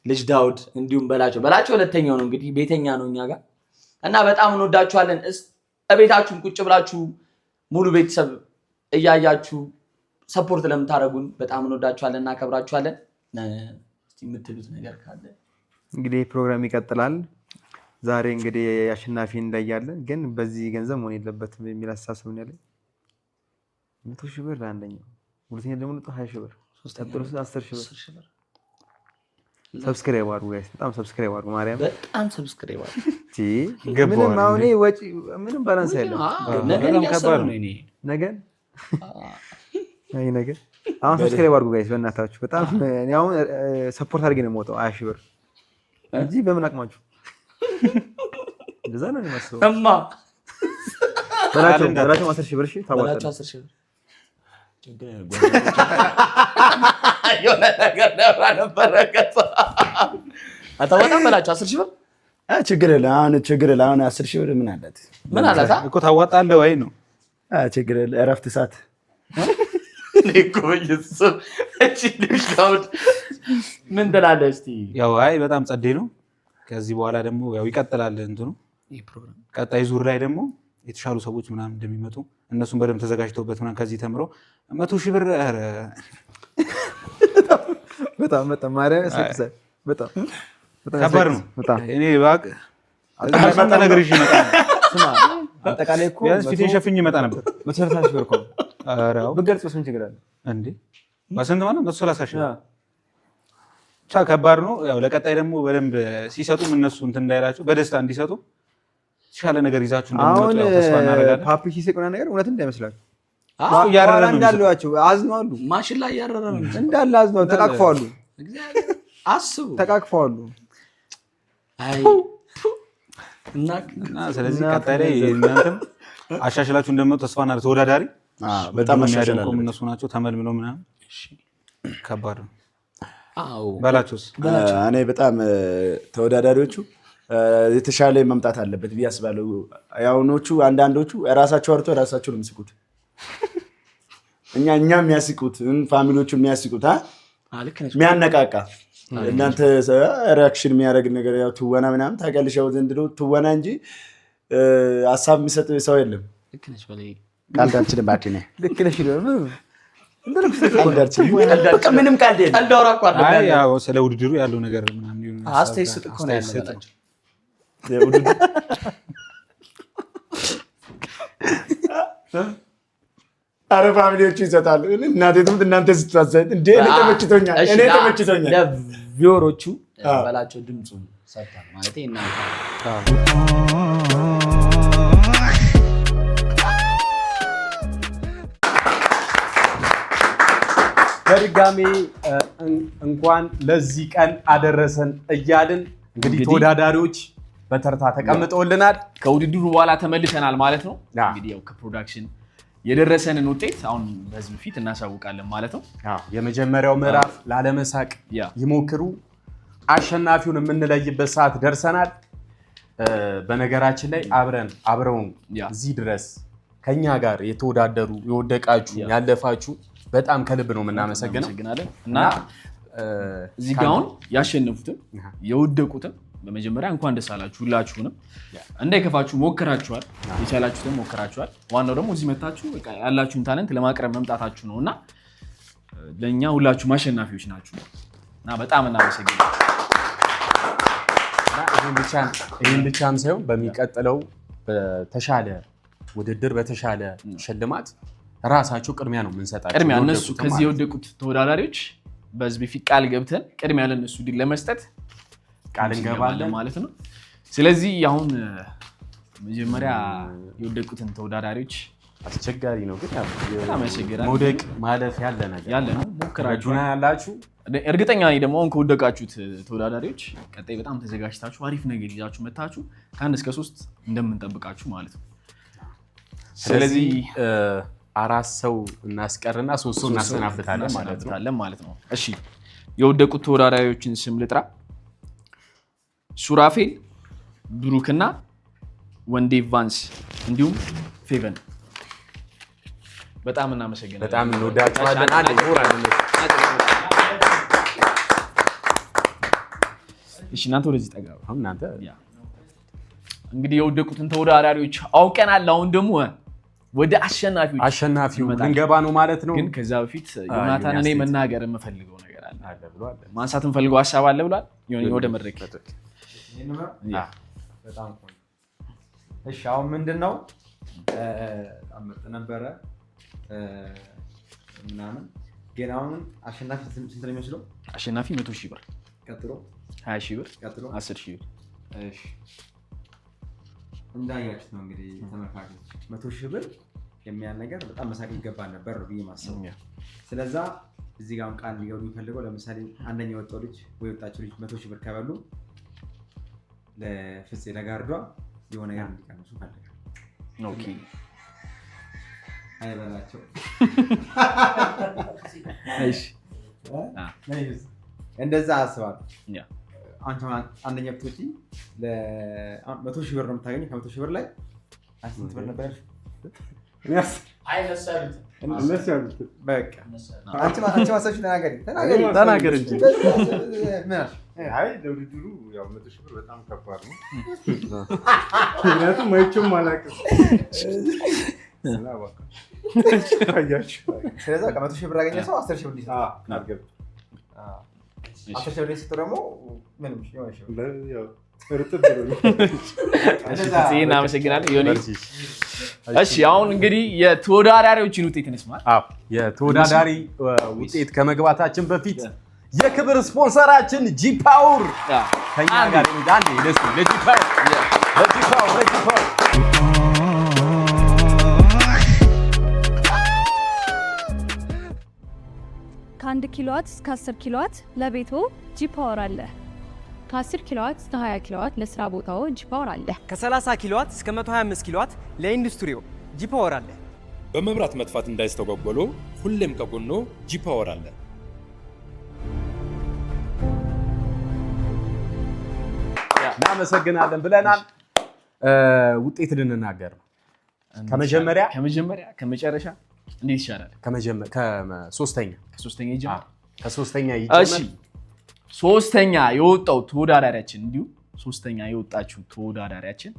ልጅ ዳውድ እንዲሁም በላቸው ሁለተኛው ነው እንግዲህ ቤተኛ ነው እኛ ጋር እና በጣም እንወዳችኋለን። ቤታችሁን ቁጭ ብላችሁ ሙሉ ቤተሰብ እያያችሁ ሰፖርት ለምታደርጉን በጣም እንወዳችኋለን፣ እናከብራችኋለን። የምትሉት ነገር ካለ
እንግዲህ ፕሮግራም ይቀጥላል። ዛሬ እንግዲህ አሸናፊ እንዳያለን፣ ግን በዚህ ገንዘብ መሆን የለበትም የሚል አስተሳሰብ ነው ያለኝ። 100,000 ብር አንደኛው፣ ሁለተኛ ደግሞ 20,000 ብር፣ ሶስተኛው 10,000 ብር። ሰብስክራይብ አድርጉ ጋይስ፣ በጣም ሰብስክራይብ አድርጉ። ማርያም በጣም ሰብስክራይብ አድርጉ። ምንም አሁን ወጪ ምንም ባላንስ አይደለም።
በጣም ከባድ ነው።
ነገ አሁን ሰብስክራይብ አድርጉ ጋይስ፣ በእናታችሁ በጣም እኔ አሁን ሰፖርት አድርጌ ነው የምወጣው 20,000 ብር እንጂ በምን አቅማችሁ እንደዛ ነው የሚመስለው። እማ በላቸው 10,000 ብር። እሺ ታዋጣላችሁ 10,000 ብር።
የሆነ ነገር ነበረ ከዛ አታወጣም በላቸው 10,000 ብር።
ችግር የለም አሁን 10,000 ብር ምን አላት
እኮ ታዋጣለህ ወይ ነው።
ችግር የለም እረፍት ሰዓት
ምን ትላለህ እስኪ?
ያው አይ በጣም ጸዴ ነው። ከዚህ በኋላ ደግሞ ያው ይቀጥላል እንትኑ ቀጣይ ዙር ላይ ደግሞ የተሻሉ ሰዎች ምናምን እንደሚመጡ እነሱም በደንብ ተዘጋጅተውበት ምናምን ከዚህ ተምረው 100,000 ብር
በጣም ማርያም ያስለቅሳል። በጣም
ከባድ ነው። እኔ ባቅ አልተመጣ ነገር ይዤ መጣ
ስማ አጠቃላይ እኮ
ፊቴን ሸፍኜ መጣ ነበር።
130,000 ብር እኮ አራው ብገልጽ ምን ችግር አለ
እንዴ? በስንት ማለት 130,000 ብቻ ከባድ ነው። ያው ለቀጣይ ደግሞ በደንብ ሲሰጡም እነሱ እንትን እንዳይላቸው በደስታ እንዲሰጡ የተሻለ ነገር ይዛችሁ እንደምትመጡ ያው ተስፋ እናደርጋለን።
ፓፒ ሲሰቁና ነገር እውነት እንዳይመስላችሁ
ያረረ ነው
እንዳሏቸው አዝነዋሉ።
ማሽን ላይ ያረረ ነው
እንዳለ አዝነው ተቃቅፈዋሉ።
አስቡ
ተቃቅፈዋሉ።
አይ
እና ስለዚህ ቀጣይ ላይ እናንተም አሻሽላችሁ እንደምትመጡ ተስፋ እናደርጋለን። ተወዳዳሪ በጣም አሻሽላችሁ እነሱ ናቸው ተመልምለው ምናምን ከባድ ነው።
አዎ
በላቸውስ
እኔ በጣም ተወዳዳሪዎቹ የተሻለ መምጣት አለበት ብዬ አስባለሁ። ያውኖቹ አንዳንዶቹ ራሳቸው አርቶ ራሳቸው ነው የሚስቁት። እኛ የሚያስቁት ፋሚሊዎቹ የሚያስቁት የሚያነቃቃ እናንተ ሪያክሽን የሚያደርግ ነገር ያው ትወና ምናምን ታውቂያለሽ። ያው ዘንድሮ ትወና እንጂ ሀሳብ የሚሰጥ ሰው የለም።
ልክ ነሽ በላይ
ቀልድ አልችልም ባቲ ነኝ።
ልክ ነሽ ነው
ምንም ቀልድ የለም።
ቀልድ አውራ እኮ አይደል?
ያው ስለ ውድድሩ ያለው ነገር ምናምን ይሁን
አስተያየት ስጥ እኮ ነው ያለው።
አረ ፋሚሊዎቹ ይሰጣሉ። እናቴ ትሙት እናንተ ስትዋሰድ እንዴ እኔ ተመችቶኛል። እኔ ተመችቶኛል።
ለቪወሮቹ በላቸው ድምጹን ሰጥቷል ማለት እናንተ
በድጋሚ እንኳን ለዚህ ቀን አደረሰን እያልን እንግዲህ ተወዳዳሪዎች በተርታ ተቀምጠውልናል።
ከውድድሩ በኋላ ተመልሰናል ማለት ነው። እንግዲህ ያው ከፕሮዳክሽን የደረሰንን ውጤት አሁን በህዝብ ፊት እናሳውቃለን ማለት ነው።
የመጀመሪያው ምዕራፍ ላለመሳቅ ይሞክሩ አሸናፊውን የምንለይበት ሰዓት ደርሰናል። በነገራችን ላይ አብረውን እዚህ ድረስ ከኛ ጋር የተወዳደሩ የወደቃችሁ ያለፋችሁ በጣም ከልብ ነው የምናመሰግነው
እና እዚህ ጋር አሁን ያሸነፉትን የወደቁትን በመጀመሪያ እንኳን ደስ አላችሁ ሁላችሁንም። እንዳይከፋችሁ ሞክራችኋል፣ የቻላችሁትን ሞክራችኋል። ዋናው ደግሞ እዚህ መታችሁ በቃ ያላችሁን ታለንት ለማቅረብ መምጣታችሁ ነውና ለኛ ሁላችሁ አሸናፊዎች ናችሁ እና በጣም እናመሰግናለን።
ይሄን ብቻም ሳይሆን በሚቀጥለው በተሻለ ውድድር በተሻለ ሽልማት ራሳቸው ቅድሚያ ነው የምንሰጣቸው።
ቅድሚያ እነሱ ከዚህ የወደቁት ተወዳዳሪዎች በህዝብ ፊት ቃል ገብተን ቅድሚያ ለነሱ ዲል ለመስጠት
ቃል እንገባለን
ማለት ነው። ስለዚህ አሁን መጀመሪያ የወደቁትን ተወዳዳሪዎች
አስቸጋሪ ነው ግን
ያው
መውደቅ ማለፍ ያለ ነው። ሞክራችሁና ያላችሁ
እርግጠኛ ነኝ ደግሞ አሁን ከወደቃችሁት ተወዳዳሪዎች ቀጣይ በጣም ተዘጋጅታችሁ አሪፍ ነገር ይዛችሁ መታችሁ ከ1 እስከ 3 እንደምንጠብቃችሁ ማለት ነው።
ስለዚህ 4 ሰው እናስቀርና 3 ሰው እናሰናብታለን
ማለት ነው። እሺ የወደቁት ተወዳዳሪዎችን ስም ልጥራ። ሱራፌል፣ ብሩክና ወንዴ ቫንስ እንዲሁም ፌቨን በጣም እናመሰግናለን።
በጣም እንወዳችኋለን።
እሺ እናንተ ወደዚህ ጠጋ
አሁን እናንተ
እንግዲህ የወደቁትን ተወዳዳሪዎች አውቀናል። አሁን ደግሞ ወደ አሸናፊው
ልንገባ ነው ማለት ነው።
ግን ከዛ በፊት ዮናታን እኔ መናገር የምፈልገው ነገር አለ ብሏል። ማንሳት የምፈልገው ሀሳብ አለ ብሏል። ወደ መድረክ
በጣም ቆንጆ። እሺ አሁን ምንድነው በጣም ምርጥ ነበረ ምናምን ግን አሁን አሸናፊ ስንት ነው የሚመስለው?
አሸናፊ 100,000 ብር፣
ቀጥሎ
20,000 ብር፣
ቀጥሎ
10,000 ብር።
እሺ እንዳያችሁት ነው እንግዲህ ተመልካቾች 100,000 ብር የሚያን ነገር በጣም መሳቅ ይገባል ነበር ብዬ ማሰብ። ስለዛ እዚህ ጋር ቃል ሊገቡ የሚፈልገው ለምሳሌ አንደኛ የወጣው ልጅ ወይ ወጣችው ልጅ 100,000 ብር ከበሉ ለፍፄ ለጋርዷ የሆነ ነገር እንዲቀንሱ ፈልጋል።
ኦኬ
አይበላቸው።
እሺ
እንደዛ አስባለሁ። አንተ አንደኛ ብትወጪ ለ100,000 ብር ነው የምታገኘው። ከ100,000 ብር ላይ ስንት ብር ነበር ያልሽው? በቃ አንቺ ማሰብሽ
ተናገር እንጂ
ለውድድሩ ያው 100,000 ብር በጣም ከባድ ነው። ምክንያቱም አይቼውም አላውቅም።
ስለዚህ 100,000 ብር ያገኘ ሰው 10,000 ብር ይሰጣል። 10,000 ብር ሲሰጠው ደግሞ ምንም
እናመሰግናለን። እሺ አሁን እንግዲህ የተወዳዳሪዎችን ውጤት እንስማ።
የተወዳዳሪ ውጤት ከመግባታችን በፊት የክብር ስፖንሰራችን ጂፓወር ከኛ ጋር አንዴ ለጂፓወር
ከ1 ኪሎዋት እስከ 10 ኪሎዋት ለቤቶ ጂፓወር አለ።
ከ10 ኪሎዋት እስከ 20 ኪሎዋት ለስራ ቦታው ጂፓወር አለ።
ከ30 ኪሎዋት እስከ 125 ኪሎዋት ለኢንዱስትሪው ጂፓወር አለ።
በመብራት መጥፋት እንዳይስተጓጎሉ ሁሌም ከጎኖ ጂፓወር አለ።
እናመሰግናለን ብለናል። ውጤት ልንናገር ነው። ከመጀመሪያ
ከመጨረሻ እንዴት ይሻላል?
ከሶስተኛ
ይጀምር።
ከሶስተኛ
እሺ ሶስተኛ የወጣው ተወዳዳሪያችን እንዲሁ ሶስተኛ የወጣችው ተወዳዳሪያችን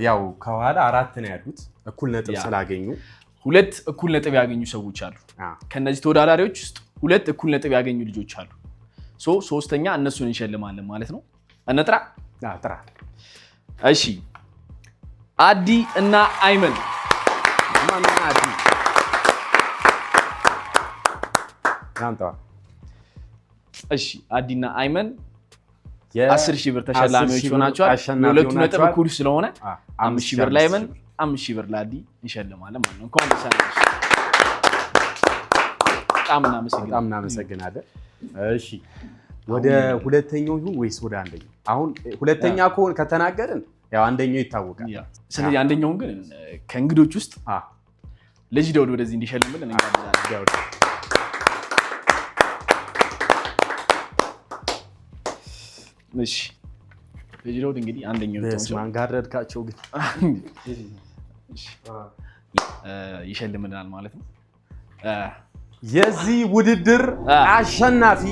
ያው ከኋላ 4 ነው ያሉት እኩል ነጥብ ስላገኙ
2 እኩል ነጥብ ያገኙ ሰዎች አሉ። ከነዚህ ተወዳዳሪዎች ውስጥ 2 እኩል ነጥብ ያገኙ ልጆች አሉ። ሶስተኛ እነሱን እንሸልማለን ማለት ነው። እንጥራ
ጥራ።
እሺ አዲ እና አይመን
ማንና አዲ ናንተ
እሺ አዲና አይመን 10,000 ብር ተሸላሚዎች ሆናቸዋል። የሁለቱ ነጥብ እኩል ስለሆነ 5,000 ብር ለአይመን 5,000 ብር ለአዲ እንሸልማለን ማለት ነው። እንኳን ደስ አላችሁ። በጣም
እናመሰግናለን። እሺ ወደ ሁለተኛው ይሁን ወይስ ወደ አንደኛው? አሁን ሁለተኛ ከሆነ ከተናገርን ያው አንደኛው ይታወቃል።
ስለዚህ አንደኛውን ግን ከእንግዶች ውስጥ ልጅ ደውል ወደዚህ እንዲሸልምልን እንጋብዛለን። እሺ ልጅ ደውል እንግዲህ አንደኛው
ማንጋረድካቸው ግን
ይሸልምልናል ማለት ነው።
የዚህ ውድድር አሸናፊ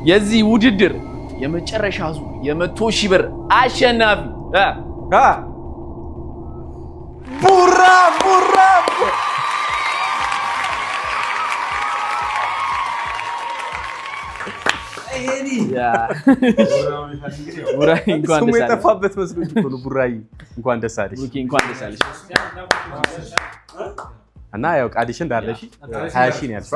የዚህ ውድድር የመጨረሻ ዙር የ100,000 ብር አሸናፊ
ቡራ ስሙ የጠፋበት መስሎኝ እኮ ነው። ቡራዬ እንኳን ደስ አለሽ። እና ያው ቃልሽ እንዳለሽ 20,000 ነው ያልኩት።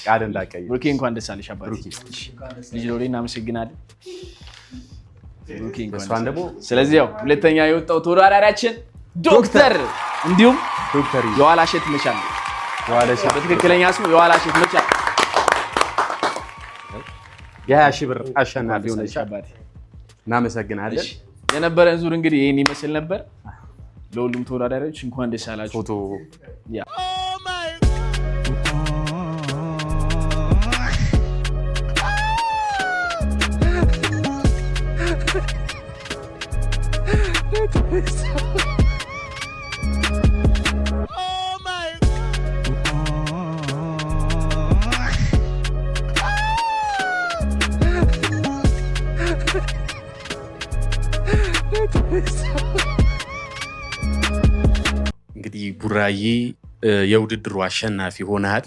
ቃል እንዳትቀይር።
ብሩኬ እንኳን ደስ አለሽ አባቴ። ልጅ ሎሬ እናመሰግናለን። ስለዚህ ያው ሁለተኛ የወጣው ተወዳዳሪያችን ዶክተር እንዲሁም
ዶክተር
የዋላሸት መቻል በትክክለኛ ስሙ የዋላሸት መቻል
የ20,000 ብር አሸናፊ ሆነሽ አባቴ። እናመሰግናለን።
የነበረን ዙር እንግዲህ ይሄን ይመስል ነበር። ለሁሉም ተወዳዳሪዎች እንኳን ደስ አላችሁ።
ፎቶ እንግዲህ ቡራዬ የውድድሩ አሸናፊ ሆነሃል።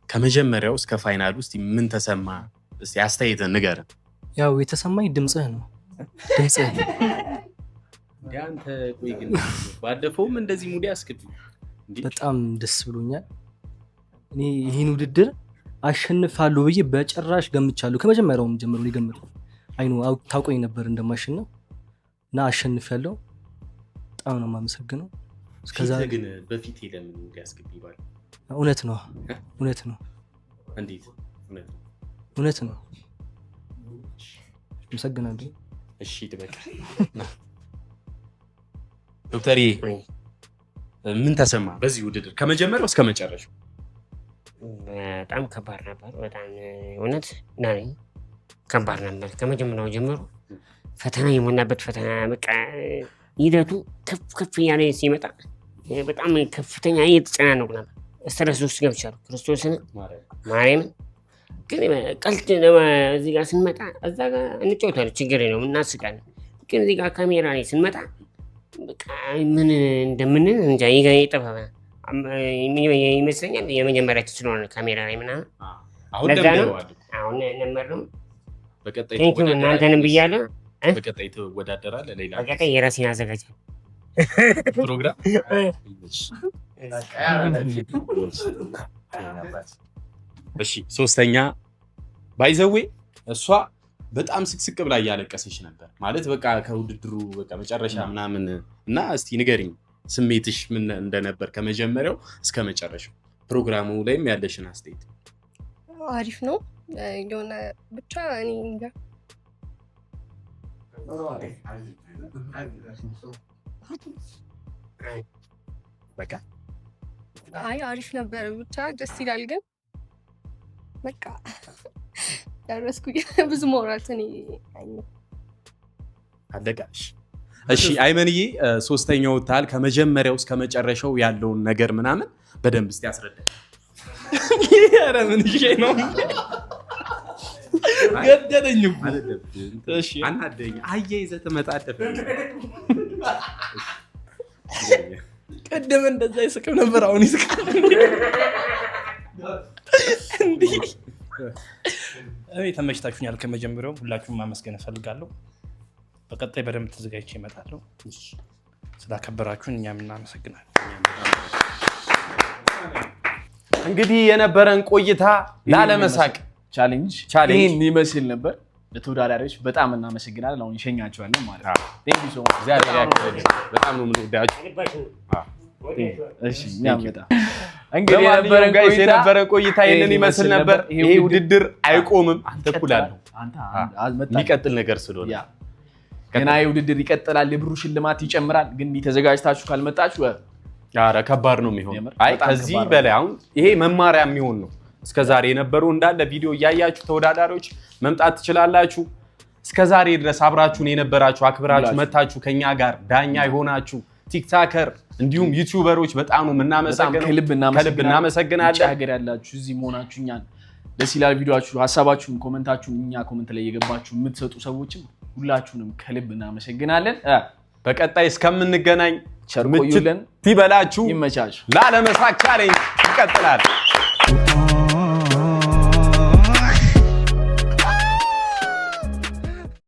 ከመጀመሪያው እስከ ፋይናል ውስጥ ምን ተሰማ? እስቲ አስተያየትህን ንገረን።
ያው የተሰማኝ ድምጽህ ነው። ድምጽህ
አንተ ቆይ ግን ባለፈውም እንደዚህ ሙዲ አስከዱ።
በጣም ደስ ብሎኛል። እኔ ይህን ውድድር አሸንፋለሁ ብዬ በጭራሽ ገምቻለሁ። ከመጀመሪያውም ጀምሮ ገምቻለሁ። አይኑ ታውቆኝ ነበር እንደማሸነፍ እና አሸንፋለሁ። በጣም ነው የማመሰግነው።
እስከዛ ግን በፊት ለምን ሙዲ አስከዱ ይባል?
እውነት ነው። እውነት ነው።
እንዴት
እውነት ነው? አመሰግናለሁ።
እሺ ድበቅ ዶክተር ምን ተሰማ በዚህ ውድድር ከመጀመሪያው እስከ መጨረሻው?
በጣም ከባድ ነበር። በጣም እውነት ናኔ ከባድ ነበር። ከመጀመሪያው ጀምሮ ፈተና የሞላበት ፈተና በቃ ሂደቱ ከፍ እያለ ሲመጣ በጣም ከፍተኛ እየተጨናነቁ ነበር። ስትረስ ውስጥ ገብቻለሁ። ክርስቶስን ማርያምን ግን ቀልድ እዚህ ጋር ስንመጣ እዛ ጋር እንጫወታለን፣ ችግር የለውም እናስቃለን። ግን እዚህ ጋር ካሜራ ላይ ስንመጣ በቃ ምን እንደምንል እንጃ ይጠፋል ይመስለኛል። የመጀመሪያችን ስለሆነ ካሜራ ላይ ምናምን አሁን ለመር ነው። እናንተንም ብያለሁ።
በቀጣይ ትወዳደራለህ። ሌላ
በቀጣይ የራሴን አዘጋጃለሁ
ፕሮግራም። እሺ ሶስተኛ ባይዘዌ እሷ በጣም ስቅስቅ ብላ እያለቀሰች ነበር ማለት በቃ ከውድድሩ በቃ መጨረሻ ምናምን እና እስቲ ንገሪኝ ስሜትሽ ምን እንደነበር ከመጀመሪያው እስከ መጨረሻው ፕሮግራሙ ላይም ያለሽን አስተያየት።
አሪፍ ነው የሆነ ብቻ እኔ እንጃ
በቃ
አይ አሪፍ ነበር ብቻ ደስ ይላል። ግን በቃ ደረስኩኝ ብዙ ማውራት እኔ
አለቃሽ። እሺ አይመንዬ ሶስተኛው ታል ከመጀመሪያው እስከ መጨረሻው ያለውን ነገር ምናምን በደንብ እስቲ አስረዳኝ።
ኧረ ምን ይሄ ነው ገደለኝ እኮ
እሺ አናደኝ አያይዘህ ትመጣለህ
ቀደም እንደዛ ይስቅም ነበር አሁን ይስቃል እንዴ እኔ ተመችታችሁኛል ከመጀመሪያው ሁላችሁም ማመስገን እፈልጋለሁ በቀጣይ በደንብ ተዘጋጅቼ እመጣለሁ ስላከበራችሁን እኛም እናመሰግናለን
እንግዲህ የነበረን ቆይታ ላለመሳቅ
ቻሌንጅ ይሄን ይመስል ነበር ለተወዳዳሪዎች በጣም እናመሰግናለን አሁን ይሸኛቸዋለን ማለት ነው ቴንክ ዩ ሶ ማች
እግዚአብሔር ያክብርልኝ በጣም ነው የምንወዳችሁ
እሺ ያመጣ እንግዲህ የነበረን ቆይታ
ይሄንን ይመስል ነበር ይሄ ውድድር አይቆምም አንተ ኩላለሁ የሚቀጥል ነገር ስለሆነ
ገና ውድድር ይቀጥላል የብሩ ሽልማት ይጨምራል ግን ተዘጋጅታችሁ ካልመጣችሁ
ኧረ ከባድ ነው የሚሆነው አይ ከዚህ በላይ አሁን ይሄ መማሪያ የሚሆን ነው እስከዛሬ የነበሩ እንዳለ ቪዲዮ ያያችሁ ተወዳዳሪዎች መምጣት ትችላላችሁ እስከዛሬ ድረስ አብራችሁን የነበራችሁ አክብራችሁ መታችሁ ከኛ ጋር ዳኛ ይሆናችሁ ቲክታከር እንዲሁም ዩቲዩበሮች በጣም ነው እናመሰግናለን ከልብ እናመሰግናለን
ሀገር ያላችሁ እዚህ መሆናችሁ እኛን ደስ ይላል ቪዲዮአችሁ ሐሳባችሁን ኮሜንታችሁን እኛ ኮሜንት ላይ የገባችሁ የምትሰጡ ሰዎችም ሁላችሁንም ከልብ እናመሰግናለን
በቀጣይ እስከምንገናኝ
ቸር ቆዩልን
ይበላችሁ
ይመቻችሁ
ላለመሳቅ ቻሌንጅ ይቀጥላል